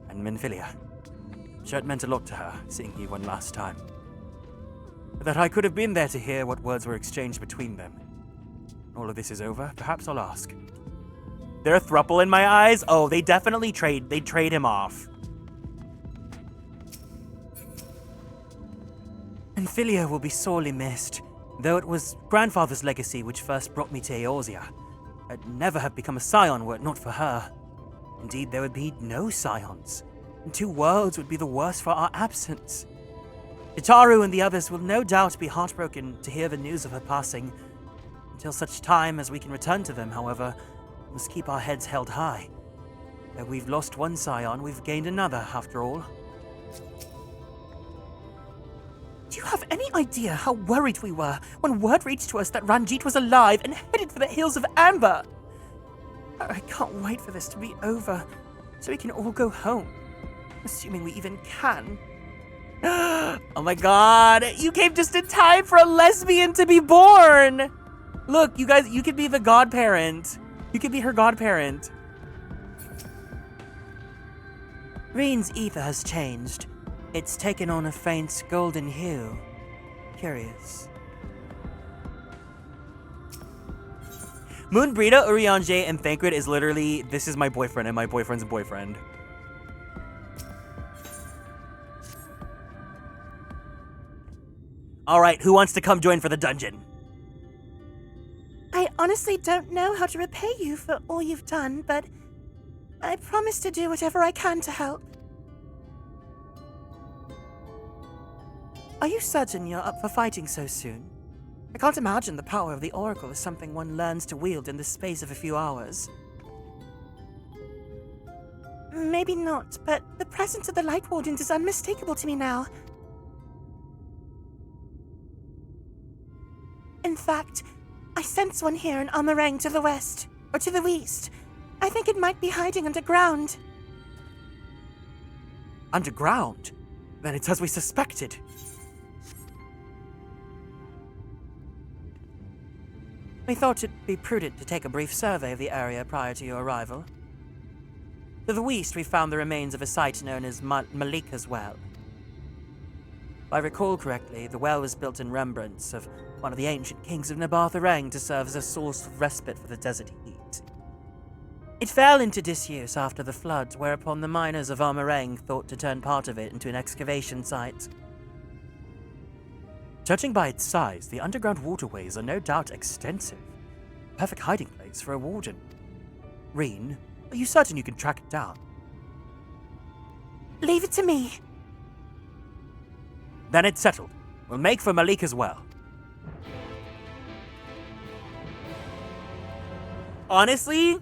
and Minfilia. Sure, it meant a lot to her, seeing you one last time. That I could have been there to hear what words were exchanged between them. All of this is over, perhaps I'll ask. They're a throuple in my eyes? Oh, they definitely trade him off. Minfilia will be sorely missed, though it was grandfather's legacy which first brought me to Eorzea. I'd never have become a scion were it not for her. Indeed, there would be no scions, and 2 worlds would be the worse for our absence. Itaru and the others will no doubt be heartbroken to hear the news of her passing. Until such time as we can return to them, however, we must keep our heads held high. Though we've lost one scion, we've gained another, after all. you have any idea how worried we were when word reached to us that Ranjit was alive and headed for the Hills of Amber? I can't wait for this to be over, so we can all go home. Assuming we even can. Oh my god, you came just in time for a lesbian to be born! Look, you guys, you could be the godparent. You could be her godparent. Reen's ether has changed. It's taken on a faint golden hue. Curious. Moonbrita, Urianger, and Thancred is literally, this is my boyfriend and my boyfriend's boyfriend. Alright, who wants to come join for the dungeon? I honestly don't know how to repay you for all you've done, but I promise to do whatever I can to help. Are you certain you're up for fighting so soon? I can't imagine the power of the Oracle is something one learns to wield in the space of a few hours. Maybe not, but the presence of the Light Wardens is unmistakable to me now. In fact, I sense one here in Amarang to the west, or to the east. I think it might be hiding underground. Underground? Then it's as we suspected. We thought it'd be prudent to take a brief survey of the area prior to your arrival. To the east, we found the remains of a site known as Malika's Well. If I recall correctly, the well was built in remembrance of one of the ancient kings of Nabartharang to serve as a source of respite for the desert heat. It fell into disuse after the flood, whereupon the miners of Amarang thought to turn part of it into an excavation site. Judging by its size, the underground waterways are no doubt extensive. Perfect hiding place for a warden. Reen, are you certain you can track it down? Leave it to me. Then it's settled. We'll make for Malika's Well. Honestly,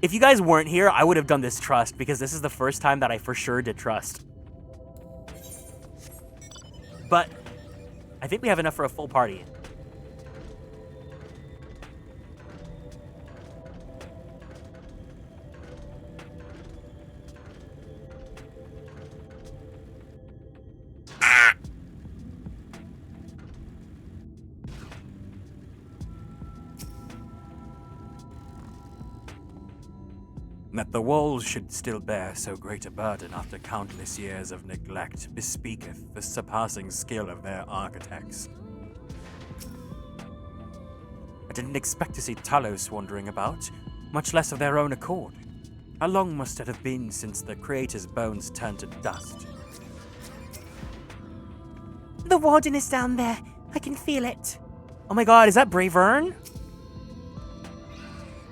if you guys weren't here, I would have done this trust, because this is the first time that I for sure did trust. But I think we have enough for a full party. That the walls should still bear so great a burden after countless years of neglect bespeaketh the surpassing skill of their architects. I didn't expect to see Talos wandering about, much less of their own accord. How long must it have been since the creator's bones turned to dust? The warden is down there. I can feel it. Oh my god, is that Bravern?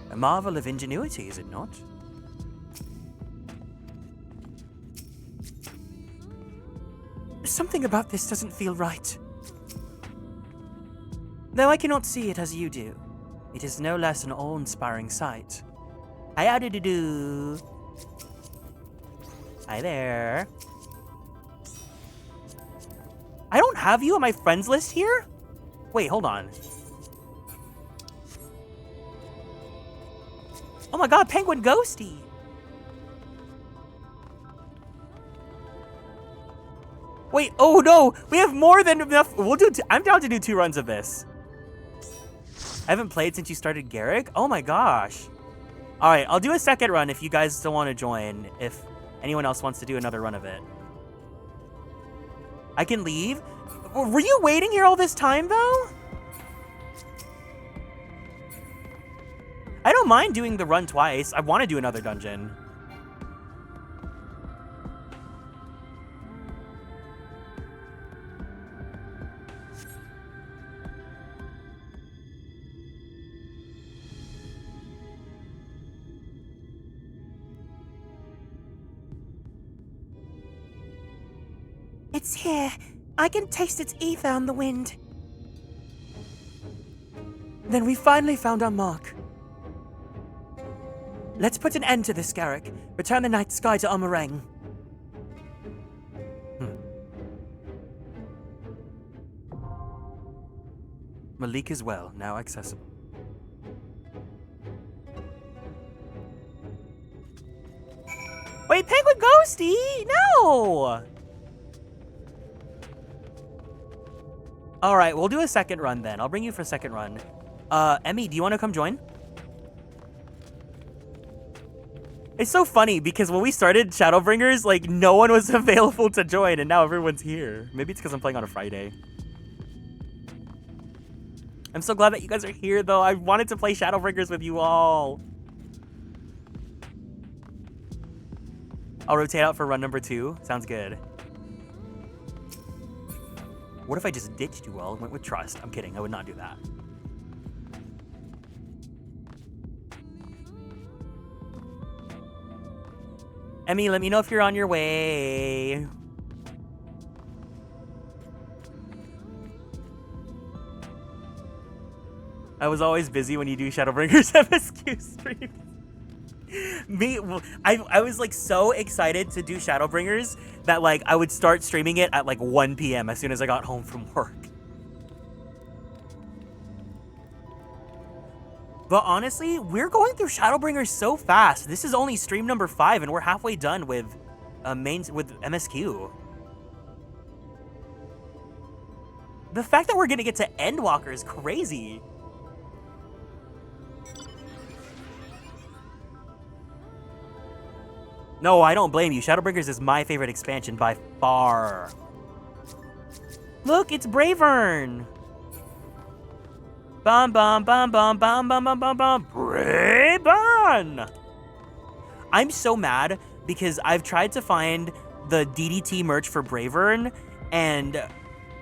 A marvel of ingenuity, is it not? Something about this doesn't feel right. Though I cannot see it as you do, it is no less an awe-inspiring sight. How do you do? Hi there. I don't have you on my friends list here? Wait, hold on. Oh my god, Penguin Ghosty! Wait, oh no! We have more than enough. We'll do. I'm down to do 2 runs of this. I haven't played since you started Garrick. Oh my gosh. All right, I'll do a second run if you guys still want to join. If anyone else wants to do another run of it, I can leave. Were you waiting here all this time though? I don't mind doing the run twice. I want to do another dungeon. It's here. I can taste its ether on the wind. Then we finally found our mark. Let's put an end to this, Garrick. Return the night sky to Amarang. Malik as well, now accessible. Wait, Penguin Ghosty! No! Alright, we'll do a second run then. I'll bring you for a second run. Emmy, do you want to come join? It's so funny because when we started Shadowbringers, like, no one was available to join, and now everyone's here. Maybe it's because I'm playing on a Friday. I'm so glad that you guys are here, though. I wanted to play Shadowbringers with you all. I'll rotate out for run number 2. Sounds good. What if I just ditched you all and went with Trust? I'm kidding. I would not do that. Emmy, let me know if you're on your way. I was always busy when you do Shadowbringers MSQ streams. I was like so excited to do Shadowbringers that like I would start streaming it at like 1 p.m. as soon as I got home from work. But honestly, we're going through Shadowbringers so fast. This is only stream number 5 and we're halfway done with with MSQ. The fact that we're gonna get to Endwalker is crazy. No, I don't blame you. Shadowbringers is my favorite expansion by far. Look, it's Bravern. Bum bum bum bum bum bum bum bum bum. Bravern. I'm so mad because I've tried to find the DDT merch for Bravern and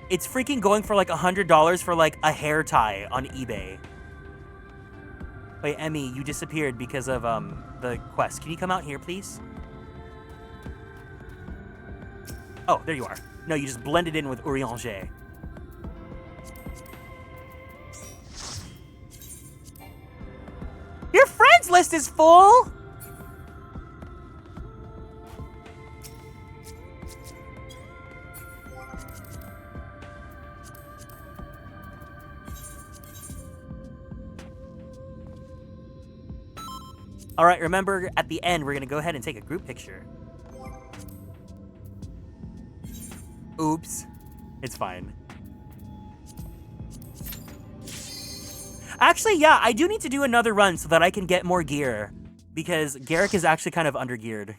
it's freaking going for like $100 for like a hair tie on eBay. Wait, Emmy, you disappeared because of the quest. Can you come out here, please? Oh, there you are. No, you just blended in with Urianger. Your friends list is full! All right, remember, at the end, we're gonna go ahead and take a group picture. Oops. It's fine. Actually, yeah, I do need to do another run so that I can get more gear. Because Garrick is actually kind of under-geared.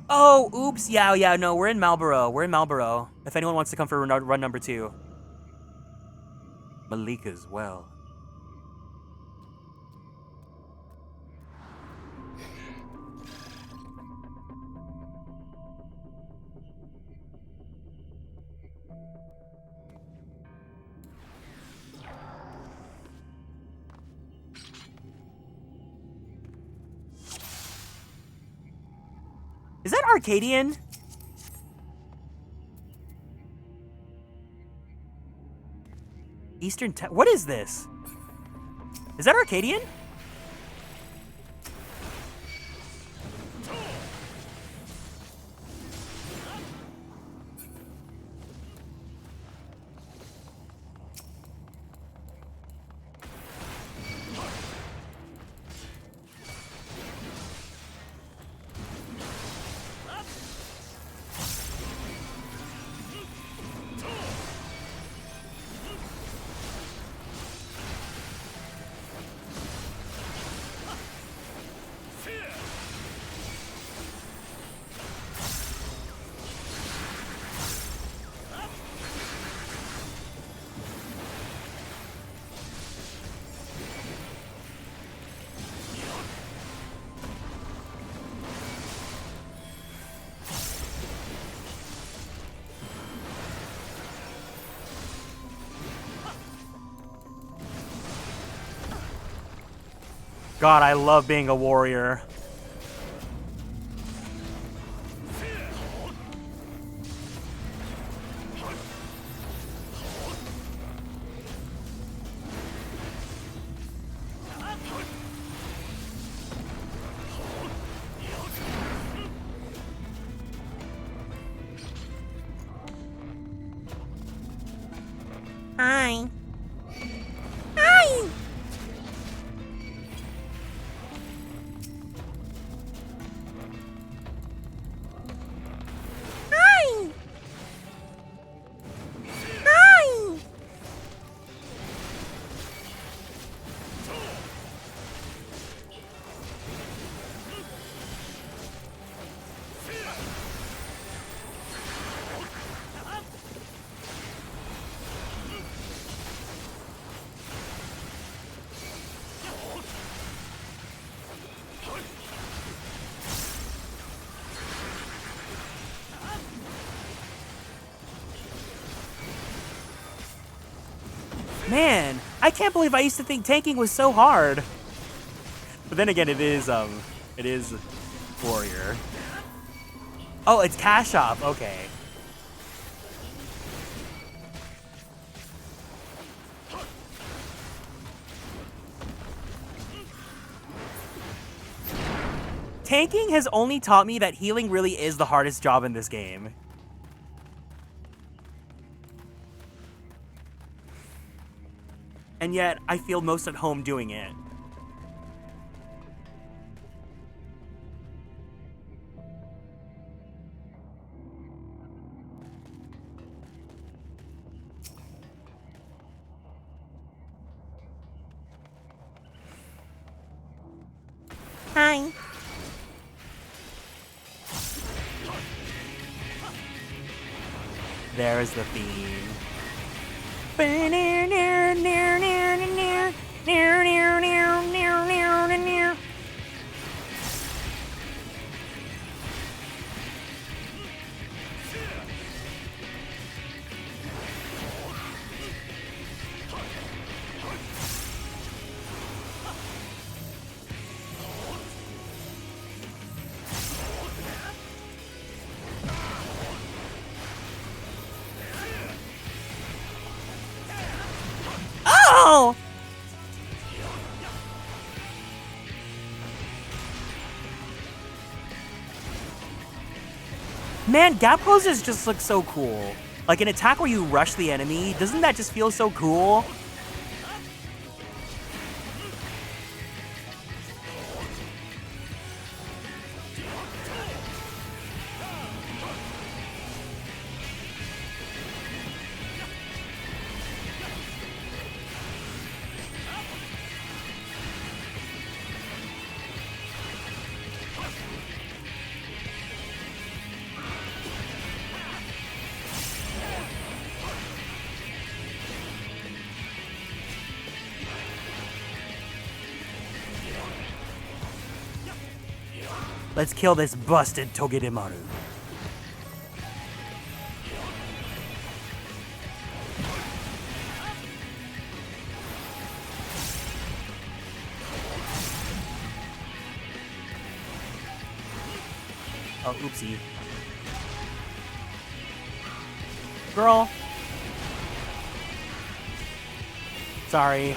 Oh, oops. Yeah, no, we're in Marlborough. We're in Marlborough. If anyone wants to come for run number 2. Malika as well. Is that Arcadian? Eastern what is this? Is that Arcadian? God, I love being a warrior. Hi. Hi! Hi! Hi! Man, I can't believe I used to think tanking was so hard. But then again, it is warrior. Oh, it's cash up. Okay. Tanking has only taught me that healing really is the hardest job in this game. And yet, I feel most at home doing it. Hi. There's the theme. Oh! Man, gap closes just look so cool. Like an attack where you rush the enemy, doesn't that just feel so cool? Let's kill this busted Togedemaru. Oh, oopsie. Girl. Sorry.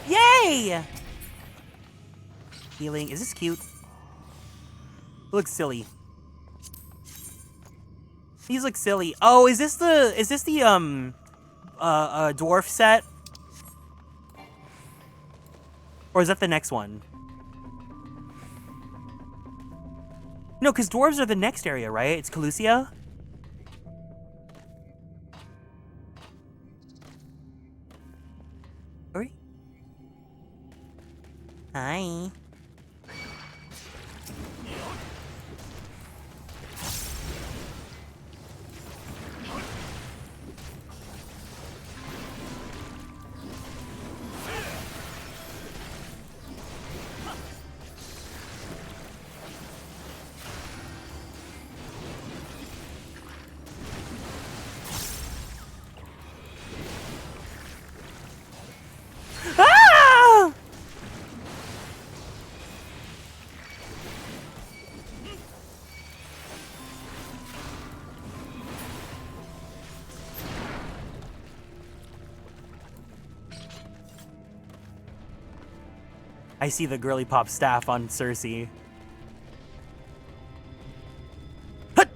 Yay! Healing. Is this cute? It looks silly. These look silly. Oh, is this the dwarf set? Or is that the next one? No, because dwarves are the next area, right? It's Calusia? Ori? Hi. I see the girly pop staff on Cersei. Hut!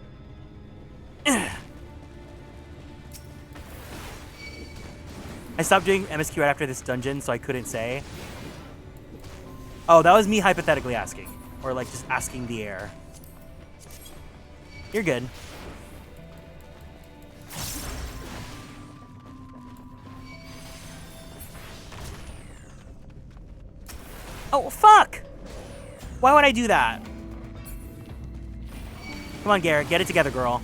I stopped doing MSQ right after this dungeon, so I couldn't say. Oh, that was me hypothetically asking. Or like just asking the air. You're good. Oh, fuck! Why would I do that? Come on, Garrett, get it together, girl.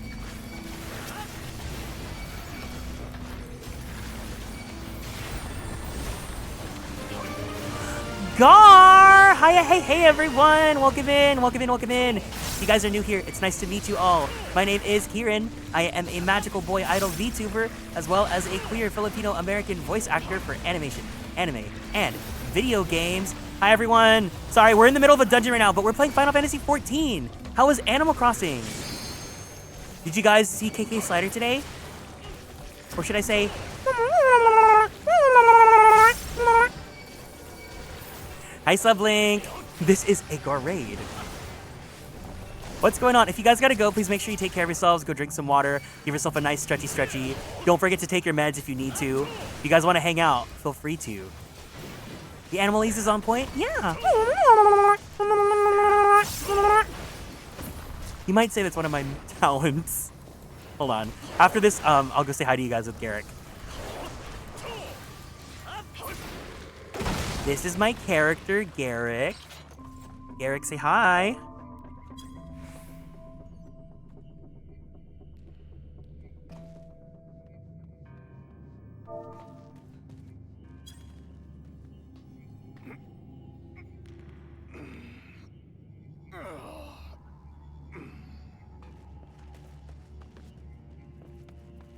Gar! Hiya, hey, everyone! Welcome in, welcome in, welcome in. If you guys are new here, it's nice to meet you all. My name is Kieran. I am a magical boy idol VTuber, as well as a queer Filipino-American voice actor for animation, anime, and video games. Hi, everyone. Sorry, we're in the middle of a dungeon right now, but we're playing Final Fantasy XIV. How was Animal Crossing? Did you guys see KK Slider today? Or should I say... Hi, Sublink. This is a Gar raid. What's going on? If you guys gotta go, please make sure you take care of yourselves. Go drink some water. Give yourself a nice stretchy. Don't forget to take your meds if you need to. If you guys want to hang out, feel free to. The Animalese is on point? Yeah. You might say that's one of my talents. Hold on. After this, I'll go say hi to you guys with Garrick. This is my character, Garrick. Garrick, say hi.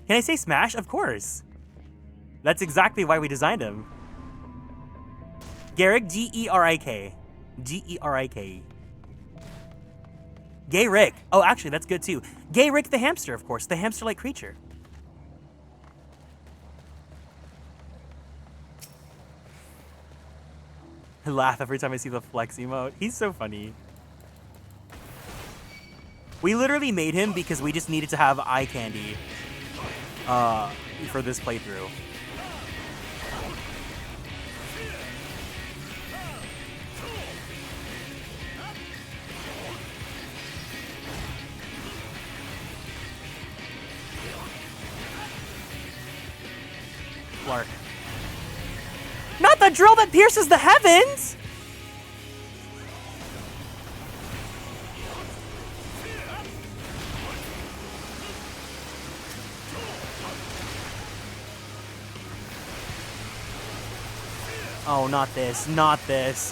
Can I say Smash? Of course. That's exactly why we designed him. Garrick, G-E-R-I-K. G-E-R-I-K. Gay Rick. Oh, actually, that's good too. Gay Rick the hamster, of course. The hamster-like creature. I laugh every time I see the flex emote. He's so funny. We literally made him because we just needed to have eye candy for this playthrough. Clark. Not the drill that pierces the heavens! Oh, not this, not this.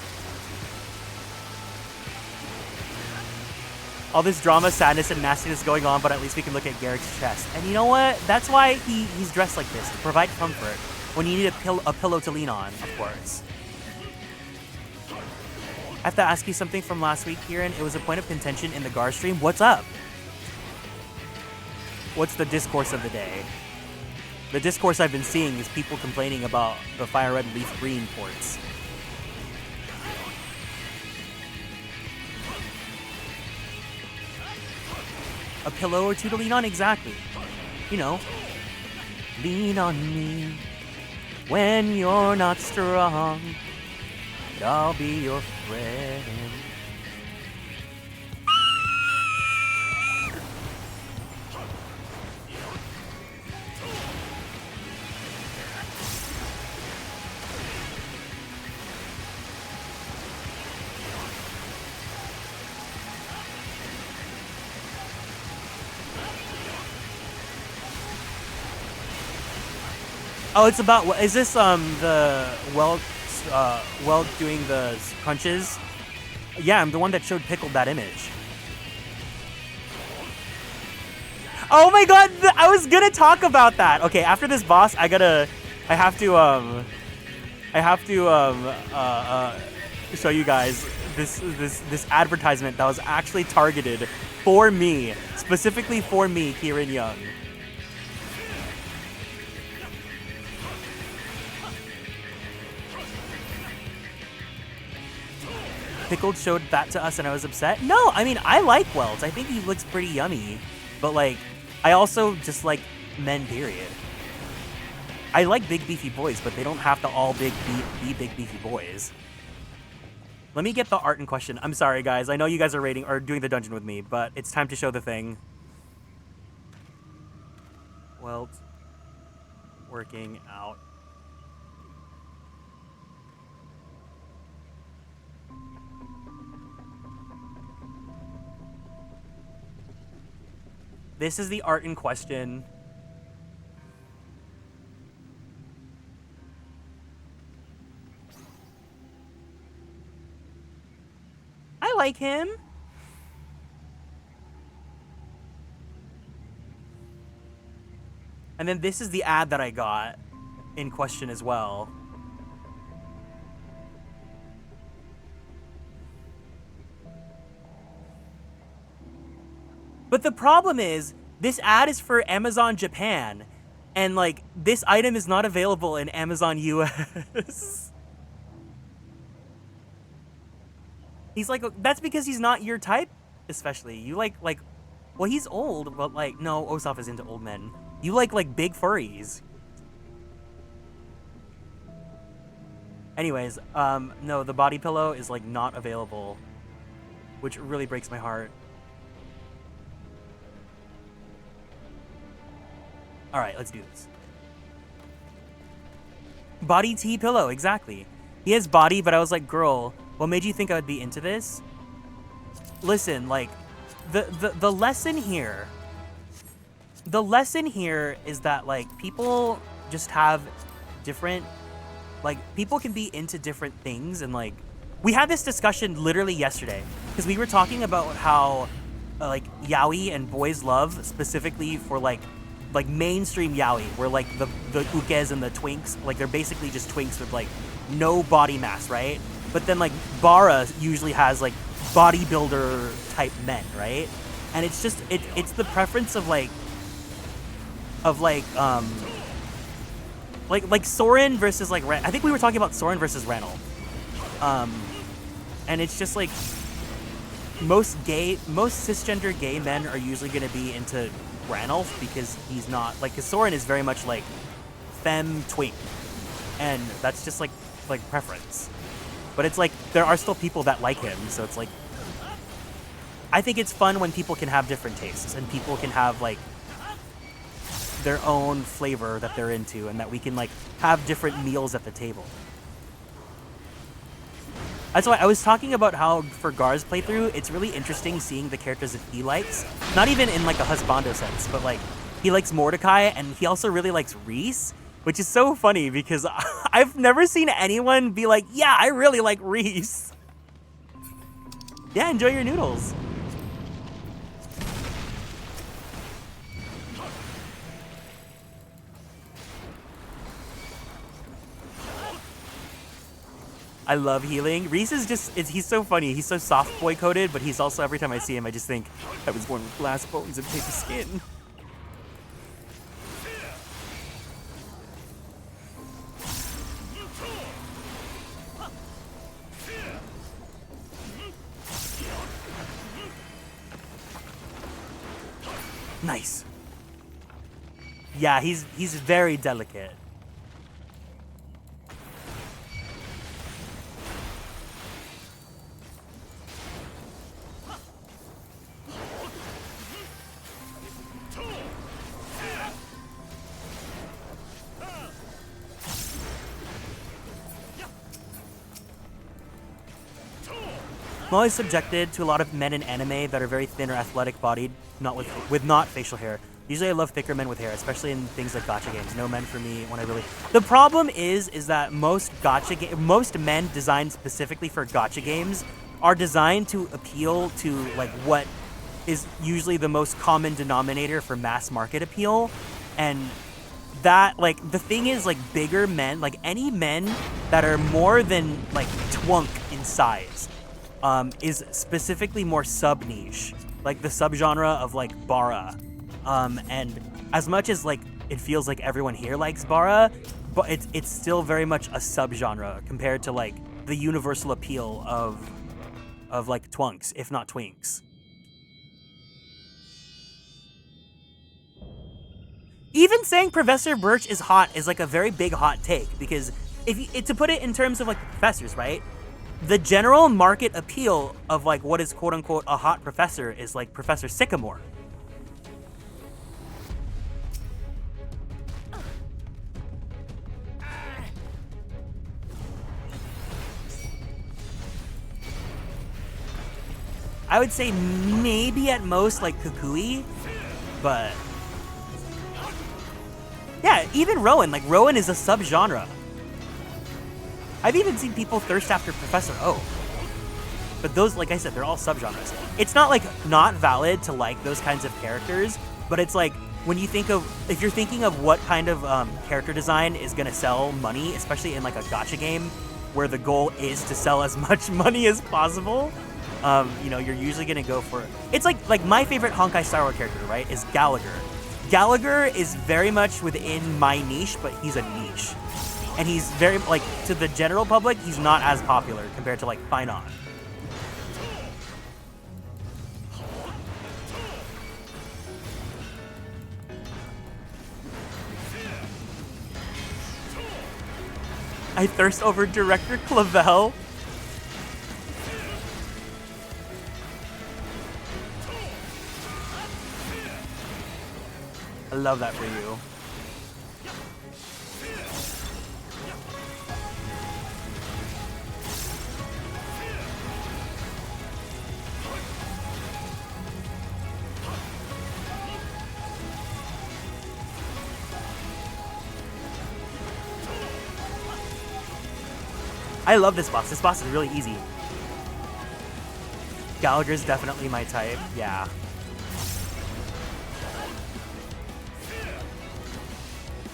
All this drama, sadness, and nastiness going on, but at least we can look at Garrick's chest. And you know what? That's why he's dressed like this, to provide comfort when you need a pillow to lean on, of course. I have to ask you something from last week, Kieran. It was a point of contention in the Gar stream. What's up? What's the discourse of the day? The discourse I've been seeing is people complaining about the Fire Red Leaf Green ports. A pillow or two to lean on? Exactly. You know, lean on me when you're not strong, and I'll be your friend. Oh, it's about, is this the Weld doing the crunches? Yeah, I'm the one that showed Pickled that image. Oh my god, I was gonna talk about that. Okay, after this boss, I have to show you guys this advertisement that was actually targeted for me, specifically for me, Kieran Young. Pickled showed that to us and I was upset. No, I mean, I like Welts. I think he looks pretty yummy. But, like, I also just like men, period. I like big, beefy boys, but they don't have to all be big, beefy boys. Let me get the art in question. I'm sorry, guys. I know you guys are rating or doing the dungeon with me, but it's time to show the thing. Welt working out. This is the art in question. I like him. And then this is the ad that I got in question as well. But the problem is, this ad is for Amazon Japan, and like, this item is not available in Amazon US. He's like, that's because he's not your type, especially. You like, well, he's old, but like, no, Osaf is into old men. You like big furries. Anyways, no, the body pillow is like not available, which really breaks my heart. All right, let's do this. Body tea pillow, exactly. He has body, but I was like, girl, what made you think I would be into this? Listen, like, the lesson here... The lesson here is that, like, people just have different... Like, people can be into different things, and, like... We had this discussion literally yesterday, because we were talking about how, like, yaoi and boys love, specifically for, like mainstream yaoi, where like the ukes and the twinks, like they're basically just twinks with like no body mass, right? But then like bara usually has like bodybuilder type men, right? And it's just it's the preference of like Soren versus like I think we were talking about Soren versus Rennell. And it's just like most cisgender gay men are usually going to be into Ranulph because he's not like, cause Soren is very much like femme twink, and that's just like preference. But it's like there are still people that like him, so it's like I think it's fun when people can have different tastes and people can have like their own flavor that they're into, and that we can like have different meals at the table. That's why I was talking about how for Gar's playthrough, it's really interesting seeing the characters that he likes. Not even in like a husbando sense, but like he likes Mordecai, and he also really likes Reese, which is so funny because I've never seen anyone be like, yeah, I really like Reese. Yeah, enjoy your noodles. I love healing. Reese is just, he's so funny. He's so soft boy coded, but he's also, every time I see him, I just think, I was born with glass bones and paper skin. Nice. Yeah, he's very delicate. I'm always subjected to a lot of men in anime that are very thin or athletic bodied, not with not facial hair. Usually I love thicker men with hair, especially in things like gacha games. No men for me when I really... The problem is that most men designed specifically for gacha games are designed to appeal to like what is usually the most common denominator for mass market appeal. And that, like, the thing is, like, bigger men, like any men that are more than like twunk in size, is specifically more sub-niche, like the subgenre of like bara. And as much as like it feels like everyone here likes bara, but it's still very much a subgenre compared to like the universal appeal of of like twunks, if not twinks. Even saying Professor Birch is hot is like a very big hot take, because if you, to put it in terms of like the professors, right? The general market appeal of like what is quote unquote a hot professor is like Professor Sycamore. I would say maybe at most like Kukui, but yeah, even Rowan. Like Rowan is a subgenre. I've even seen people thirst after Professor O. But those, like I said, they're all subgenres. It's not like not valid to like those kinds of characters, but it's like when you think of, if you're thinking of what kind of character design is gonna sell money, especially in like a gacha game where the goal is to sell as much money as possible, you know, you're usually gonna go for it. It's like my favorite Honkai Star Wars character, right, is Gallagher. Gallagher is very much within my niche, but he's a niche. And he's very, like, to the general public, he's not as popular compared to, like, Finon. I thirst over Director Clavel. I love that for you. I love this boss. This boss is really easy. Gallagher's definitely my type. Yeah.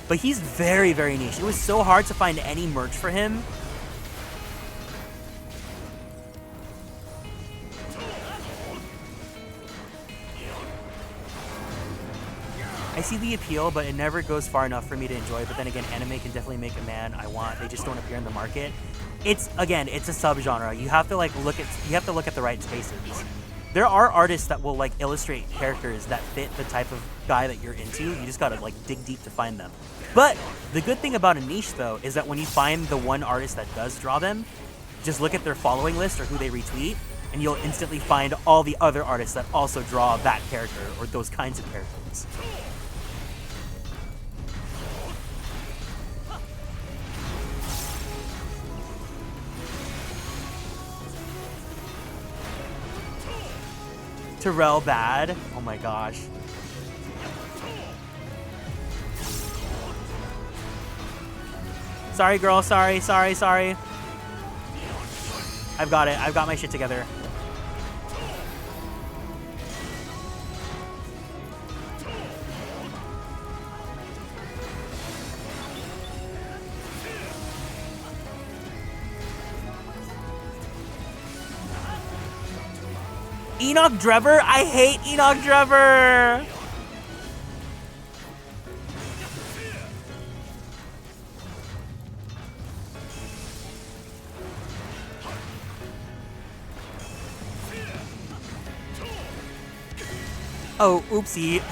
But he's very, very niche. It was so hard to find any merch for him. I see the appeal, but it never goes far enough for me to enjoy. But then again, anime can definitely make a man I want. They just don't appear in the market. It's, again, it's a subgenre. You have to like look at the right spaces. There are artists that will like illustrate characters that fit the type of guy that you're into. You just gotta like dig deep to find them. But the good thing about a niche though is that when you find the one artist that does draw them, just look at their following list or who they retweet, and you'll instantly find all the other artists that also draw that character or those kinds of characters. Terrell bad. Oh my gosh. Sorry, girl. Sorry. I've got it. I've got my shit together. Enoch Drever? I hate Enoch Drever! Oh, oopsie.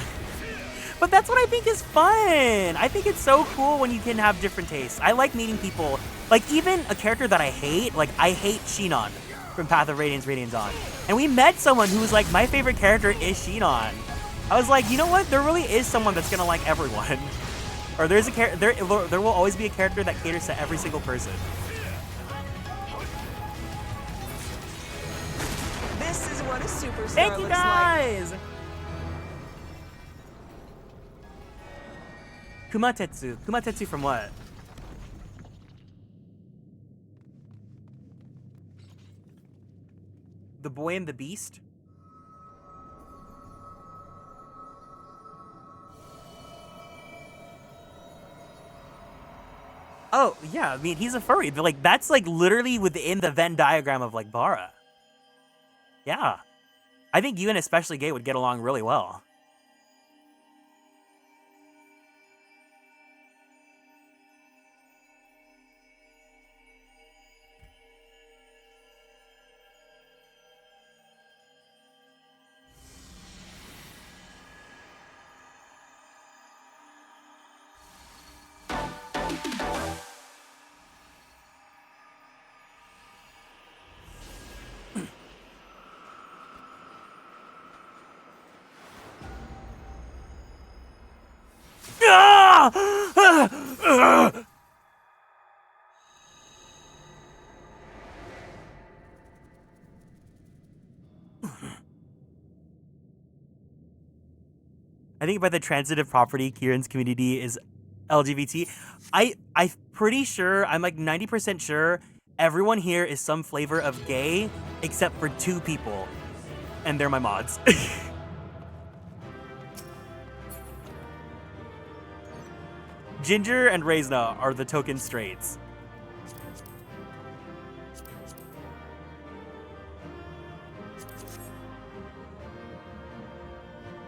But that's what I think is fun. I think it's so cool when you can have different tastes. I like meeting people. Like, even a character that I hate, like, I hate Shinon from Path of Radiance, Radiant Dawn. And we met someone who was like, my favorite character is Shinon. I was like, you know what? There really is someone that's gonna like everyone. Or there's a there will always be a character that caters to every single person. This is what a superstar Thank you looks guys! like. Kumatetsu. Kumatetsu from what? The Boy and the Beast? Oh, yeah, I mean, he's a furry. But, like, that's, like, literally within the Venn diagram of, like, Bara. Yeah. I think you and especially Gay would get along really well. I think by the transitive property, Kieran's community is LGBT. I'm pretty sure, I'm like 90% sure, everyone here is some flavor of gay, except for 2 people. And they're my mods. Ginger and Reisna are the token straights.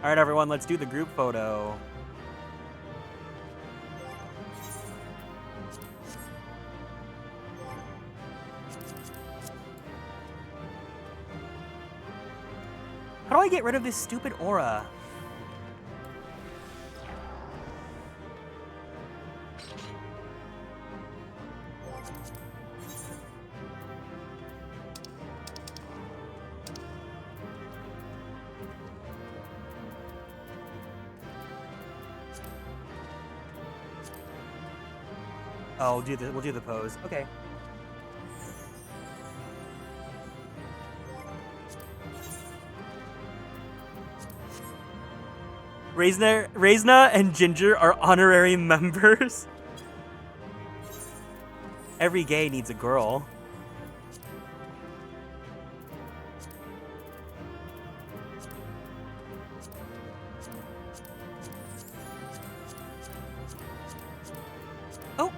All right, everyone, let's do the group photo. How do I get rid of this stupid aura? Oh, we'll do the pose. Okay. Reisna and Ginger are honorary members. Every gay needs a girl. Oh.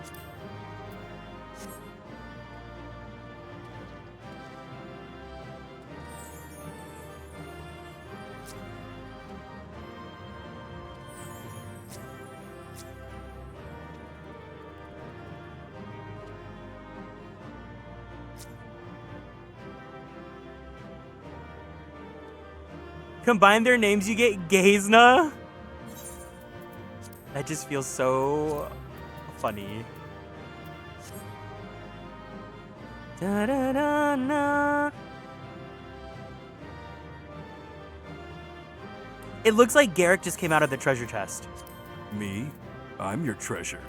Combine their names, you get Gazna. That just feels so funny. Da, da, da, da. It looks like Garrick just came out of the treasure chest. Me? I'm your treasure.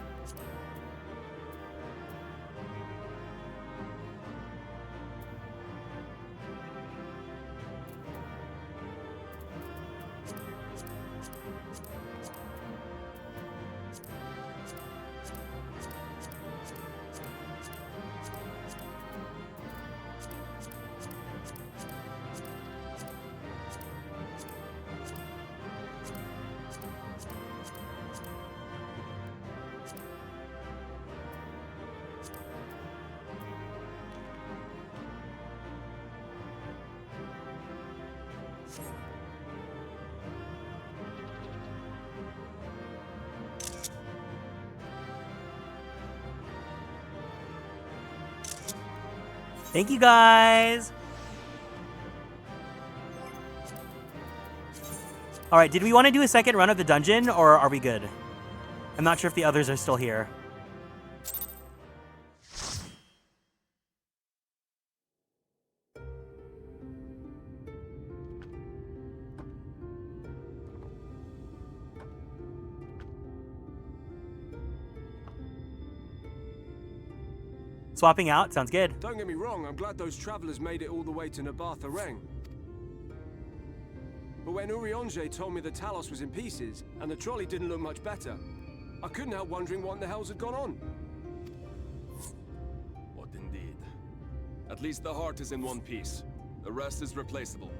Thank you, guys. All right, did we want to do a second run of the dungeon, or are we good? I'm not sure if the others are still here. Swapping out sounds good. Don't get me wrong, I'm glad those travelers made it all the way to Nabatha Reng. But when Urianger told me the Talos was in pieces, and the trolley didn't look much better, I couldn't help wondering what in the hells had gone on. What indeed? At least the heart is in one piece. The rest is replaceable.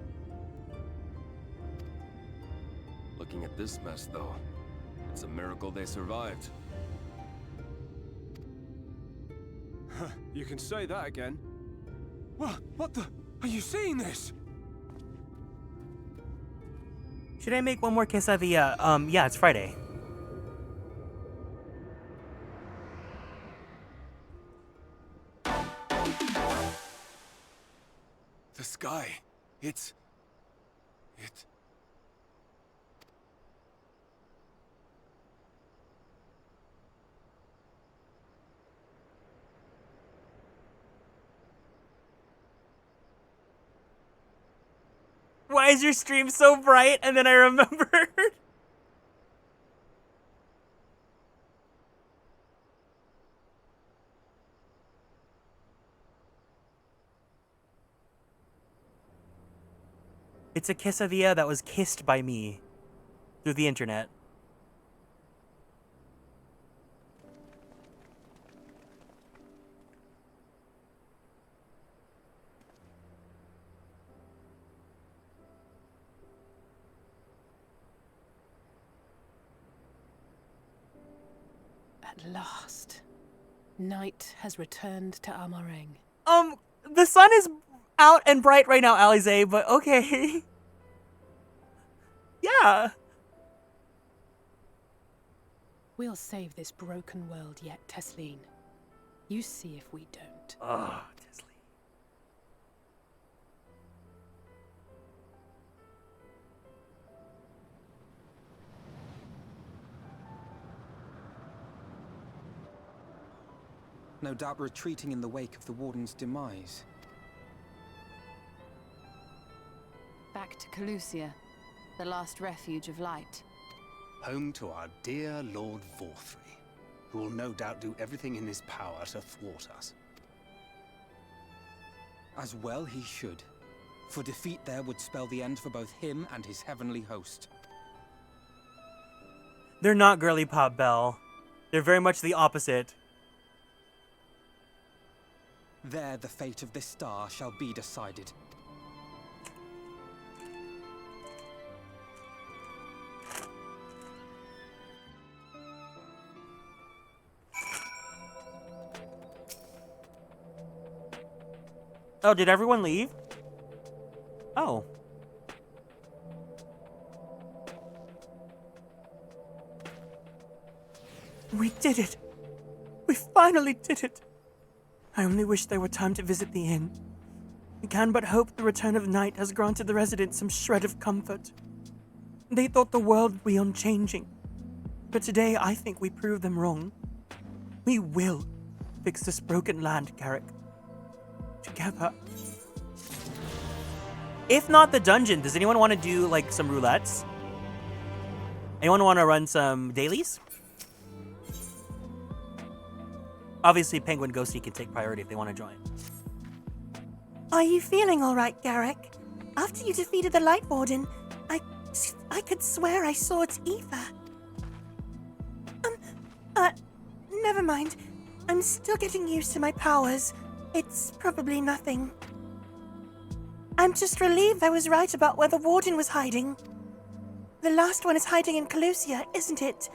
Looking at this mess, though, it's a miracle they survived. You can say that again. What the? Are you seeing this? Should I make one more quesadilla? Yeah, it's Friday. The sky. It... Why is your stream so bright? And then I remembered. It's a quesadilla that was kissed by me through the internet. At last, night has returned to Amareng. The sun is out and bright right now, Alize, but okay. Yeah. We'll save this broken world yet, Tesleen. You see if we don't. Oh, Tesleen. No doubt retreating in the wake of the Warden's demise. Back to Calusia, the last refuge of light. Home to our dear Lord Vorthry, who will no doubt do everything in his power to thwart us. As well he should, for defeat there would spell the end for both him and his heavenly host. They're not girly pop, Belle. They're very much the opposite. There the fate of this star shall be decided. Oh, did everyone leave? Oh. We did it. We finally did it. I only wish there were time to visit the inn. We can but hope the return of night has granted the residents some shred of comfort. They thought the world would be unchanging. But today I think we proved them wrong. We will fix this broken land, Garrick. Together. If not the dungeon, does anyone want to do like some roulettes? Anyone want to run some dailies? Obviously, Penguin Ghosty can take priority if they want to join. Are you feeling all right, Garrick? After you defeated the Light Warden, I could swear I saw its ether. Never mind. I'm still getting used to my powers. It's probably nothing. I'm just relieved I was right about where the Warden was hiding. The last one is hiding in Calusia, isn't it?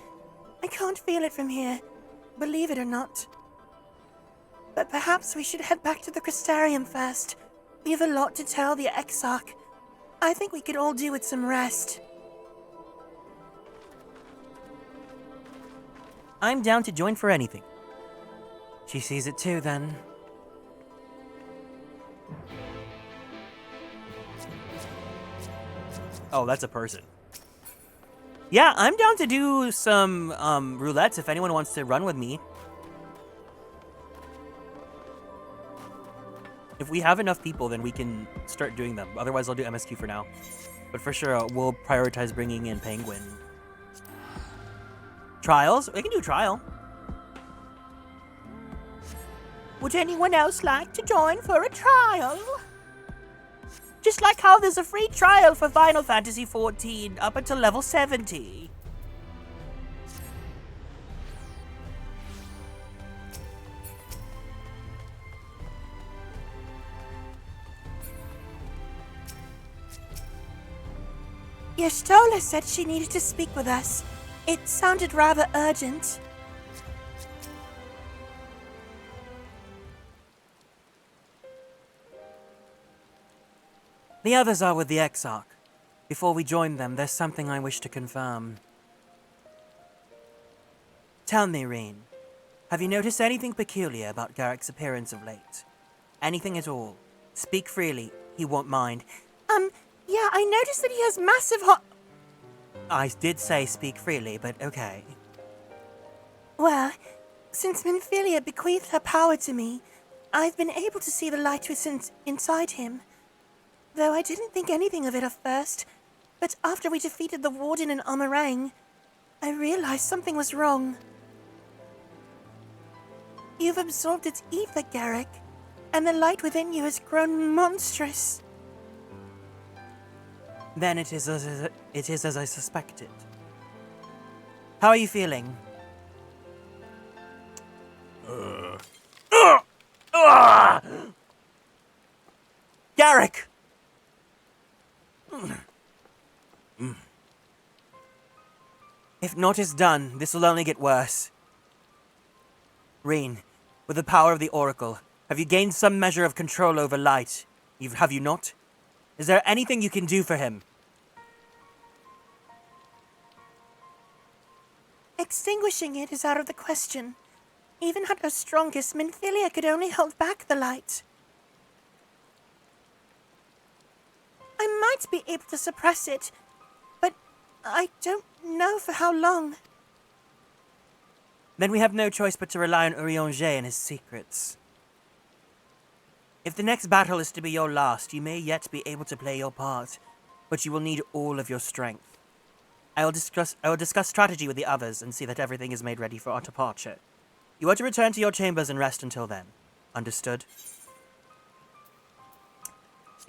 I can't feel it from here, believe it or not. But perhaps we should head back to the Crystarium first. We have a lot to tell the Exarch. I think we could all do with some rest. I'm down to join for anything. She sees it too, then. Oh, that's a person. Yeah, I'm down to do some roulettes if anyone wants to run with me. If we have enough people, then we can start doing them. Otherwise, I'll do MSQ for now. But for sure, we'll prioritize bringing in Penguin. Trials? We can do trial. Would anyone else like to join for a trial? Just like how there's a free trial for Final Fantasy XIV up until level 70. Yestola said she needed to speak with us. It sounded rather urgent. The others are with the Exarch. Before we join them, there's something I wish to confirm. Tell me, Reen, have you noticed anything peculiar about Garrick's appearance of late? Anything at all? Speak freely, he won't mind. Yeah, I noticed that he has massive I did say speak freely, but okay. Well, since Minfilia bequeathed her power to me, I've been able to see the light within inside him. Though I didn't think anything of it at first, but after we defeated the Warden in Amareng, I realized something was wrong. You've absorbed its ether, Garrick, and the light within you has grown monstrous. Then it is as I suspected. How are you feeling? Garrick! If naught is done, this will only get worse. Reen, with the power of the Oracle, have you gained some measure of control over light? Have you not? Is there anything you can do for him? Extinguishing it is out of the question. Even at her strongest, Minfilia could only hold back the light. I might be able to suppress it, but I don't know for how long. Then we have no choice but to rely on Urianger and his secrets. If the next battle is to be your last, you may yet be able to play your part, but you will need all of your strength. I will discuss strategy with the others and see that everything is made ready for our departure. You are to return to your chambers and rest until then. Understood?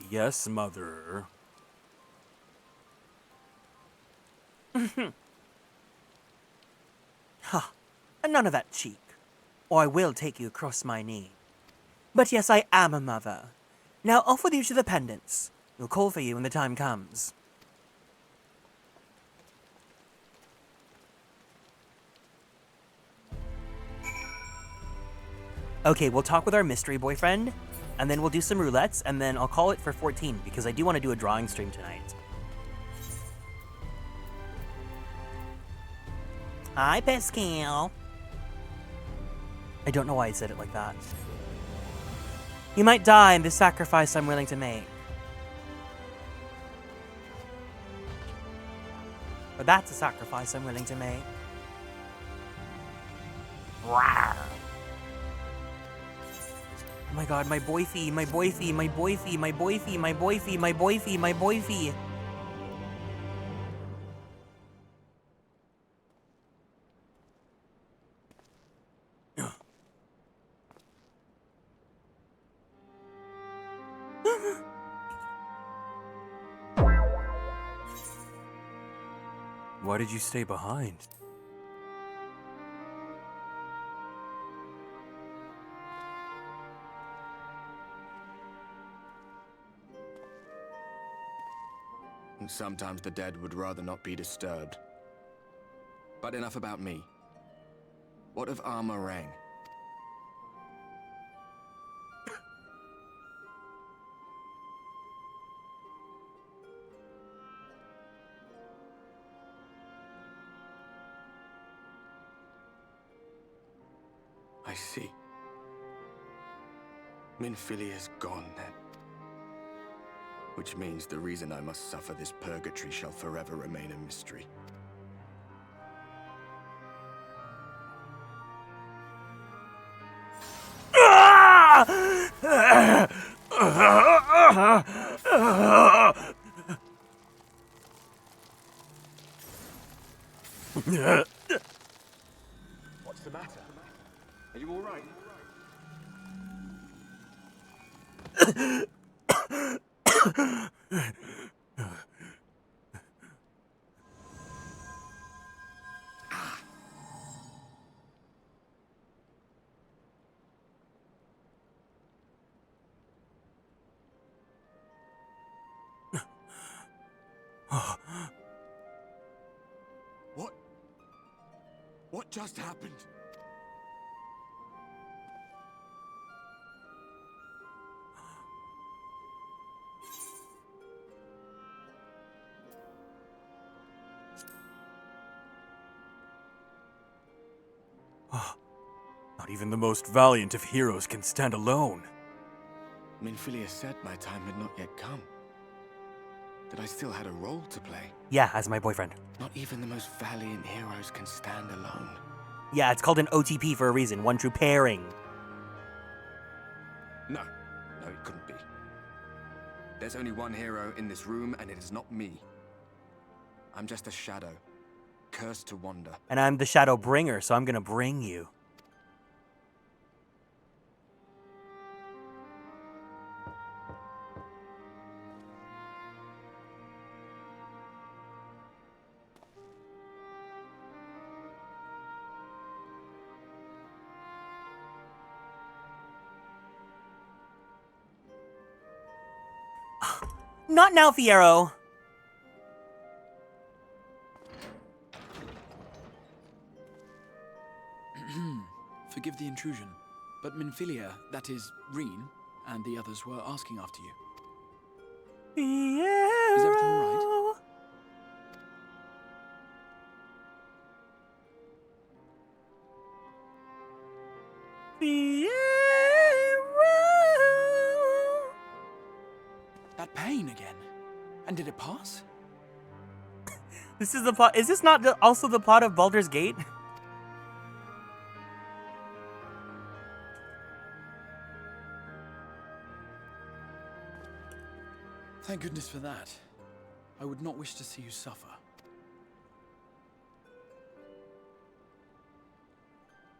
Yes, Mother. Ha! And none of that cheek, or I will take you across my knee. But yes, I am a mother. Now off with you to the pendants. We'll call for you when the time comes. Okay, we'll talk with our mystery boyfriend, and then we'll do some roulettes, and then I'll call it for 14, because I do want to do a drawing stream tonight. Hi, Pascal. I don't know why I said it like that. You might die in this sacrifice I'm willing to make. But that's a sacrifice I'm willing to make. Rawr. Oh my god, my boyfie, my boyfie, my boyfie, my boyfie, my boyfie, my boyfie, my boyfie. Why did you stay behind? And sometimes the dead would rather not be disturbed. But enough about me. What of Armorang? I see. Minfilia's gone then. Which means the reason I must suffer this purgatory shall forever remain a mystery. What's the matter? Are you all right? What just happened? Not even the most valiant of heroes can stand alone. Minfilia said my time had not yet come. That I still had a role to play. Yeah, as my boyfriend. Not even the most valiant heroes can stand alone. Yeah, it's called an OTP for a reason. One true pairing. No, it couldn't be. There's only one hero in this room, and it is not me. I'm just a shadow, cursed to wander. And I'm the Shadowbringer, so I'm gonna bring you. Not now, Fiero. Forgive the intrusion, but Minfilia, that is, Reen, and the others were asking after you. Fiero. Is everything all right? Fiero. That pain again. And did it pass? This is the plot. Is this not also the plot of Baldur's Gate? Thank goodness for that. I would not wish to see you suffer.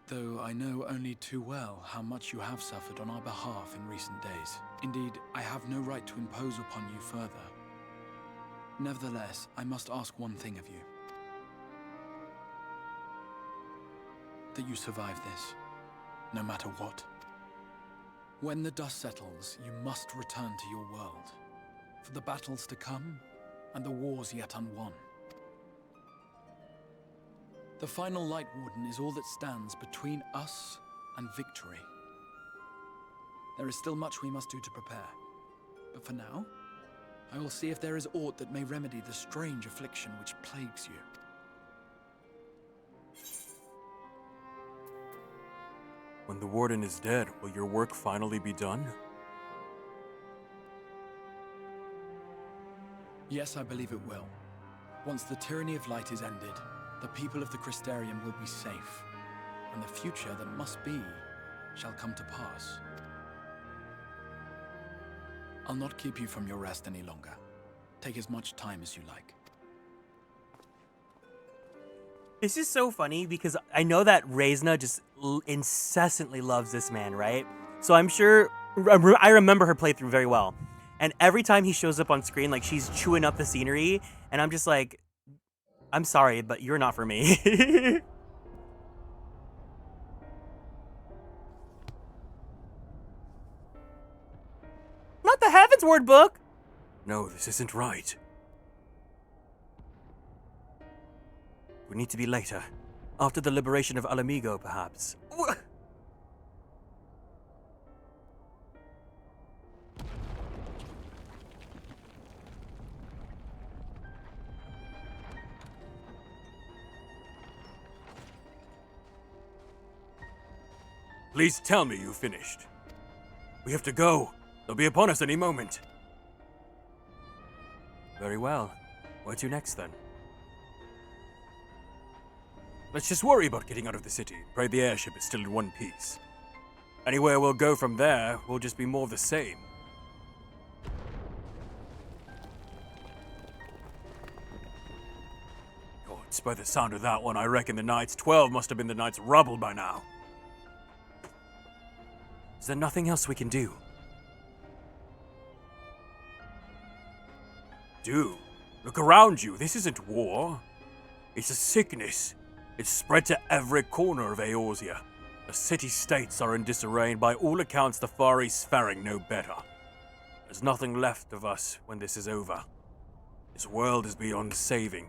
Though I know only too well how much you have suffered on our behalf in recent days. Indeed, I have no right to impose upon you further. Nevertheless, I must ask one thing of you. That you survive this, no matter what. When the dust settles, you must return to your world, for the battles to come and the wars yet unwon. The final Light Warden is all that stands between us and victory. There is still much we must do to prepare, but for now, I will see if there is aught that may remedy the strange affliction which plagues you. When the Warden is dead, will your work finally be done? Yes, I believe it will. Once the tyranny of light is ended, the people of the Crystarium will be safe, and the future that must be shall come to pass. I'll not keep you from your rest any longer. Take as much time as you like. This is so funny because I know that Reisna just incessantly loves this man, right? So I'm sure, I remember her playthrough very well. And every time he shows up on screen, like, she's chewing up the scenery, and I'm just like, I'm sorry, but you're not for me. Not the Heavens Word book! No, this isn't right. We need to be later. After the liberation of Alamigo, perhaps. Please tell me you finished. We have to go. They'll be upon us any moment. Very well. Where to next, then? Let's just worry about getting out of the city. Pray the airship is still in one piece. Anywhere we'll go from there will just be more of the same. God, by the sound of that one, I reckon the Knight's 12 must have been the Knight's rubble by now. Is there nothing else we can do? Look around you. This isn't war. It's a sickness. It's spread to every corner of Eorzea. The city-states are in disarray, and by all accounts the Far East's faring no better. There's nothing left of us when this is over. This world is beyond saving.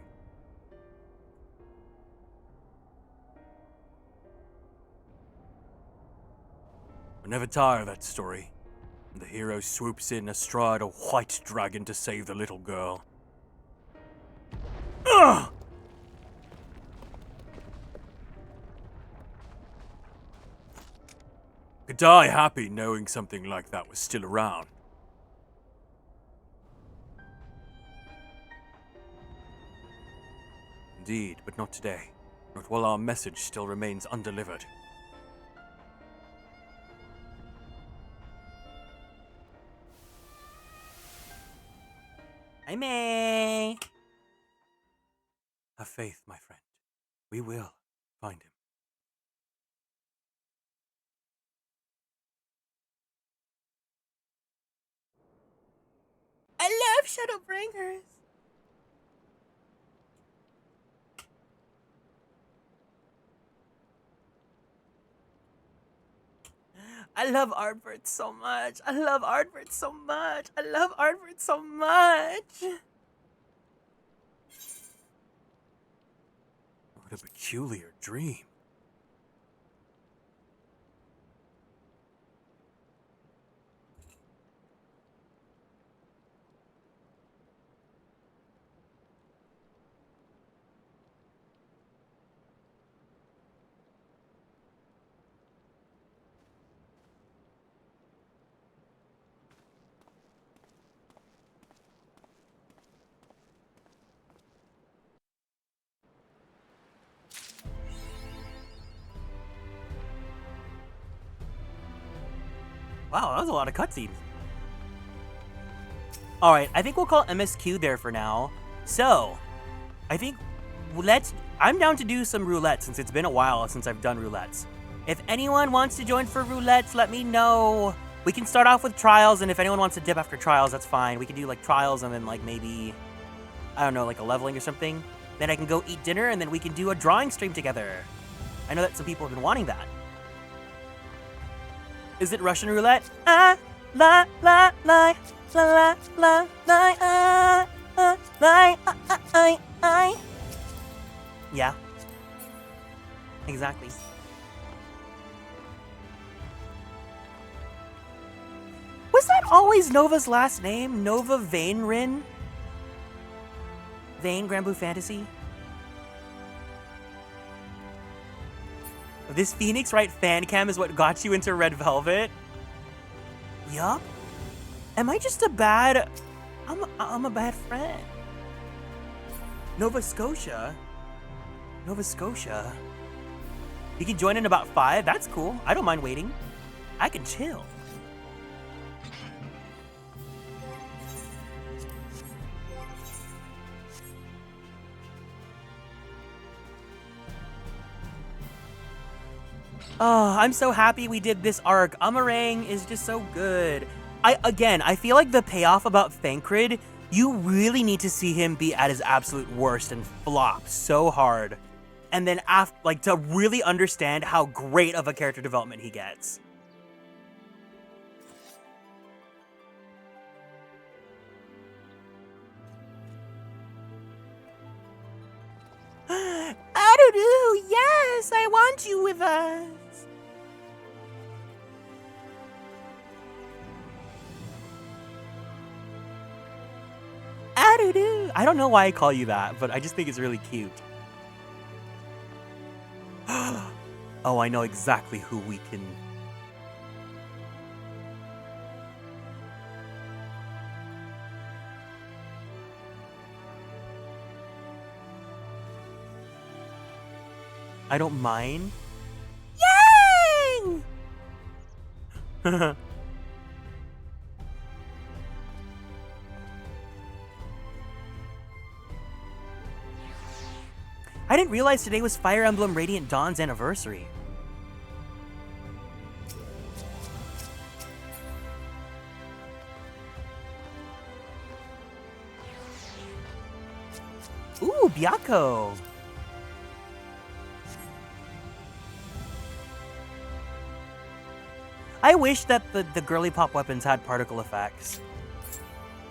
I never tire of that story. And the hero swoops in astride a white dragon to save the little girl. Ugh! Could die happy knowing something like that was still around. Indeed, but not today. Not while our message still remains undelivered. I may. Have faith, my friend. We will find him. I love Shadowbringers. I love Artford so much. I love Artford so much. I love Artford so much. What a peculiar dream. Wow, that was a lot of cutscenes. Alright, I think we'll call MSQ there for now. So, I think I'm down to do some roulette since it's been a while since I've done roulettes. If anyone wants to join for roulettes, let me know. We can start off with trials, and if anyone wants to dip after trials, that's fine. We can do like trials and then like maybe, I don't know, like a leveling or something. Then I can go eat dinner and then we can do a drawing stream together. I know that some people have been wanting that. Is it Russian roulette? La la la la la la la. Yeah. Exactly. Was that always Nova's last name? Nova Vainrin? Vain Granblue Fantasy? This Phoenix Wright fan cam is what got you into Red Velvet? Yup. Am I just a bad... I'm a bad friend. Nova Scotia? Nova Scotia? You can join in about 5? That's cool. I don't mind waiting. I can chill. Oh, I'm so happy we did this arc. Amarang is just so good. I feel like the payoff about Thancred, you really need to see him be at his absolute worst and flop so hard. And then to really understand how great of a character development he gets. Adudu, yes, I want you with us. Adudu. I don't know why I call you that, but I just think it's really cute. Oh, I know exactly who we can... I don't mind. Yang! I didn't realize today was Fire Emblem Radiant Dawn's anniversary. Ooh, Byakko. I wish that the girly pop weapons had particle effects.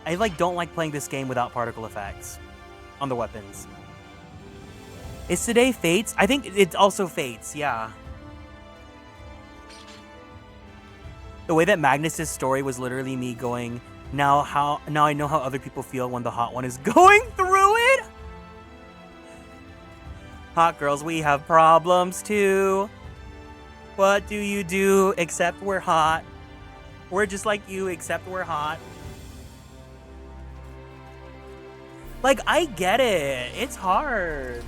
I don't like playing this game without particle effects on the weapons. Is today Fates? I think it's also Fates, yeah. The way that Magnus's story was literally me going, now I know how other people feel when the hot one is going through it. Hot girls, we have problems too. What do you do except we're hot? We're just like you except we're hot. I get it. It's hard.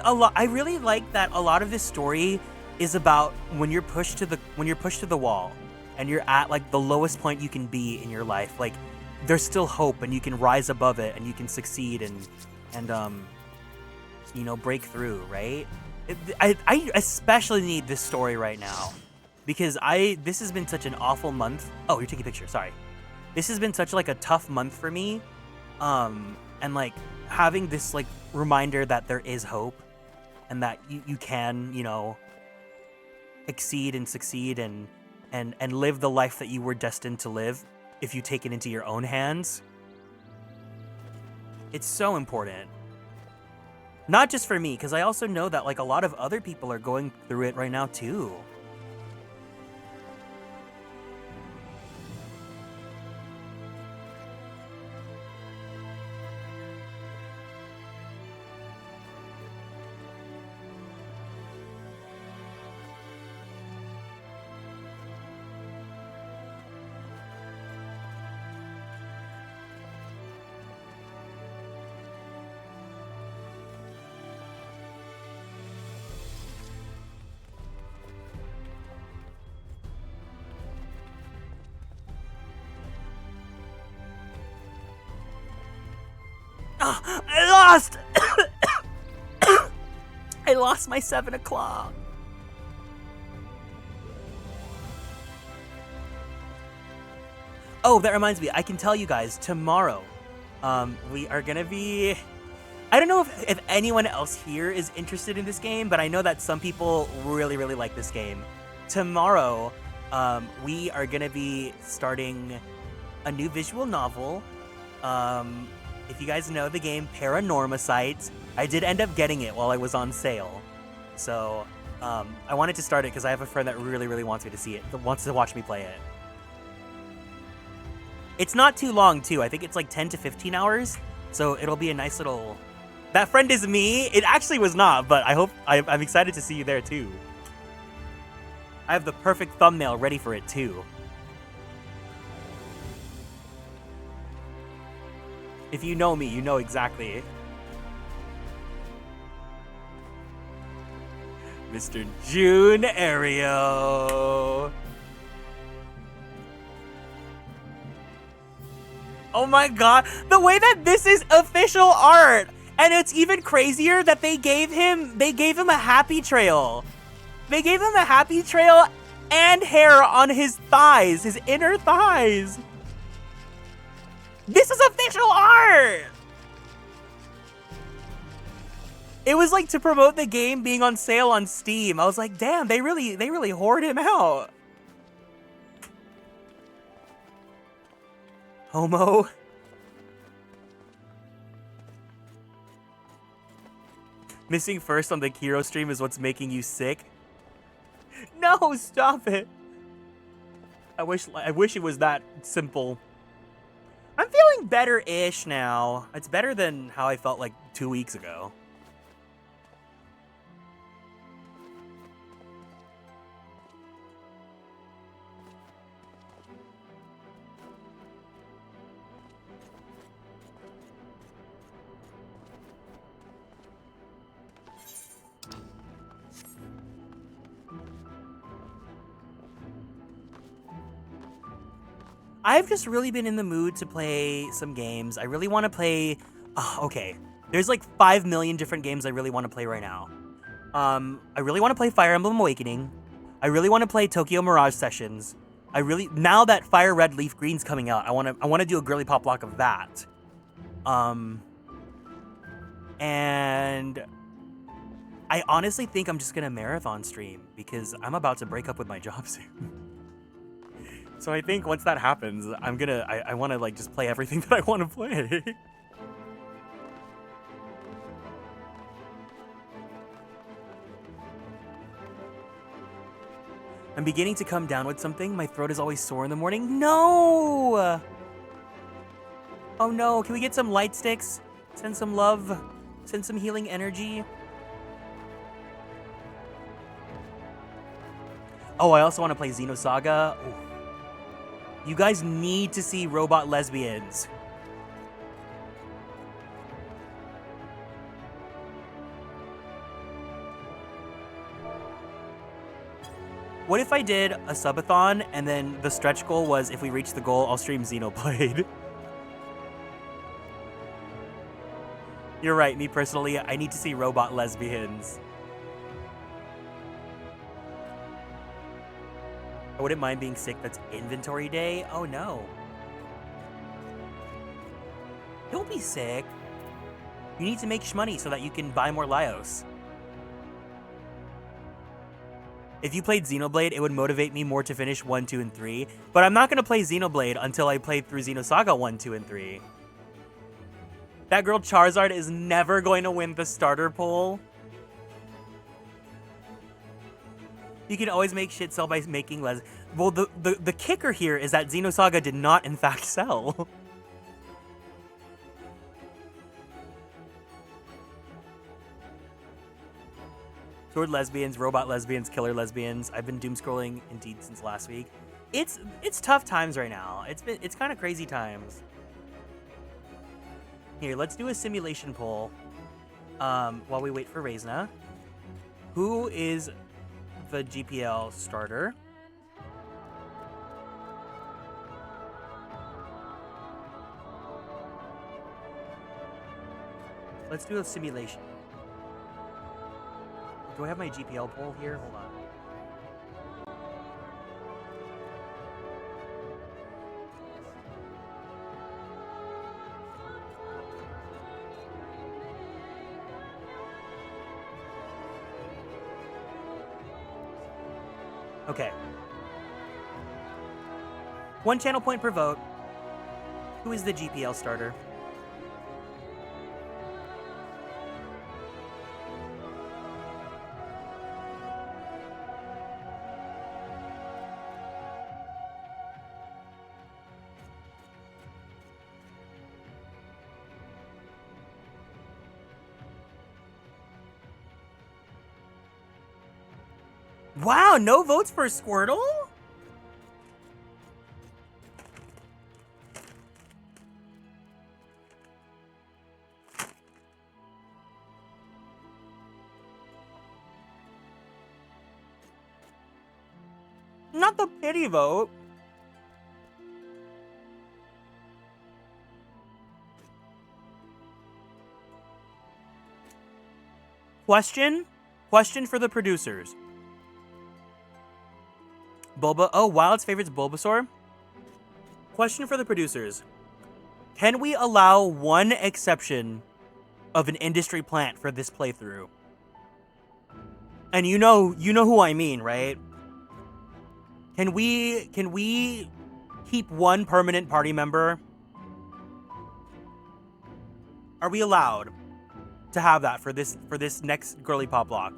I really like that a lot of this story is about when you're pushed to the wall and you're at the lowest point you can be in your life. There's still hope and you can rise above it and you can succeed and break through, right? I especially need this story right now because this has been such an awful month. Oh, you're taking a picture. Sorry. This has been such a tough month for me. And having this reminder that there is hope and that you can, exceed and succeed and live the life that you were destined to live if you take it into your own hands. It's so important. Not just for me, because I also know that like a lot of other people are going through it right now too. I lost! I lost my 7 o'clock. Oh, that reminds me. I can tell you guys, tomorrow, we are gonna be... I don't know if anyone else here is interested in this game, but I know that some people really, really like this game. Tomorrow, we are gonna be starting a new visual novel. If you guys know the game Paranormasight, I did end up getting it while I was on sale. So, I wanted to start it because I have a friend that really, really wants me to see it, that wants to watch me play it. It's not too long, too. I think it's like 10 to 15 hours, so it'll be a nice little... That friend is me. It actually was not, but I'm excited to see you there, too. I have the perfect thumbnail ready for it, too. If you know me, you know exactly. Mr. June Aereo. Oh my god, the way that this is official art! And it's even crazier that they gave him a happy trail. They gave him a happy trail and hair on his thighs, his inner thighs. This is official art! It was like to promote the game being on sale on Steam. I was like, damn, they really hoard him out. Homo. Missing first on the Kiro stream is what's making you sick. No, stop it. I wish it was that simple. I'm feeling better-ish now. It's better than how I felt like 2 weeks ago. I've just really been in the mood to play some games. I really want to play... okay. There's like 5 million different games I really want to play right now. I really want to play Fire Emblem Awakening. I really want to play Tokyo Mirage Sessions. Now that Fire Red Leaf Green's coming out, I want to do a girly pop lock of that. And I honestly think I'm just going to marathon stream because I'm about to break up with my job soon. So I think once that happens, I want to like just play everything that I want to play. I'm beginning to come down with something. My throat is always sore in the morning. No! Oh no, can we get some light sticks? Send some love. Send some healing energy. Oh, I also want to play Xenosaga. Ooh. You guys need to see Robot Lesbians. What if I did a subathon and then the stretch goal was if we reach the goal, I'll stream Xenoblade? You're right, me personally, I need to see Robot Lesbians. I wouldn't mind being sick. That's inventory day. Oh no. Don't be sick. You need to make shmoney so that you can buy more Lyos. if you played Xenoblade, it would motivate me more to finish 1, 2, and 3. But I'm not going to play Xenoblade until I play through Xenosaga 1, 2, and 3. That girl Charizard is never going to win the starter poll. You can always make shit sell by making less. Well, the kicker here is that Xenosaga did not, in fact, sell. Sword lesbians, robot lesbians, killer lesbians. I've been doom scrolling indeed since last week. It's tough times right now. It's kind of crazy times. Here, let's do a simulation poll. While we wait for Reisna. Who is the GPL starter? Let's do a simulation. Do I have my GPL poll here? Hold on. Okay. 1 channel point per vote. Who is the GPL starter? Wow, no votes for Squirtle? Not the pity vote. Question for the producers. Wild's favorite's Bulbasaur? Question for the producers. Can we allow one exception of an industry plant for this playthrough? And you know who I mean, right? Can we keep one permanent party member? Are we allowed to have that for this next girly pop block?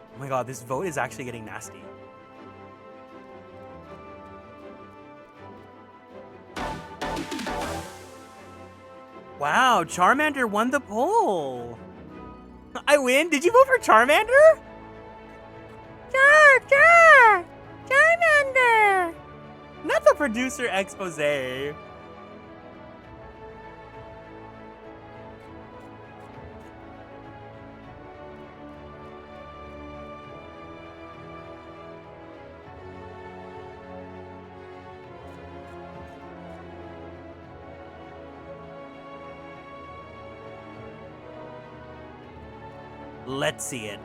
Oh my god, this vote is actually getting nasty. Wow, Charmander won the poll. I win? Did you vote for Charmander? Charmander! That's a producer expose. Let's see it.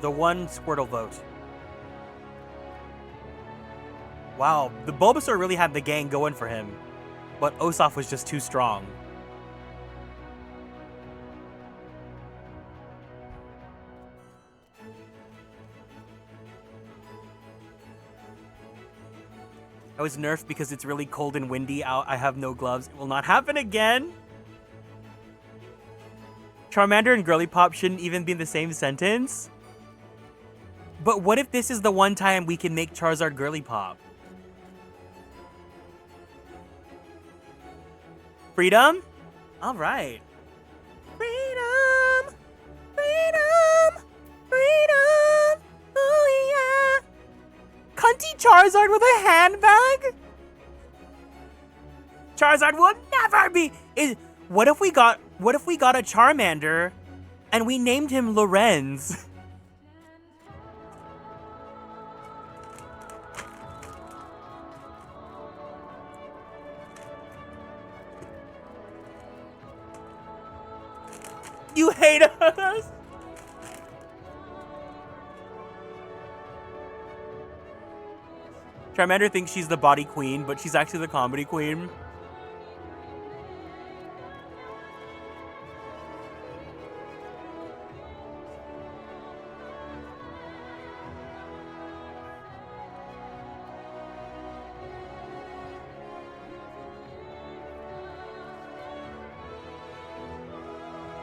The one Squirtle vote. Wow, the Bulbasaur really had the gang going for him, but Osaf was just too strong. I was nerfed because it's really cold and windy out. I have no gloves. It will not happen again. Charmander and Girly Pop shouldn't even be in the same sentence. But what if this is the one time we can make Charizard Girly Pop? Freedom? All right. Freedom! Freedom! Freedom! Oh yeah! Cunty Charizard with a handbag? Charizard will never be... What if we got a Charmander And we named him Lorenz. You hate us? Charmander thinks she's the body queen, but she's actually the comedy queen.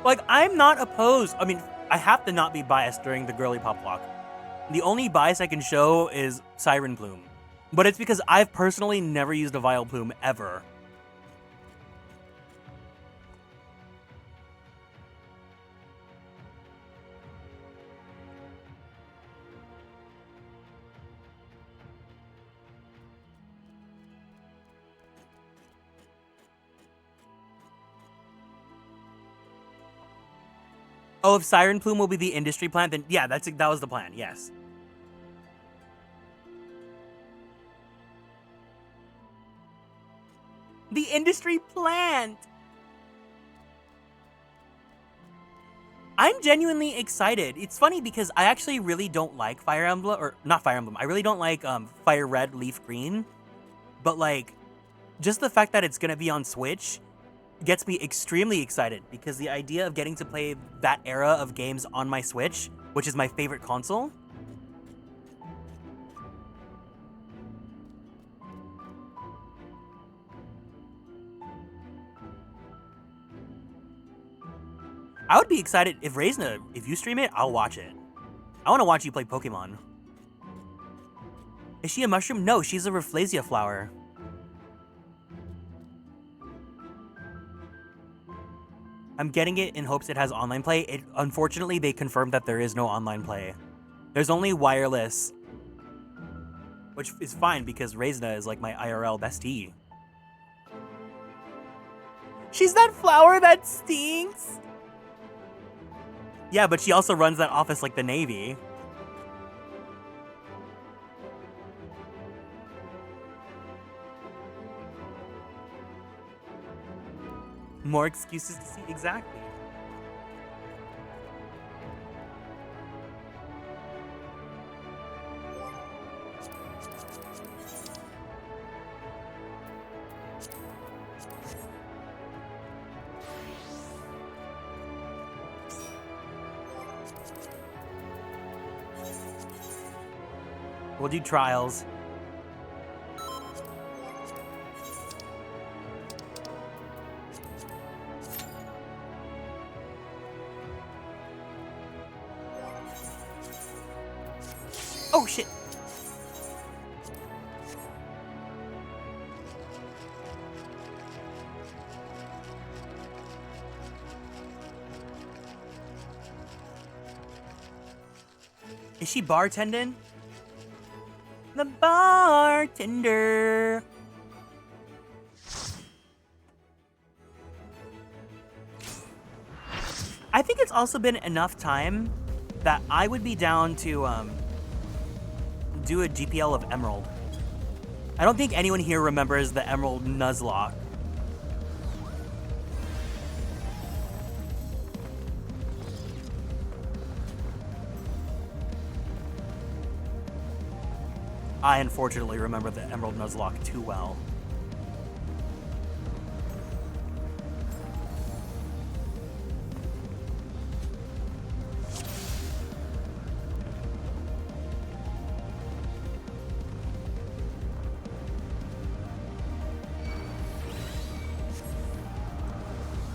Like, I'm not opposed. I mean, I have to not be biased during the girly pop walk. The only bias I can show is Siren Plume. But it's because I've personally never used a Vile Plume ever. Oh, if Siren Plume will be the industry plant, then yeah, that was the plan, yes. The industry plant! I'm genuinely excited. It's funny because I actually really don't like Fire Emblem, or not Fire Emblem, I really don't like Fire Red, Leaf Green. But like, just the fact that it's gonna be on Switch gets me extremely excited because the idea of getting to play that era of games on my Switch, which is my favorite console, I would be excited if Reisna, if you stream it, I'll watch it. I want to watch you play Pokemon. Is she a mushroom? No, she's a Rafflesia flower. I'm getting it in hopes it has online play. Unfortunately, they confirmed that there is no online play. There's only wireless, which is fine because Reisna is like my IRL bestie. She's that flower that stinks. Yeah, but she also runs that office like the Navy. More excuses to see exactly. We'll do trials. Oh shit. Is she bartending? The bartender. I think it's also been enough time that I would be down to do a GPL of Emerald. I don't think anyone here remembers the Emerald Nuzlocke. I unfortunately remember the Emerald Nuzlocke too well.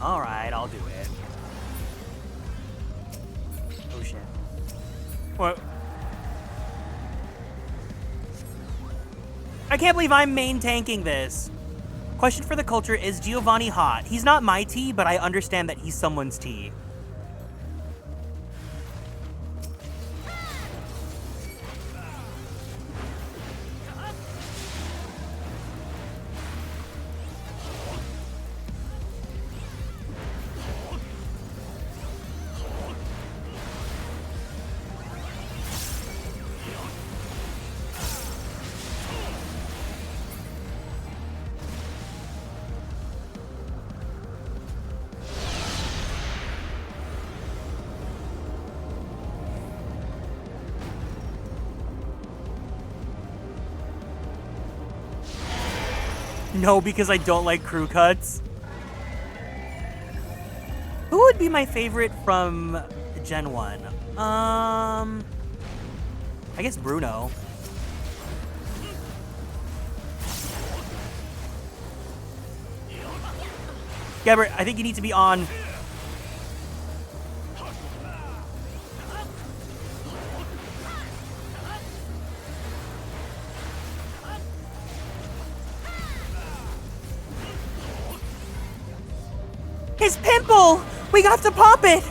Alright, I'll do it. Oh shit. What? I can't believe I'm main tanking this. Question for the culture, is Giovanni hot? He's not my tea, but I understand that he's someone's tea. No, because I don't like crew cuts. Who would be my favorite from Gen 1? I guess Bruno. Gabbert, I think you need to be on. His pimple! We got to pop it!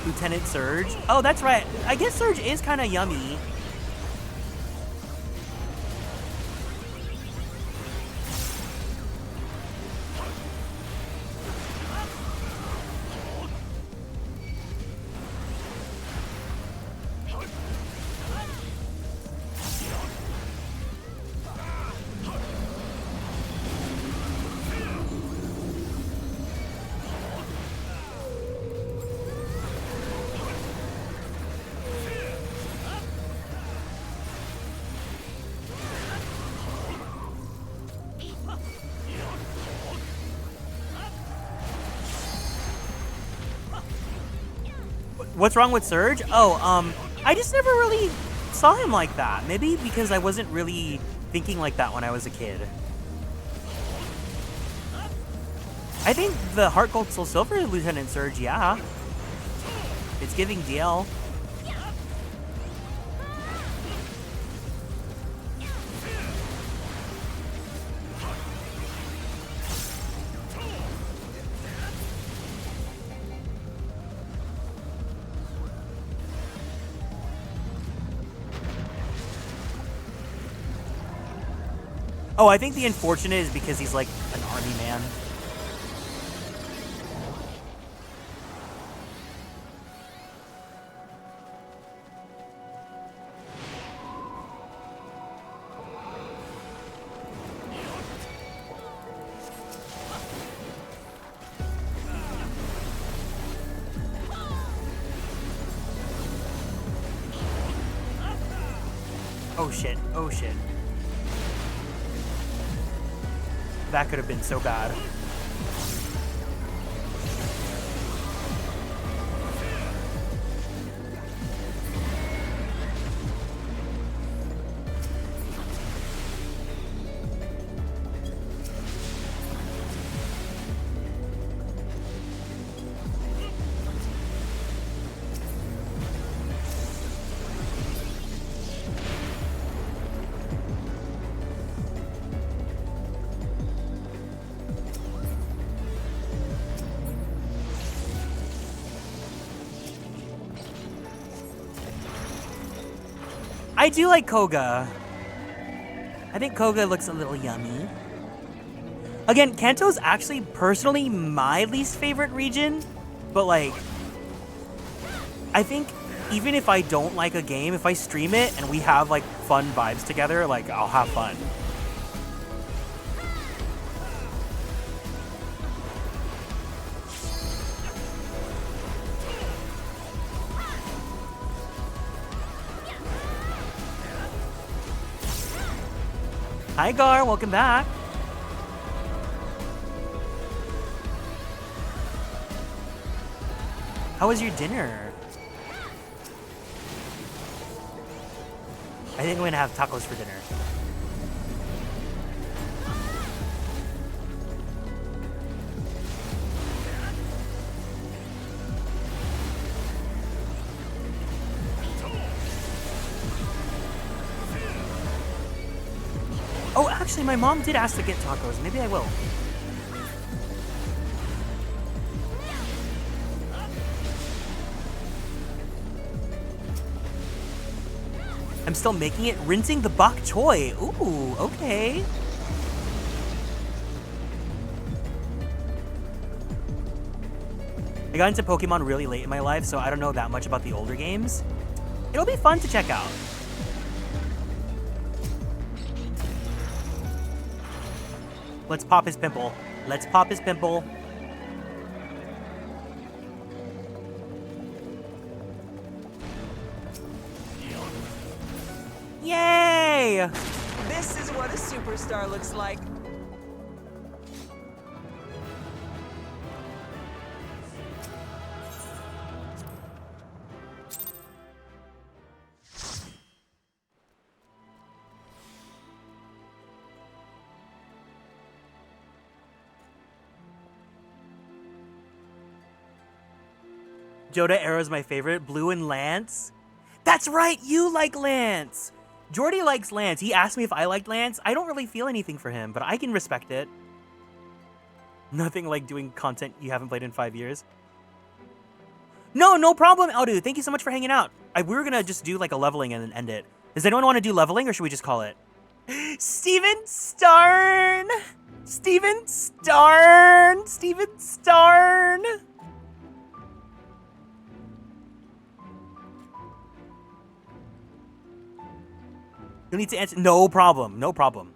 Lieutenant Surge. Oh, that's right. I guess Surge is kind of yummy. What's wrong with Surge? Oh, I just never really saw him like that. Maybe because I wasn't really thinking like that when I was a kid. I think the Heart Gold Soul Silver Lieutenant Surge, yeah. It's giving DL. Oh, I think the unfortunate is because he's like an army man. Oh shit, oh shit. That could have been so bad. I do like Koga. I think Koga looks a little yummy. Again, Kanto's actually personally my least favorite region, but like, I think even if I don't like a game, if I stream it and we have like fun vibes together, like I'll have fun. Hi Gar, welcome back. How was your dinner? I think I'm gonna have tacos for dinner. Oh, actually, my mom did ask to get tacos. Maybe I will. I'm still making it. Rinsing the bok choy. Ooh, okay. I got into Pokemon really late in my life, so I don't know that much about the older games. It'll be fun to check out. Let's pop his pimple. Let's pop his pimple. Yay! This is what a superstar looks like. Joda Arrow's my favorite. Blue and Lance. That's right, you like Lance. Jordy likes Lance. He asked me if I liked Lance. I don't really feel anything for him, but I can respect it. Nothing like doing content you haven't played in 5 years. No problem, Aldu. Thank you so much for hanging out. We were gonna just do like a leveling and then end it. Does anyone want to do leveling or should we just call it? Steven Starn! Steven Starn! Steven Starn! You'll need to answer. No problem. No problem.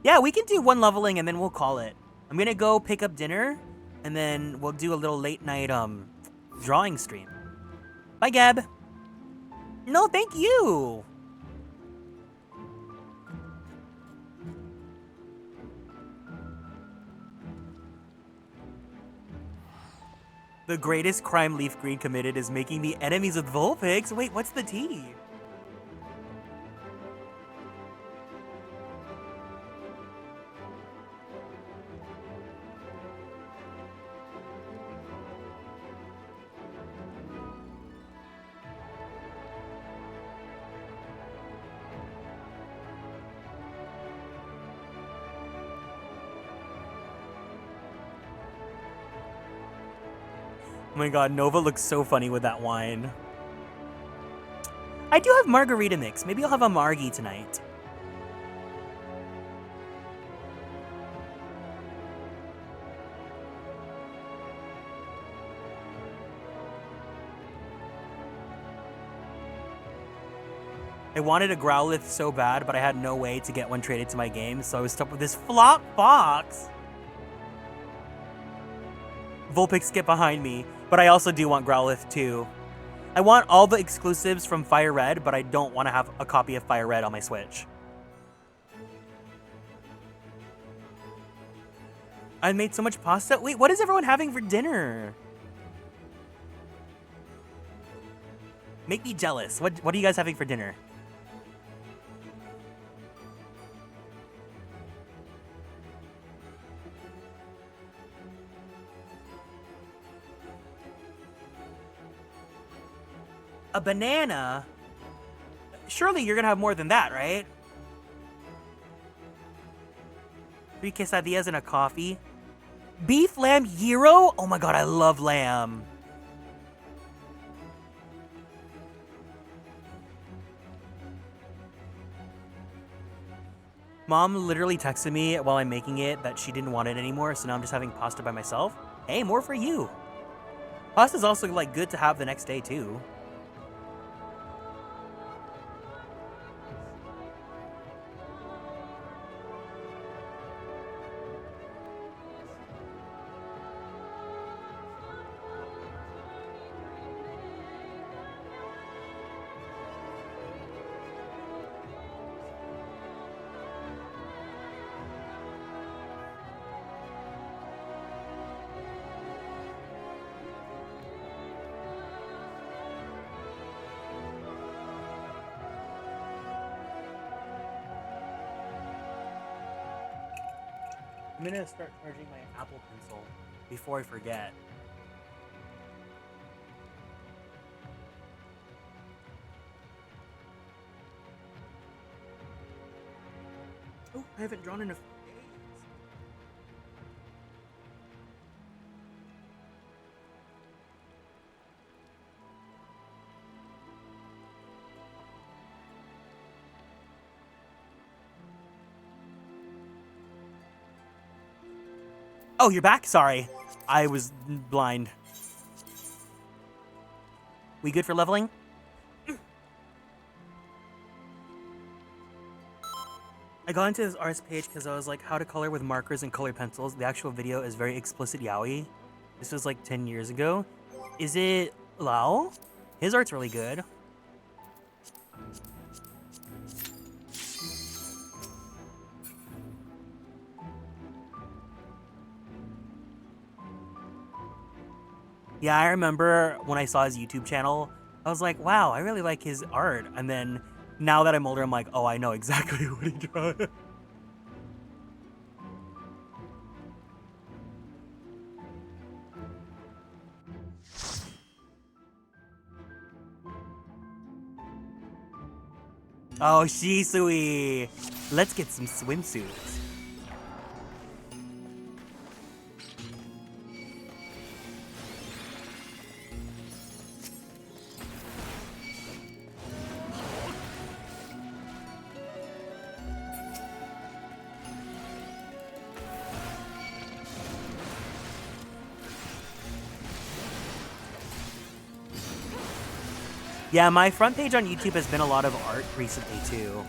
Yeah, we can do one leveling and then we'll call it. I'm gonna go pick up dinner and then we'll do a little late night drawing stream. Bye, Gab. No, thank you. The greatest crime Leaf Green committed is making me enemies with Vulpix. Wait, what's the tea? Oh my god, Nova looks so funny with that wine. I do have margarita mix. Maybe I'll have a margie tonight. I wanted a Growlithe so bad, but I had no way to get one traded to my game, so I was stuck with this flop fox. Vulpix, get behind me. But I also do want Growlithe too. I want all the exclusives from Fire Red, but I don't want to have a copy of Fire Red on my Switch. I made so much pasta. Wait, what is everyone having for dinner? Make me jealous. What are you guys having for dinner? A banana? Surely you're gonna have more than that, right? 3 quesadillas and a coffee. Beef lamb gyro? Oh my god, I love lamb. Mom literally texted me while I'm making it that she didn't want it anymore, so now I'm just having pasta by myself. Hey, more for you. Pasta's also like good to have the next day too. I'm gonna start charging my Apple Pencil before I forget. Oh, I haven't drawn in a few days. Oh, you're back? Sorry. I was blind. We good for leveling? I got into this artist page because I was like, how to color with markers and color pencils. The actual video is very explicit yaoi. This was like 10 years ago. Is it Lao? His art's really good. Yeah, I remember when I saw his YouTube channel, I was like, wow, I really like his art. And then now that I'm older, I'm like, oh, I know exactly what he drew. Oh, Shisui! Let's get some swimsuits. Yeah, my front page on YouTube has been a lot of art recently, too.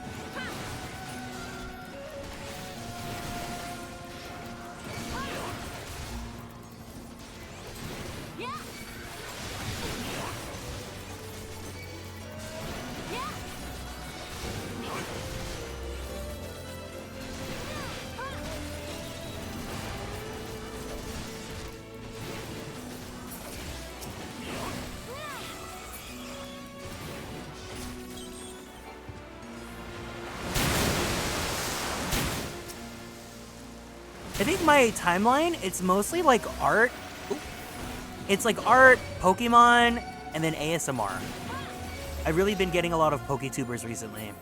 I think my timeline, it's mostly like art. It's like art, Pokemon, and then ASMR. I've really been getting a lot of PokeTubers recently.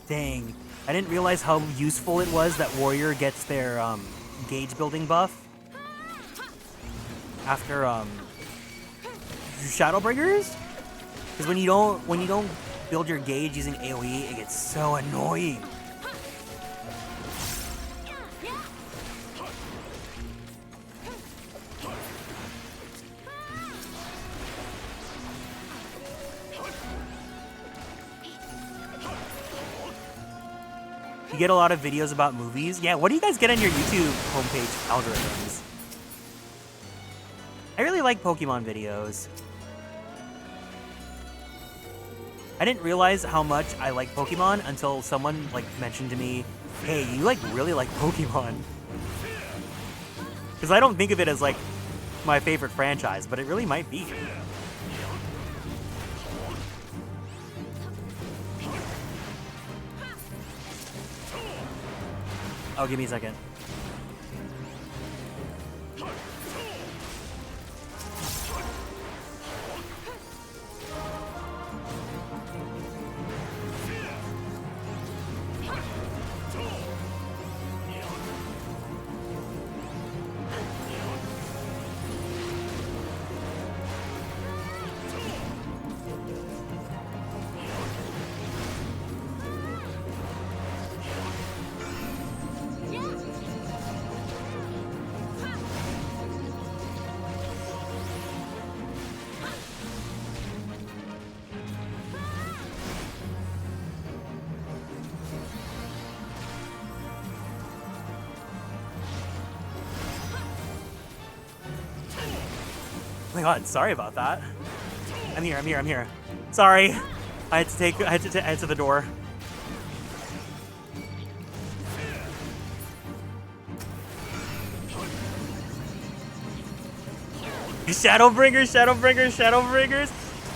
Dang, I didn't realize how useful it was that Warrior gets their gauge building buff after Shadowbringers. Because when you don't build your gauge using AoE, it gets so annoying. You get a lot of videos about movies. Yeah, what do you guys get on your YouTube homepage algorithms? I really like Pokemon videos. I didn't realize how much I like Pokemon until someone like mentioned to me, hey, you like really like Pokemon. Because I don't think of it as like my favorite franchise, but it really might be. Oh, give me a second. Oh my god, sorry about that. I'm here. Sorry. I had to head to the door. Shadowbringers.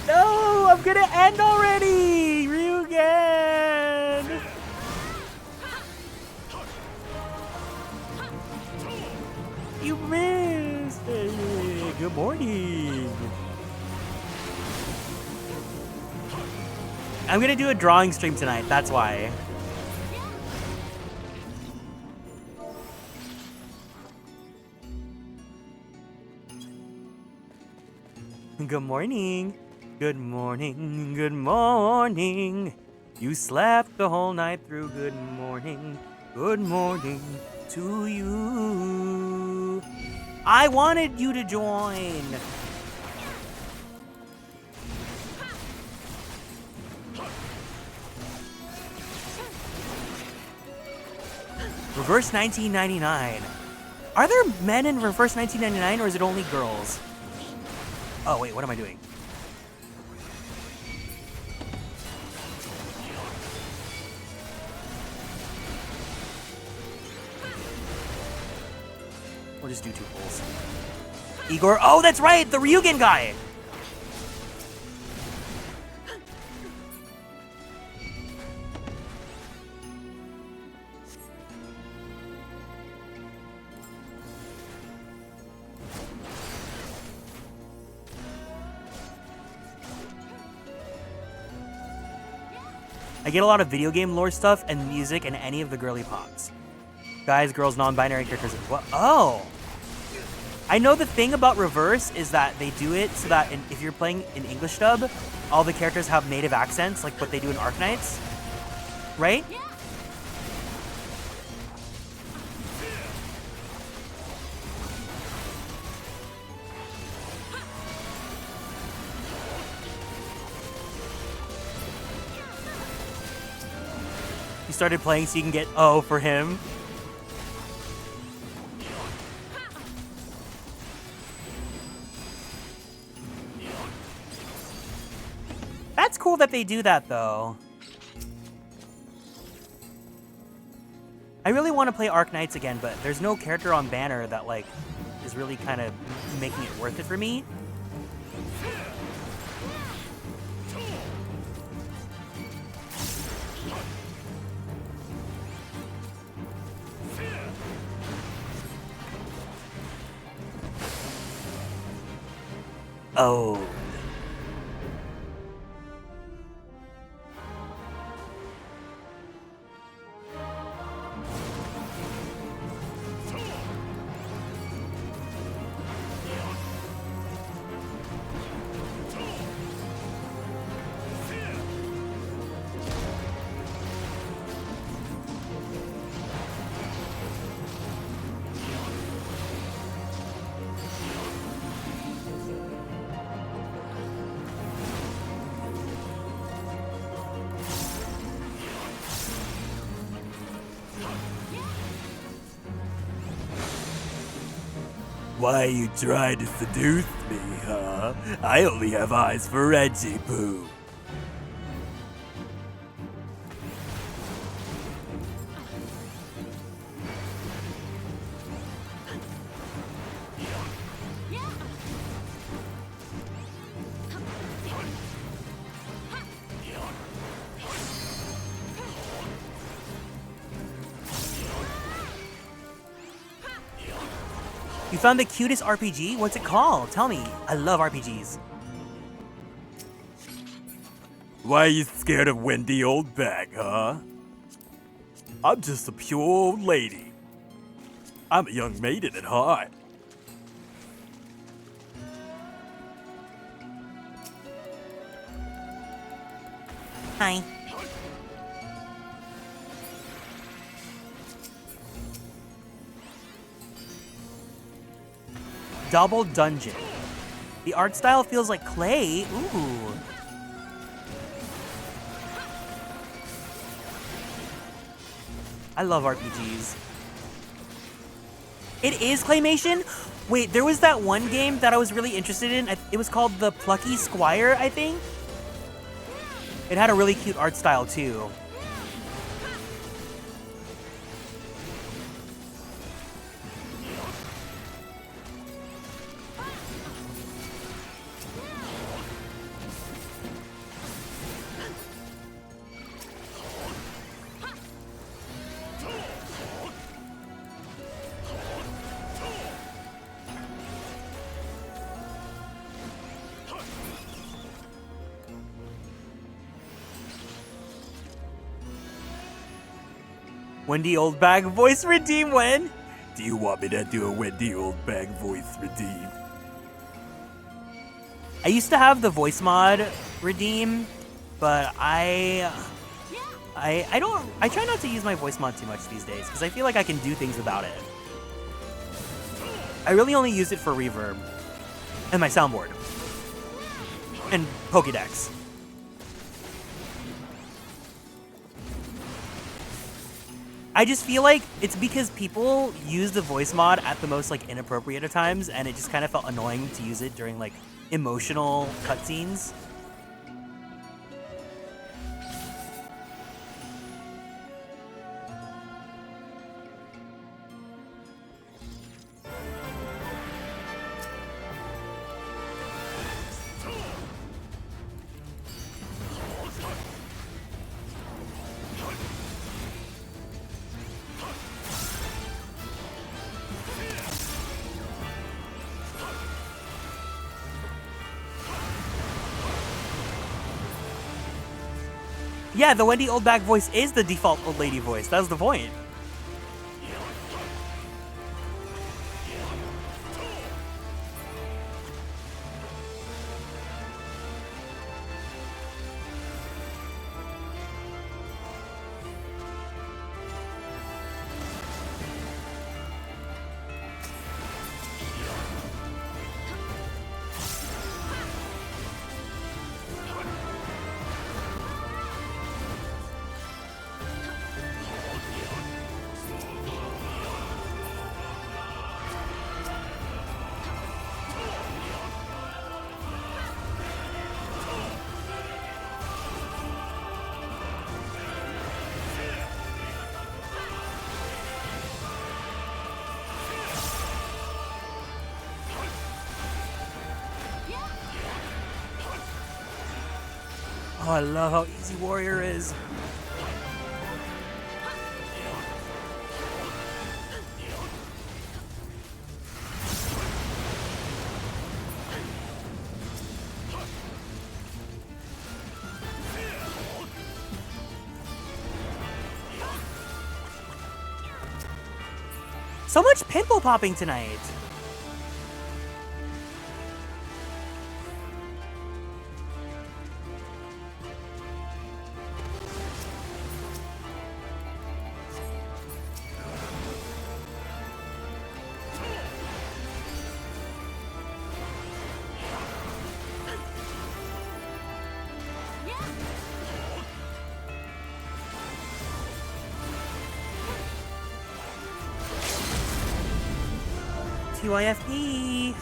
No, I'm gonna end already. Ryugen. You missed. Hey, good morning. I'm gonna do a drawing stream tonight, that's why. Good morning. Good morning. Good morning. You slept the whole night through. Good morning. Good morning to you. I wanted you to join. Reverse 1999. Are there men in Reverse 1999 or is it only girls? Oh wait, what am I doing? We'll just do 2 pulls. Igor, oh that's right, the Ryugen guy! I get a lot of video game lore stuff and music and any of the girly pops. Guys, girls, non-binary characters. What? Oh! I know the thing about Reverse is that they do it so that if you're playing in English dub, all the characters have native accents, like what they do in Arknights. Right? You started playing so you can get O for him. That's cool that they do that, though. I really want to play Arknights again, but there's no character on Banner that, like, is really kind of making it worth it for me. Oh. Why you trying to seduce me, huh? I only have eyes for Reggie Poo. You found the cutest RPG? What's it called? Tell me. I love RPGs. Why you scared of Wendy old bag, huh? I'm just a pure old lady. I'm a young maiden at heart. Hi. Double Dungeon. The art style feels like clay. Ooh. I love RPGs. It is claymation? Wait, there was that one game that I was really interested in. It was called The Plucky Squire, I think? It had a really cute art style, too. Wendy Oldbag voice redeem when? Do you want me to do a Wendy old bag voice redeem? I used to have the voice mod redeem, but I try not to use my voice mod too much these days because I feel like I can do things without it. I really only use it for reverb and my soundboard and Pokédex. I just feel like it's because people use the voice mod at the most like inappropriate of times, and it just kind of felt annoying to use it during like emotional cutscenes. Yeah, the Wendy Oldback voice is the default old lady voice. That was the point. Oh, I love how easy Warrior is. So much pimple popping tonight. TYFP.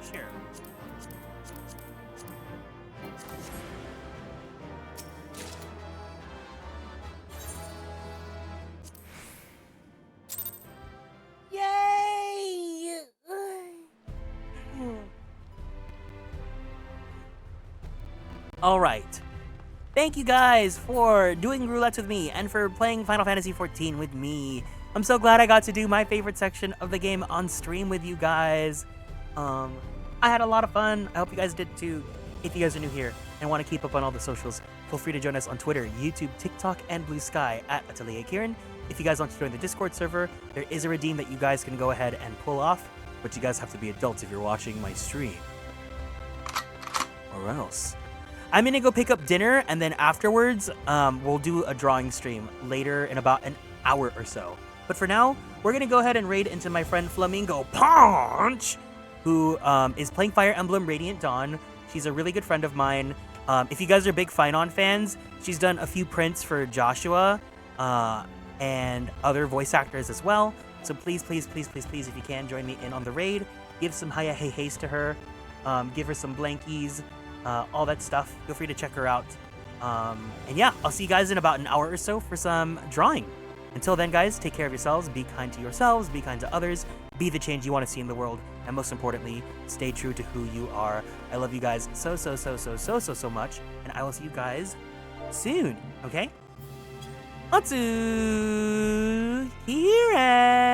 Sure. Yay! All right. Thank you guys for doing roulette with me and for playing Final Fantasy XIV with me. I'm so glad I got to do my favorite section of the game on stream with you guys. I had a lot of fun. I hope you guys did too. If you guys are new here and want to keep up on all the socials, feel free to join us on Twitter, YouTube, TikTok, and Blue Sky at Atelier Kieran. If you guys want to join the Discord server, there is a redeem that you guys can go ahead and pull off, but you guys have to be adults if you're watching my stream. Or else. I'm gonna go pick up dinner, and then afterwards, we'll do a drawing stream later in about an hour or so. But for now, we're gonna go ahead and raid into my friend Flamingo Punch, who is playing Fire Emblem Radiant Dawn. She's a really good friend of mine. If you guys are big Finon fans, she's done a few prints for Joshua and other voice actors as well. So please, please, please, please, please, if you can, join me in on the raid. Give some hiya hey heys to her. Give her some blankies. All that stuff. Feel free to check her out. And yeah, I'll see you guys in about an hour or so for some drawing. Until then, guys, take care of yourselves, be kind to yourselves, be kind to others, be the change you want to see in the world, and most importantly, stay true to who you are. I love you guys so much, and I will see you guys soon, okay? Otsu Kieran!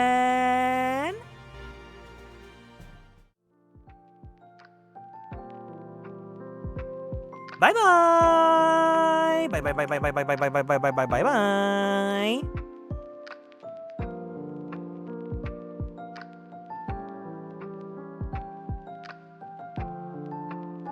Bye-bye! Bye-bye. bye bye bye bye bye bye bye bye bye bye bye bye bye.